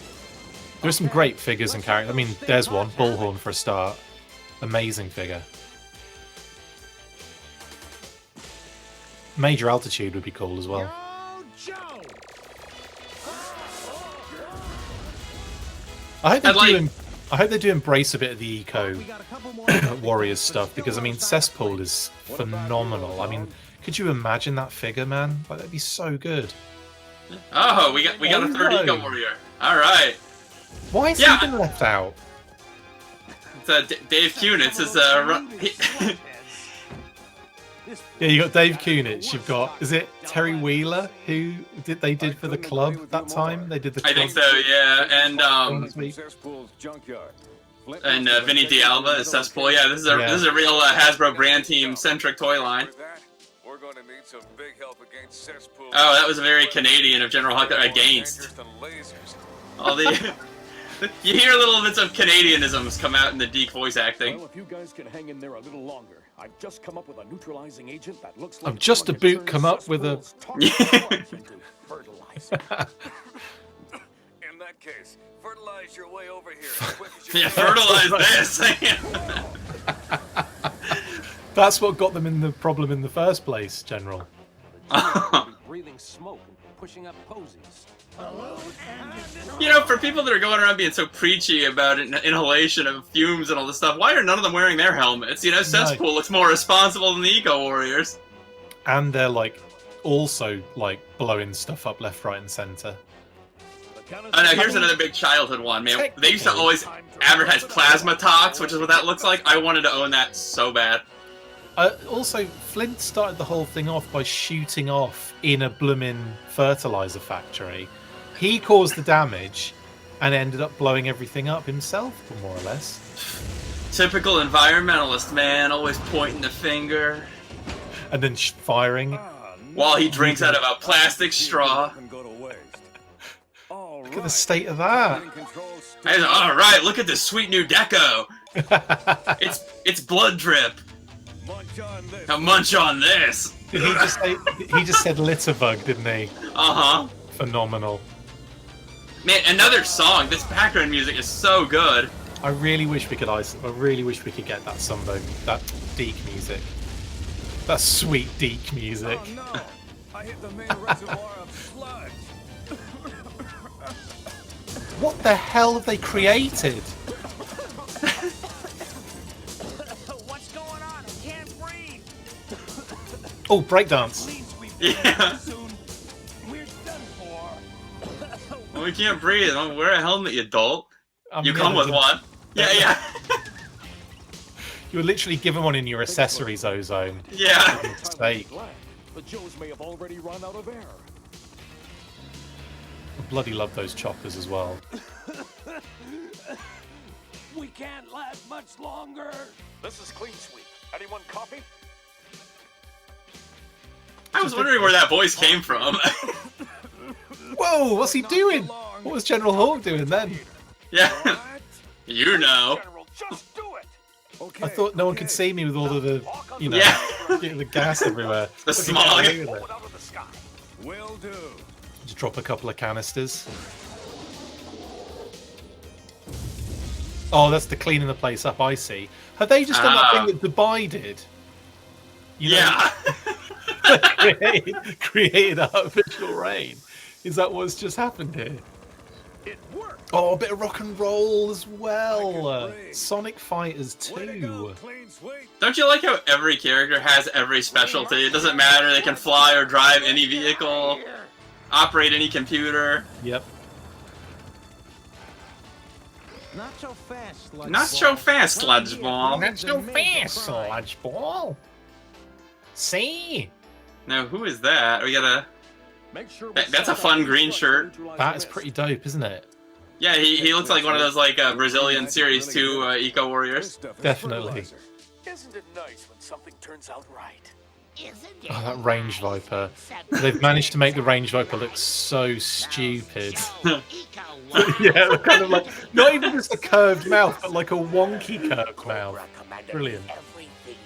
Speaker 9: There's some great figures and characters. I mean, there's one, Bullhorn for a start. Amazing figure. Major Altitude would be cool as well. I hope they do embrace a bit of the eco warriors stuff, because I mean Cesspool is phenomenal. I mean, could you imagine that figure, man? Like, that'd be so good.
Speaker 10: Oh, we got a third eco warrior. All right.
Speaker 9: Why is he been left out?
Speaker 10: It's Dave Kunitz is
Speaker 9: Yeah, you got Dave Kunitz. You've got, is it Terry Wheeler who they did for the club that time? They did the club.
Speaker 10: I think so, yeah. And Vinny D'Alba is Cesspool. Yeah, this is a real Hasbro brand team centric toy line.
Speaker 14: We're going to need some big help against Cesspool.
Speaker 10: Oh, that was a very Canadian of General Huck. Against all the. You hear little bits of Canadianisms come out in the Deke voice acting.
Speaker 11: Well, if you guys can hang in there a little longer, I've just come up with a neutralizing agent that looks like.
Speaker 9: I've just about come up with a.
Speaker 14: In that case, fertilize your way over here.
Speaker 10: Yeah, fertilize this.
Speaker 9: That's what got them in the problem in the first place, General.
Speaker 11: Breathing smoke and pushing up posies.
Speaker 10: You know, for people that are going around being so preachy about inhalation of fumes and all this stuff, why are none of them wearing their helmets? You know, Cesspool looks more responsible than the Eco Warriors.
Speaker 9: And they're like also like blowing stuff up left, right, and center.
Speaker 10: Oh no, here's another big childhood one, man. They used to always advertise Plasma Tox, which is what that looks like. I wanted to own that so bad.
Speaker 9: Also, Flint started the whole thing off by shooting off in a bloomin' fertilizer factory. He caused the damage and ended up blowing everything up himself, more or less.
Speaker 10: Typical environmentalist, man, always pointing the finger.
Speaker 9: And then firing.
Speaker 10: While he drinks out of a plastic straw.
Speaker 9: Look at the state of that.
Speaker 10: All right, look at this sweet new deco. it's blood drip. Now munch on this.
Speaker 9: Did he just say? He just said litterbug, didn't he? Phenomenal.
Speaker 10: Man, another song. This background music is so good.
Speaker 9: I really wish we could get that Sumbo, that Deke music. That sweet Deke music.
Speaker 14: Oh no! I hit the main reservoir of sludge.
Speaker 9: What the hell have they created?
Speaker 13: What's going on? I can't breathe.
Speaker 9: Oh, breakdance.
Speaker 10: Yeah.
Speaker 13: We're done for.
Speaker 10: Well, we can't breathe. Don't wear a helmet, you dolt. You
Speaker 9: yeah,
Speaker 10: come with one. Yeah.
Speaker 9: You were literally given one in your accessories, Ozone.
Speaker 10: Yeah.
Speaker 9: For goodness sake.
Speaker 11: But Joes may have already run out of air.
Speaker 9: I bloody love those choppers as well.
Speaker 13: We can't last much longer.
Speaker 11: This is Clean Sweep. Anyone copy?
Speaker 10: I was wondering where that voice came from.
Speaker 9: Whoa, what's he doing? What was General Hawk doing then?
Speaker 10: Yeah. You know.
Speaker 11: Just do it.
Speaker 9: I thought no one could see me with all of the, getting the gas everywhere.
Speaker 10: The smog.
Speaker 11: Will do.
Speaker 9: Just drop a couple of canisters. Oh, that's the cleaning the place up, I see. Have they just done that thing that Dubai did? Created artificial rain. Is that what's just happened here?
Speaker 11: It worked.
Speaker 9: Oh, a bit of rock and roll as well. Sonic Fighters 2.
Speaker 10: Don't you like how every character has every specialty? It doesn't matter. They can fly or drive any vehicle, operate any computer.
Speaker 9: Yep.
Speaker 12: Not so fast, sludge
Speaker 10: Not so fast, sludge ball.
Speaker 9: Not so fast, sludge ball. See?
Speaker 10: Now, who is that? We gotta... That's a fun green shirt.
Speaker 9: That is pretty dope, isn't it?
Speaker 10: Yeah, he looks like one of those like Brazilian Series 2 Eco Warriors.
Speaker 9: Definitely.
Speaker 11: Isn't it nice when something turns out right?
Speaker 9: Oh, that Range Viper. They've managed to make the Range Viper look so stupid. Yeah, kind of like, not even just a curved mouth, but like a wonky curved mouth. Brilliant.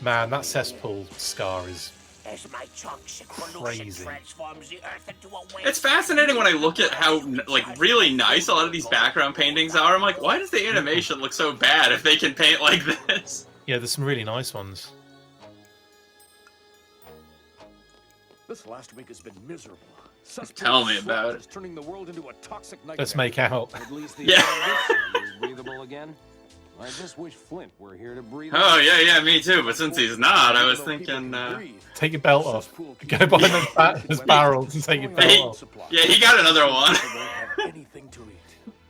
Speaker 9: Man, that Cesspool scar is crazy.
Speaker 10: It's fascinating when I look at how like really nice a lot of these background paintings are. I'm like, why does the animation look so bad if they can paint like this?
Speaker 9: Yeah, there's some really nice ones.
Speaker 11: This last week has been miserable.
Speaker 10: Tell me about it.
Speaker 11: Turning the world into a toxic nightmare.
Speaker 9: Let's make out.
Speaker 12: At least the
Speaker 10: Yeah.
Speaker 12: is breathable again. I just wish Flint were here to breathe.
Speaker 10: Oh yeah, me too. But since he's not, I was thinking.
Speaker 9: Take your belt off. Go behind those barrels and take your belt off.
Speaker 10: Yeah, he got another one.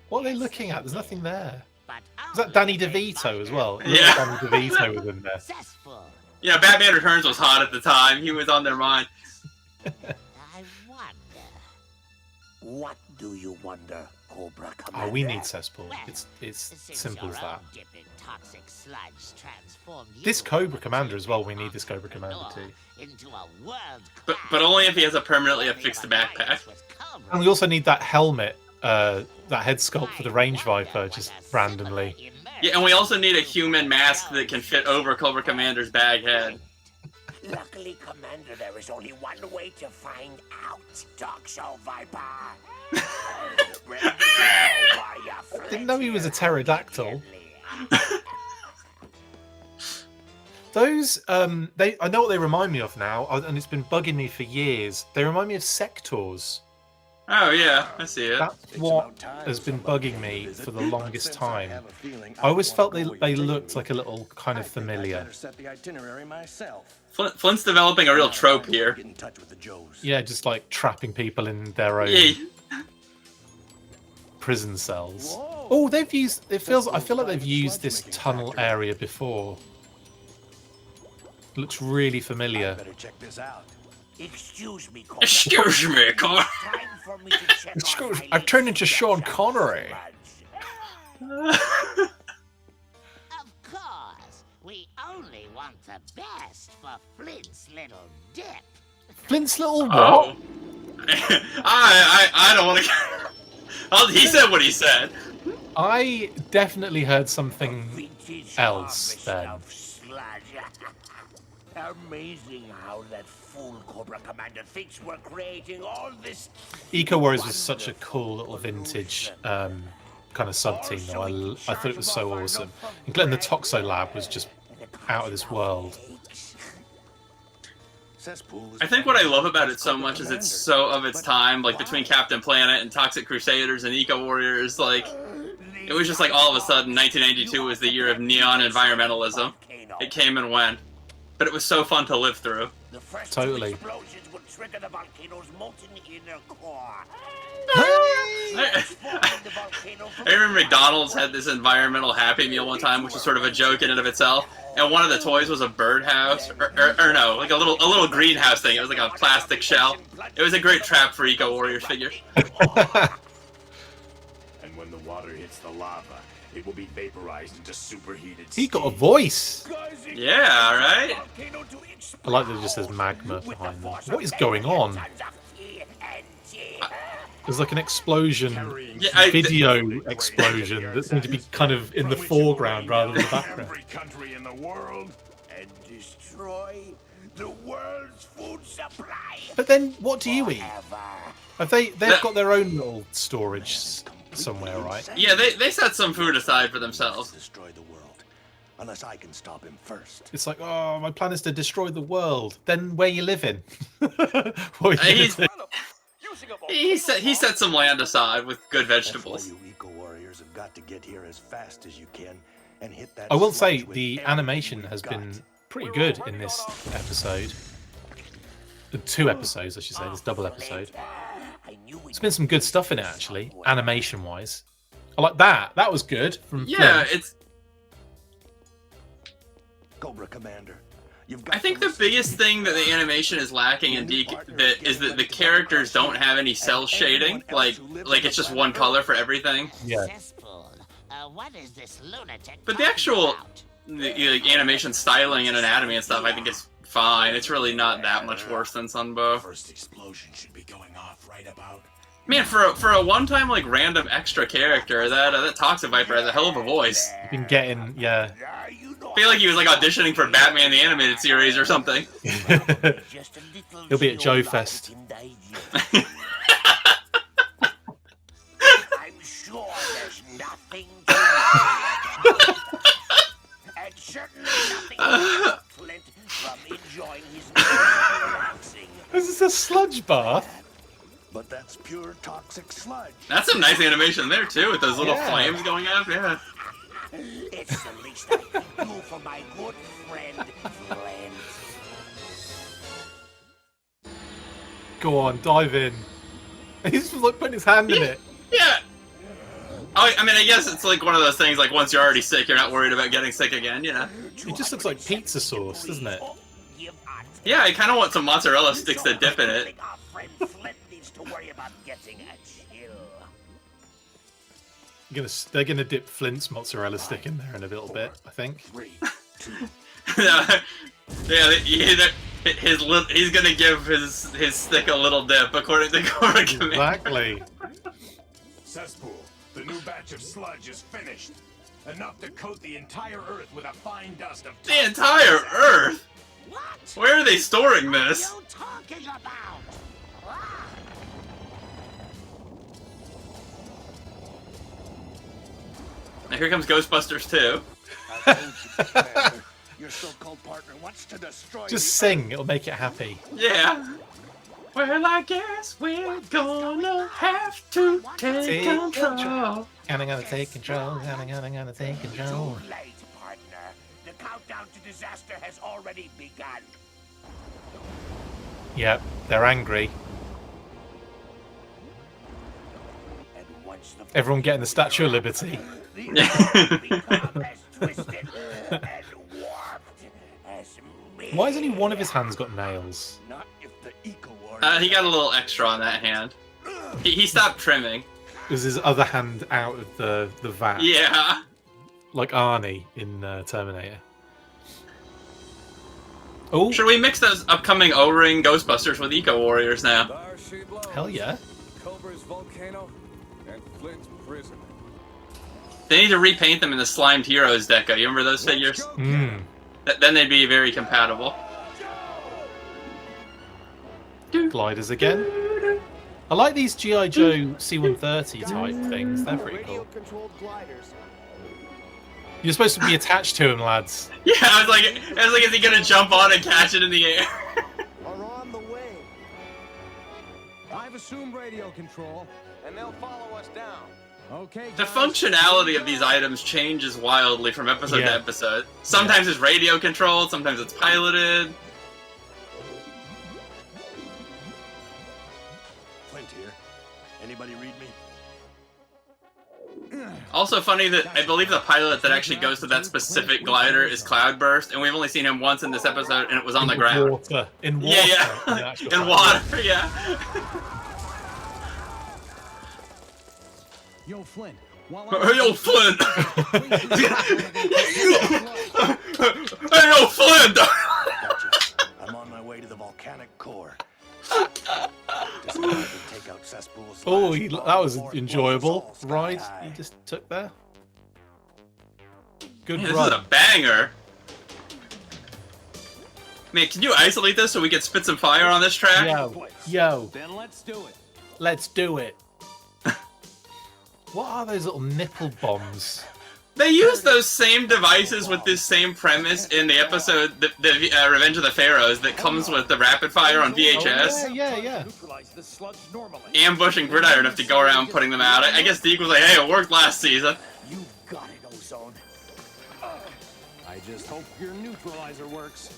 Speaker 9: What are they looking at? There's nothing there. Is that Danny DeVito as well?
Speaker 10: Yeah.
Speaker 9: Danny DeVito was in there.
Speaker 10: Yeah, Batman Returns was hot at the time. He was on their mind.
Speaker 13: I wonder. What do you wonder, Cobra Commander?
Speaker 9: Oh, we need Cesspool. It's simple as that. This Cobra Commander as well. We need this Cobra Commander too.
Speaker 10: But only if he has a permanently affixed backpack.
Speaker 9: And we also need that helmet, that head sculpt for the Range Viper, just randomly.
Speaker 10: Yeah, and we also need a human mask that can fit over Cobra Commander's bag head.
Speaker 13: Luckily, Commander, there is only one way to find out, Dark Soul Viper.
Speaker 9: Didn't know he was a pterodactyl. Those, I know what they remind me of now, and it's been bugging me for years. They remind me of sectors.
Speaker 10: Oh yeah, I see it.
Speaker 9: That's what has been bugging me for the longest time. I always felt they looked like a little kind of familiar.
Speaker 10: Flint's developing a real trope here.
Speaker 9: Yeah, just like trapping people in their own prison cells. Oh, they've used. I feel like they've used this tunnel area before. Looks really familiar.
Speaker 13: Excuse me, Cobra.
Speaker 10: Excuse me, Cobra.
Speaker 9: Excuse me, I've turned into Sean Connery.
Speaker 13: Of course. want the best for Flint's little dip.
Speaker 9: Flint's little what?
Speaker 10: Oh. I don't want to. Oh, he said what he said.
Speaker 9: I definitely heard something else then.
Speaker 13: Amazing how that fool Cobra Commander thinks we're creating all this.
Speaker 9: Eco Warriors was such a cool little vintage kind of sub team, though. I thought it was so awesome. And the Toxo Lab was just out of this world.
Speaker 10: I think what I love about it so much is it's so of its time, like between Captain Planet and Toxic Crusaders and Eco Warriors. Like, it was just like all of a sudden 1992 was the year of neon environmentalism. It came and went, but it was so fun to live through.
Speaker 9: Totally.
Speaker 13: Explosions would trigger the volcano's molten inner core.
Speaker 10: I remember McDonald's had this environmental Happy Meal one time, which was sort of a joke in and of itself. And one of the toys was a birdhouse, or no, like a little greenhouse thing. It was like a plastic shell. It was a great trap for Eco Warriors figures.
Speaker 11: And when the water hits the lava, it will be vaporized into superheated
Speaker 9: He got a voice.
Speaker 10: Yeah, right?
Speaker 9: I like that it just says magma behind them. What is going on? There's like an explosion, video explosion that seems to be kind of in the foreground rather than the background.
Speaker 11: Every country in the world
Speaker 13: and destroy the world's food supply.
Speaker 9: But then, what do you eat? They've got their own little storage somewhere, right?
Speaker 10: Yeah, they set some food aside for themselves.
Speaker 11: Destroy the world, unless I can stop him first.
Speaker 9: It's like, oh, my plan is to destroy the world. Then where you living? What are you gonna do?
Speaker 10: He set some land aside with good vegetables.
Speaker 11: You Eco Warriors have got to get here as fast as you can and hit that.
Speaker 9: I will say the animation has been pretty good in this episode. The 2 episodes, I should say, this double episode. There's been some good stuff in it, actually, animation-wise. I like that. That was good. From
Speaker 10: Yeah,
Speaker 9: Flint.
Speaker 10: it's.
Speaker 11: Cobra Commander.
Speaker 10: I think the biggest thing that the animation is lacking in is that the characters don't have any cell shading. Like it's just one color for everything.
Speaker 9: Yeah.
Speaker 13: Cesspool, what is this lunatic?
Speaker 10: But the actual animation styling and anatomy and stuff, I think is fine. It's really not that much worse than Sunbow.
Speaker 11: First explosion should be going off right about.
Speaker 10: Man, for a one-time like random extra character, that Toxic Viper has a hell of a voice.
Speaker 9: You've been getting, yeah.
Speaker 10: I feel like he was like auditioning for Batman the Animated Series or something.
Speaker 9: He'll be at Joe Fest.
Speaker 13: I'm sure there's nothing to it. And certainly nothing to stop Flint from enjoying his relaxing.
Speaker 9: Is this a sludge bath?
Speaker 11: But that's pure toxic sludge.
Speaker 10: That's some nice animation there too, with those little flames going up. Yeah.
Speaker 13: It's the least I can do for my good friend Flint.
Speaker 9: Go on, dive in. He's like putting his hand in it.
Speaker 10: Yeah. Oh, I mean, I guess it's like one of those things. Like once you're already sick, you're not worried about getting sick again. You know.
Speaker 9: It just looks like pizza sauce, doesn't it?
Speaker 10: Yeah, I kind of want some mozzarella sticks to dip in it.
Speaker 13: Our friend Flint needs to worry about getting a chill.
Speaker 9: They're gonna dip Flint's mozzarella stick in there in a little bit, I think.
Speaker 11: 3, 2.
Speaker 10: Yeah, he's gonna give his stick a little dip, according to Cobra Commander.
Speaker 9: Exactly.
Speaker 11: Cesspool, the new batch of sludge is finished. Enough to coat the entire Earth with a fine dust of.
Speaker 10: The entire Earth?
Speaker 13: What?
Speaker 10: Where are they storing this?
Speaker 13: What are you talking about?
Speaker 10: Now here comes Ghostbusters 2.
Speaker 11: Your so-called partner wants to destroy.
Speaker 9: Just sing, it'll make it happy.
Speaker 10: Yeah. Well, I guess we're gonna have to take control.
Speaker 9: I'm gonna take control. I'm gonna take control.
Speaker 13: Too late, partner. The countdown to disaster has already begun.
Speaker 9: Yep, they're angry.
Speaker 13: And once the
Speaker 9: Everyone getting the Statue of Liberty.
Speaker 13: the earth become as twisted and warped as me.
Speaker 9: Why has only one of his hands got nails?
Speaker 11: Not if the Eco Warriors.
Speaker 10: He got a little extra on that hand. He stopped trimming.
Speaker 9: Is his other hand out of the vat?
Speaker 10: Yeah.
Speaker 9: Like Arnie in Terminator. Oh,
Speaker 10: Should we mix those upcoming O-Ring Ghostbusters with Eco Warriors now?
Speaker 14: There she blows.
Speaker 9: hell yeah.
Speaker 14: Cobra's volcano and Flint's prison.
Speaker 10: They need to repaint them in the Slimed Heroes deco. You remember those figures?
Speaker 9: Mm.
Speaker 10: Then they'd be very compatible.
Speaker 9: Gliders again. I like these G.I. Joe C-130 type things. They're pretty cool. You're supposed to be attached to him, lads.
Speaker 10: Yeah, I was like, is he gonna jump on and catch it in the air?
Speaker 12: Are on the way. I've assumed radio control, and they'll follow us down. Okay.
Speaker 10: The functionality of these items changes wildly from episode to episode. Sometimes it's radio controlled, sometimes it's piloted.
Speaker 11: Flint here. Anybody read me?
Speaker 10: Also funny that I believe the pilot that actually goes to that specific glider is Cloudburst, and we've only seen him once in this episode, and it was on the ground.
Speaker 9: Water. In water.
Speaker 10: Yeah. In water, yeah.
Speaker 12: Yo, Flint.
Speaker 10: Hey, yo, Flint! Hey, yo, Flint!
Speaker 11: Gotcha. I'm on my way to the volcanic core. Take out Cesspool's
Speaker 9: Oh, that was enjoyable ride you just took there. Good
Speaker 10: This
Speaker 9: run.
Speaker 10: is a banger. Man, can you isolate this so we can spit some fire on this track?
Speaker 9: Yo.
Speaker 12: Then let's do it.
Speaker 9: Let's do it. What are those little nipple bombs?
Speaker 10: They use those same devices with this same premise in the episode, the Revenge of the Pharaohs, that comes with the rapid fire on VHS.
Speaker 9: Oh, yeah.
Speaker 10: Ambush and gridiron have to go around putting them out. I guess Deke was like, hey, it worked last season.
Speaker 11: You got it, Ozone.
Speaker 12: I just hope your neutralizer works.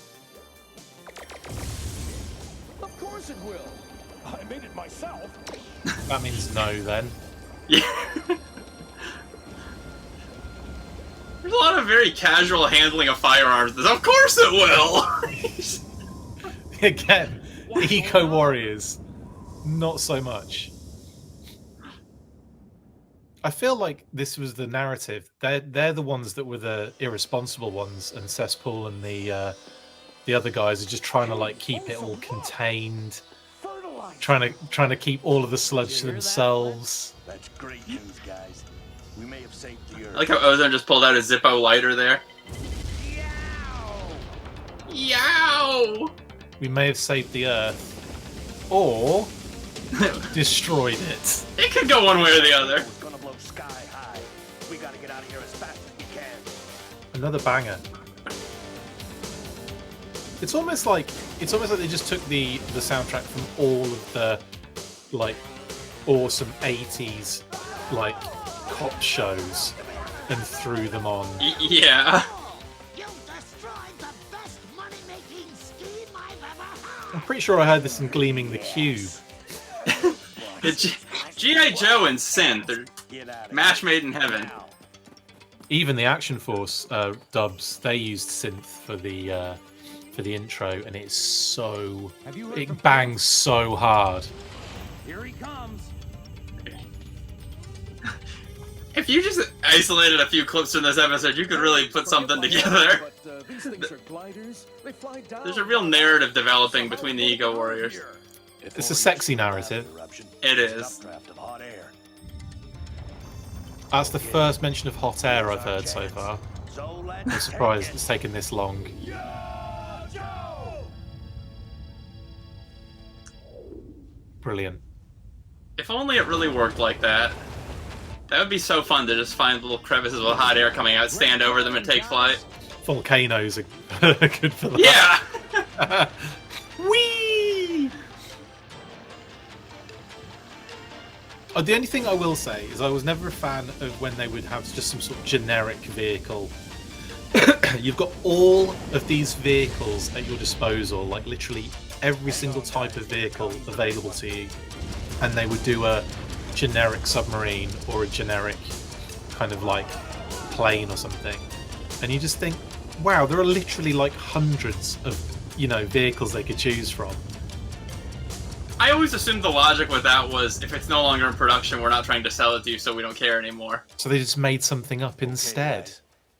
Speaker 11: Of course it will. I made it myself.
Speaker 9: That means no, then.
Speaker 10: Yeah. There's a lot of very casual handling of firearms. Of course it will!
Speaker 9: Again, Eco Warriors. Not so much. I feel like this was the narrative. They're the ones that were the irresponsible ones, and Cesspool and the other guys are just trying to like keep it all contained, trying to keep all of the sludge to themselves.
Speaker 11: That's great news, guys. We may have saved the Earth.
Speaker 10: I like how Ozone just pulled out a Zippo lighter there. Yow!
Speaker 9: We may have saved the Earth, or destroyed it.
Speaker 10: It could go one way or the other.
Speaker 11: We're gonna blow sky high. We gotta get out of here as fast as we can.
Speaker 9: Another banger. It's almost like they just took the soundtrack from all of the like awesome 80s like cop shows and threw them on.
Speaker 10: Yeah.
Speaker 9: I'm pretty sure I heard this in Gleaming the Cube.
Speaker 10: G.I. Joe and Synth are match made in heaven.
Speaker 9: Even the Action Force dubs, they used synth for the intro, and it bangs so hard.
Speaker 12: Here he comes.
Speaker 10: If you just isolated a few clips from this episode, you could really put something together. There's a real narrative developing between the Eco Warriors.
Speaker 9: It's a sexy narrative.
Speaker 10: It is.
Speaker 9: That's the first mention of hot air I've heard so far. I'm surprised it's taken this long. Brilliant.
Speaker 10: If only it really worked like that. That would be so fun to just find little crevices with hot air coming out, stand over them, and take flight.
Speaker 9: Volcanoes are good for that.
Speaker 10: Yeah!
Speaker 9: Whee! The only thing I will say is I was never a fan of when they would have just some sort of generic vehicle. You've got all of these vehicles at your disposal, like literally every single type of vehicle available to you, and they would do a generic submarine or a generic kind of like plane or something, and you just think, wow, there are literally like hundreds of vehicles they could choose from.
Speaker 10: I always assumed the logic with that was if it's no longer in production, we're not trying to sell it to you, so we don't care anymore.
Speaker 9: So they just made something up instead.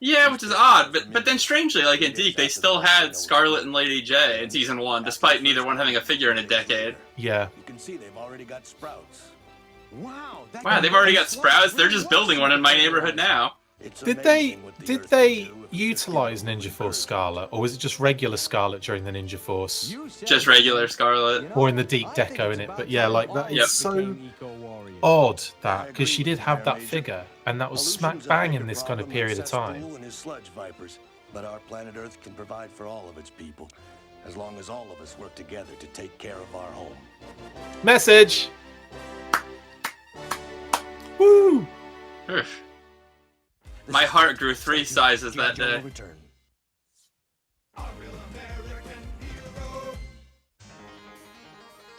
Speaker 10: Yeah, which is odd, but then strangely, like in Deke, they still had Scarlet and Lady J in season 1, despite neither one having a figure in a decade.
Speaker 9: Yeah.
Speaker 12: You can see they've already got sprouts. Wow,
Speaker 10: Wow, they've already got sprouts. They're just building one in my neighborhood now.
Speaker 9: Did they utilize Ninja Force Scarlet, or was it just regular Scarlet during the Ninja Force?
Speaker 10: Just regular Scarlet.
Speaker 9: Or in the Deke Deco in it, but yeah, like that is
Speaker 10: Yep.
Speaker 9: so odd that because she did have that figure, and that was smack bang in this kind of period of time.
Speaker 12: Cesspool and his sludge vipers, but our planet Earth can provide for all of its people, as long as all of us work together to take care of our home.
Speaker 9: Message. Woo!
Speaker 10: Oof. My heart grew 3 sizes that day.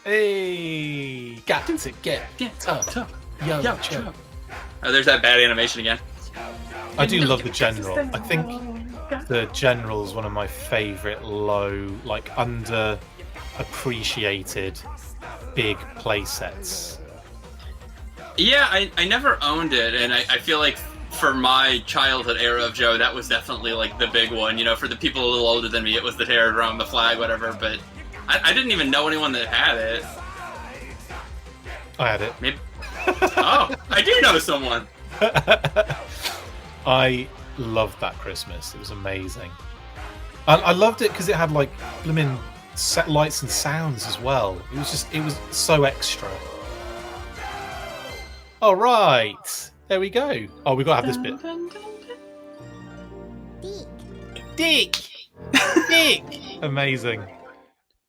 Speaker 9: Hey, got to get up. Yo, Joe.
Speaker 10: Oh, there's that bad animation again.
Speaker 9: I do love the General. I think the General is one of my favorite low, like underappreciated big play sets.
Speaker 10: Yeah, I never owned it, and I feel like for my childhood era of Joe, that was definitely like the big one. You know, for the people a little older than me, it was the Terror Drum, the flag, whatever, but I didn't even know anyone that had it.
Speaker 9: I had it.
Speaker 10: Maybe. Oh, I do know someone.
Speaker 9: I loved that Christmas. It was amazing. I loved it because it had like blooming set lights and sounds as well. It was so extra. All right, there we go. Oh, we got to have this bit. Dick. Amazing.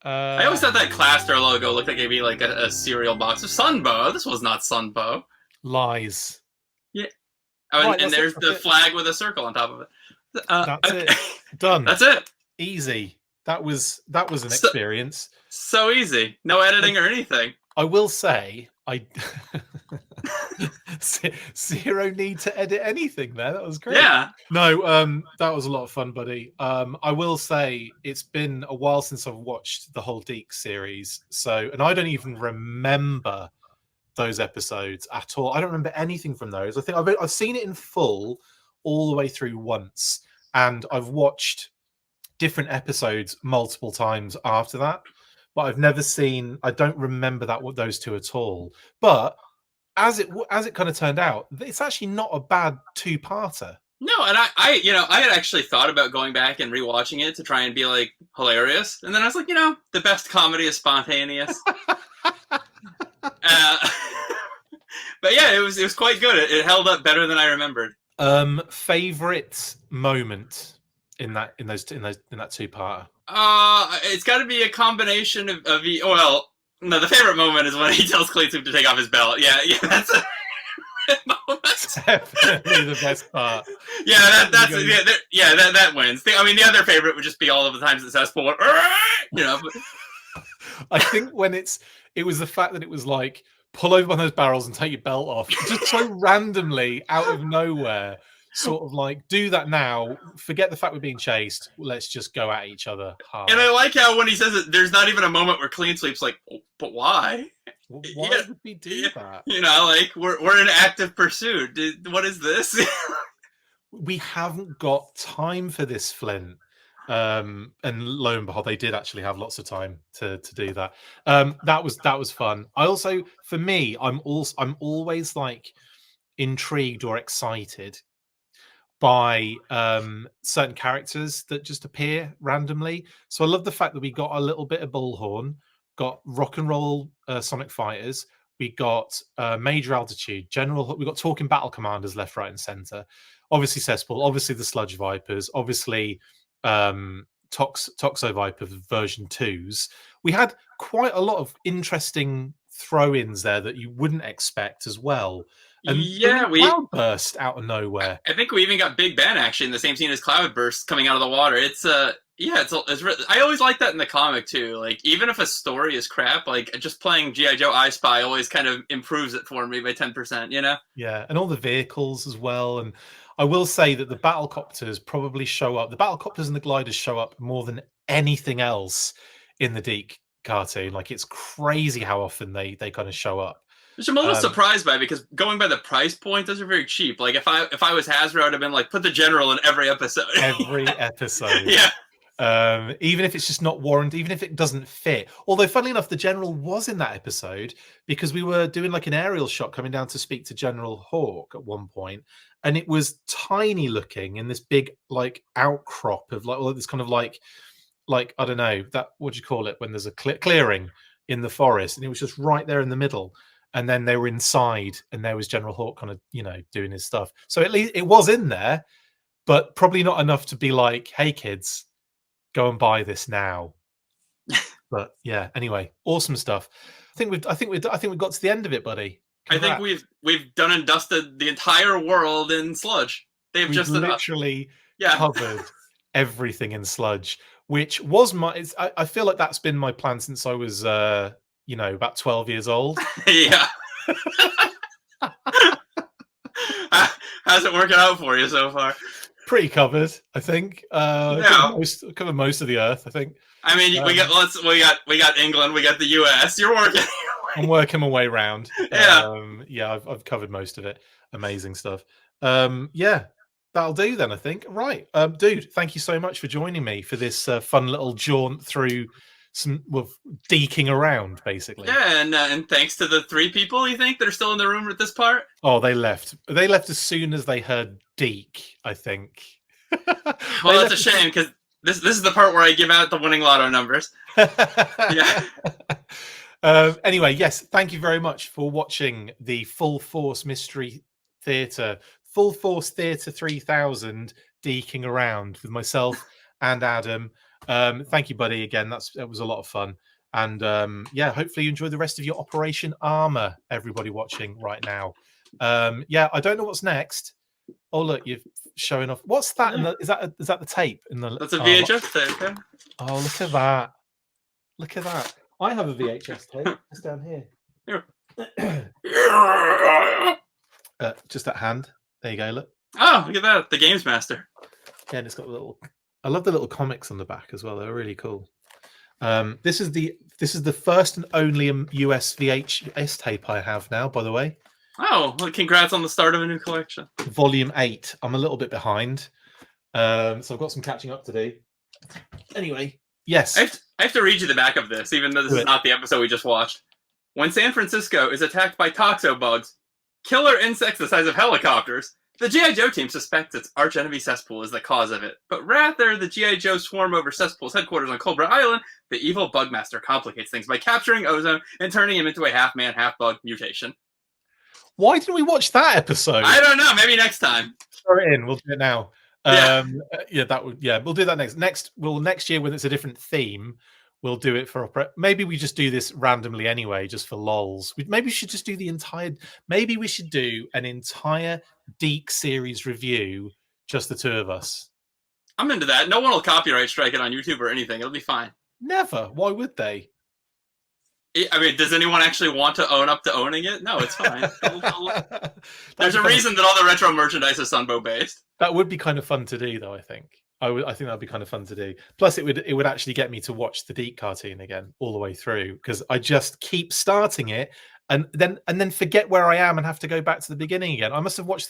Speaker 10: I always thought that Cluster logo looked like maybe like a cereal box of Sunbow. This was not Sunbow.
Speaker 9: Lies.
Speaker 10: Yeah. Oh,
Speaker 9: Right,
Speaker 10: and there's the flag with a circle on top of it.
Speaker 9: That's it. Done.
Speaker 10: That's it.
Speaker 9: Easy. That was an experience.
Speaker 10: So easy. No editing or anything.
Speaker 9: I will say, zero need to edit anything there. That was great.
Speaker 10: Yeah.
Speaker 9: No, that was a lot of fun, buddy. I will say it's been a while since I've watched the whole Deke series. And I don't even remember those episodes at all. I don't remember anything from those. I think I've seen it in full all the way through once, and I've watched different episodes multiple times after that. But I've never seen. I don't remember those two at all. But as it kind of turned out, it's actually not a bad two-parter.
Speaker 10: No, and I had actually thought about going back and rewatching it to try and be like hilarious, and then I was like, the best comedy is spontaneous. But yeah, it was quite good. It held up better than I remembered.
Speaker 9: Favorite moment in that two-parter?
Speaker 10: It's got to be a combination of well, no, the favorite moment is when he tells Cletus to take off his belt. Yeah, that's a moment.
Speaker 9: Definitely the best part.
Speaker 10: Yeah, that wins. I mean, the other favorite would just be all of the times that Cesspool went, But...
Speaker 9: I think when it was the fact that it was like, pull over on those barrels and take your belt off, just so randomly out of nowhere. Sort of like, do that now. Forget the fact we're being chased. Let's just go at each other hard.
Speaker 10: And I like how when he says it, there's not even a moment where Clean Sweep's like, but why?
Speaker 9: Why would we do that?
Speaker 10: Like we're in active pursuit. What is this?
Speaker 9: We haven't got time for this, Flint. And lo and behold, they did actually have lots of time to do that. That was fun. I also, for me, I'm always like intrigued or excited by certain characters that just appear randomly. So I love the fact that we got a little bit of Bullhorn, got Rock and Roll Sonic Fighters, we got Major Altitude, General, we got Talking Battle Commanders left, right, and center. Obviously Cesspool, obviously the Sludge Vipers, obviously Toxo Viper version 2s. We had quite a lot of interesting throw-ins there that you wouldn't expect as well. And
Speaker 10: yeah,
Speaker 9: Cloudburst out of nowhere.
Speaker 10: I think we even got Big Ben actually in the same scene as Cloudburst coming out of the water. It's I always like that in the comic too. Like even if a story is crap, like just playing G.I. Joe I Spy always kind of improves it for me by 10%.
Speaker 9: Yeah, and all the vehicles as well. And I will say that the battlecopters probably show up. The battlecopters and the gliders show up more than anything else in the Deke cartoon. Like it's crazy how often they kind of show up.
Speaker 10: Which I'm a little surprised by, because going by the price point, those are very cheap. Like if I was Hasbro, I'd have been like, put the General in every episode.
Speaker 9: Every episode.
Speaker 10: Yeah.
Speaker 9: Even if it's just not warranted, even if it doesn't fit. Although, funnily enough, the General was in that episode because we were doing like an aerial shot coming down to speak to General Hawk at one point, and it was tiny looking in this big like outcrop of like this kind of like I don't know, that what do you call it when there's a clearing in the forest, and it was just right there in the middle. And then they were inside, and there was General Hawk kind of, doing his stuff. So at least it was in there, but probably not enough to be like, hey kids, go and buy this now. But yeah, anyway, awesome stuff. I think we've got to the end of it, buddy. Congrats.
Speaker 10: I think we've done and dusted the entire world in Sludge. We've just
Speaker 9: literally covered everything in Sludge, which was I feel like that's been my plan since I was about 12 years old.
Speaker 10: Yeah. How's it working out for you so far?
Speaker 9: Pretty covered, I think. Covered most of the earth, I think.
Speaker 10: I mean, we got England, we got the US. You're working.
Speaker 9: I'm working my way around.
Speaker 10: Yeah.
Speaker 9: I've covered most of it. Amazing stuff. That'll do then, I think. Right, dude. Thank you so much for joining me for this fun little jaunt through some deking around, basically.
Speaker 10: Yeah, and thanks to the 3 people you think that are still in the room at this part.
Speaker 9: Oh, they left. They left as soon as they heard Deke, I think.
Speaker 10: Well, that's a shame, because this is the part where I give out the winning lotto numbers. Yeah.
Speaker 9: Anyway, yes, thank you very much for watching the Full Force Mystery Theatre, Full Force Theatre 3000 deking around with myself and Adam. Thank you, buddy, again. That was a lot of fun. And hopefully you enjoy the rest of your Operation Armor, everybody watching right now. I don't know what's next. Oh, look, you're showing off. What's that? Is that the tape?
Speaker 10: That's a VHS tape, yeah.
Speaker 9: Oh, look at that. Look at that. I have a VHS tape. It's down here. Just that hand. There you go, look.
Speaker 10: Oh, look at that. The Games Master.
Speaker 9: Yeah, and it's got I love the little comics on the back as well. They're really cool. This is the first and only US VHS tape I have now, by the way.
Speaker 10: Oh, well, congrats on the start of a new collection.
Speaker 9: Volume 8. I'm a little bit behind. So I've got some catching up to do. Anyway, yes.
Speaker 10: I have to read you the back of this, even though this is not the episode we just watched. When San Francisco is attacked by toxobugs, killer insects the size of helicopters, the G.I. Joe team suspects its archenemy Cesspool is the cause of it, but rather the G.I. Joe swarm over Cesspool's headquarters on Cobra Island, the evil Bugmaster complicates things by capturing Ozone and turning him into a half-man, half-bug mutation.
Speaker 9: Why didn't we watch that episode?
Speaker 10: I don't know. Maybe next time.
Speaker 9: Throw it in. We'll do it now. We'll do that next. Next year when it's a different theme, we'll do it for opera. Maybe we just do this randomly anyway, just for lols. Maybe we should just do maybe we should do an entire Deke series review, just the 2 of us.
Speaker 10: I'm into that. No one will copyright strike it on YouTube or anything. It'll be fine.
Speaker 9: Never. Why would they?
Speaker 10: I mean, does anyone actually want to own up to owning it? No, it's fine. There's a reason that all the retro merchandise is Sunbow based.
Speaker 9: That would be kind of fun to do, though. I think that'd be kind of fun to do. Plus, it would actually get me to watch the Deke cartoon again all the way through, because I just keep starting it and then forget where I am and have to go back to the beginning again. I must have watched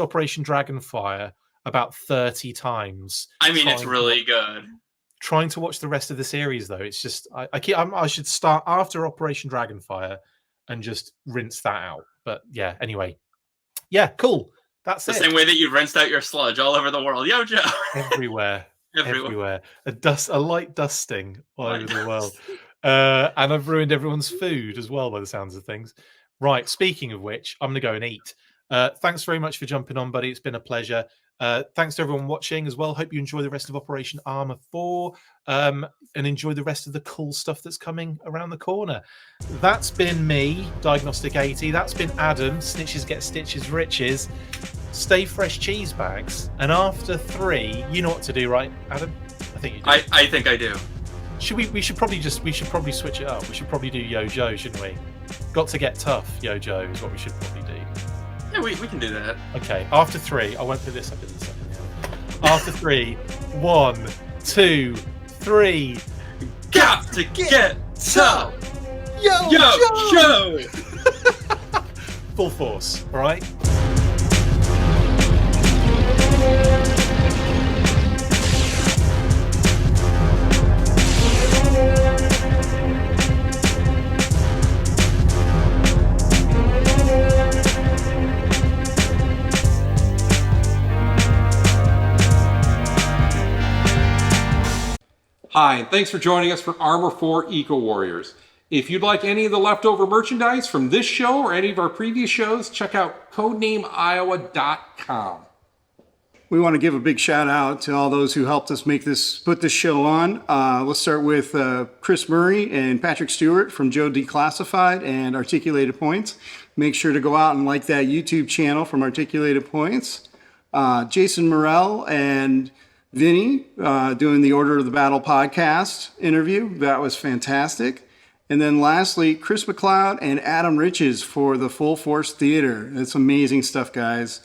Speaker 9: Operation Dragonfire about 30 times.
Speaker 10: I mean, it's really good.
Speaker 9: Trying to watch the rest of the series, though, it's just I should start after Operation Dragonfire and just rinse that out. But yeah, anyway, yeah, cool. That's
Speaker 10: the same way that you rinsed out your sludge all over the world. Yo, Joe.
Speaker 9: Everywhere. A light dusting all over the world. And I've ruined everyone's food as well, by the sounds of things. Right, speaking of which, I'm going to go and eat. Thanks very much for jumping on, buddy. It's been a pleasure. Thanks to everyone watching as well. Hope you enjoy the rest of Operation Armor 4 and enjoy the rest of the cool stuff that's coming around the corner. That's been me, Diagnostic 80. That's been Adam, Snitches Get Stitches Riches. Stay fresh cheese bags. And after 3, you know what to do, right, Adam? I think you do.
Speaker 10: I think I do.
Speaker 9: We should probably switch it up. We should probably do Yo Joe, shouldn't we? Got to get tough, Yo Joe is what we should probably do.
Speaker 10: Yeah, we can do that.
Speaker 9: Okay, after 3, I won't put this up in a second. After 3, 1, 2, 3.
Speaker 10: Got to get tough.
Speaker 9: Yo,
Speaker 10: Joe!
Speaker 9: Full force, all right?
Speaker 1: Hi, and thanks for joining us for A.R.M.O.R 4 Eco Warriors. If you'd like any of the leftover merchandise from this show or any of our previous shows, check out codenameiowa.com.
Speaker 2: We want to give a big shout out to all those who helped us put this show on. Let's start with Chris Murray and Patrick Stewart from Joe Declassified and Articulated Points. Make sure to go out and like that YouTube channel from Articulated Points. Jason Morrell and Vinny doing the Order of the Battle podcast interview. That was fantastic. And then lastly, Chris McLeod and Adam Riches for the Full Force Theater. That's amazing stuff, guys.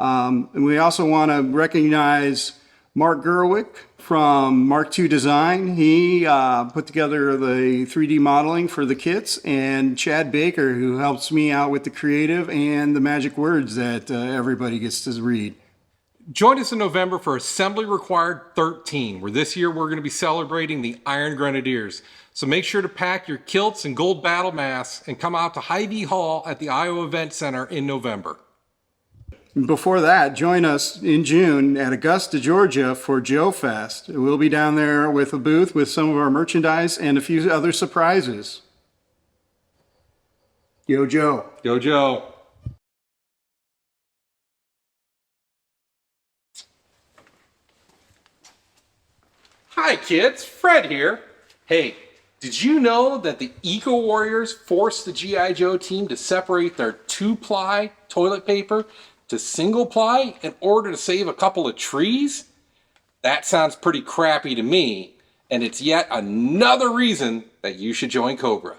Speaker 2: And we also want to recognize Mark Gerwick from Mark II Design. He put together the 3D modeling for the kits, and Chad Baker, who helps me out with the creative and the magic words that everybody gets to read.
Speaker 1: Join us in November for Assembly Required 13, where this year we're going to be celebrating the Iron Grenadiers. So make sure to pack your kilts and gold battle masks and come out to Hy-Vee Hall at the Iowa Event Center in November.
Speaker 2: Before that, join us in June at Augusta, Georgia for Joe Fest. We'll be down there with a booth with some of our merchandise and a few other surprises. Yo, Joe.
Speaker 1: Yo, Joe. Hi, kids. Fred here. Hey, did you know that the Eco Warriors forced the G.I. Joe team to separate their 2-ply toilet paper to single-ply in order to save a couple of trees? That sounds pretty crappy to me, and it's yet another reason that you should join Cobra.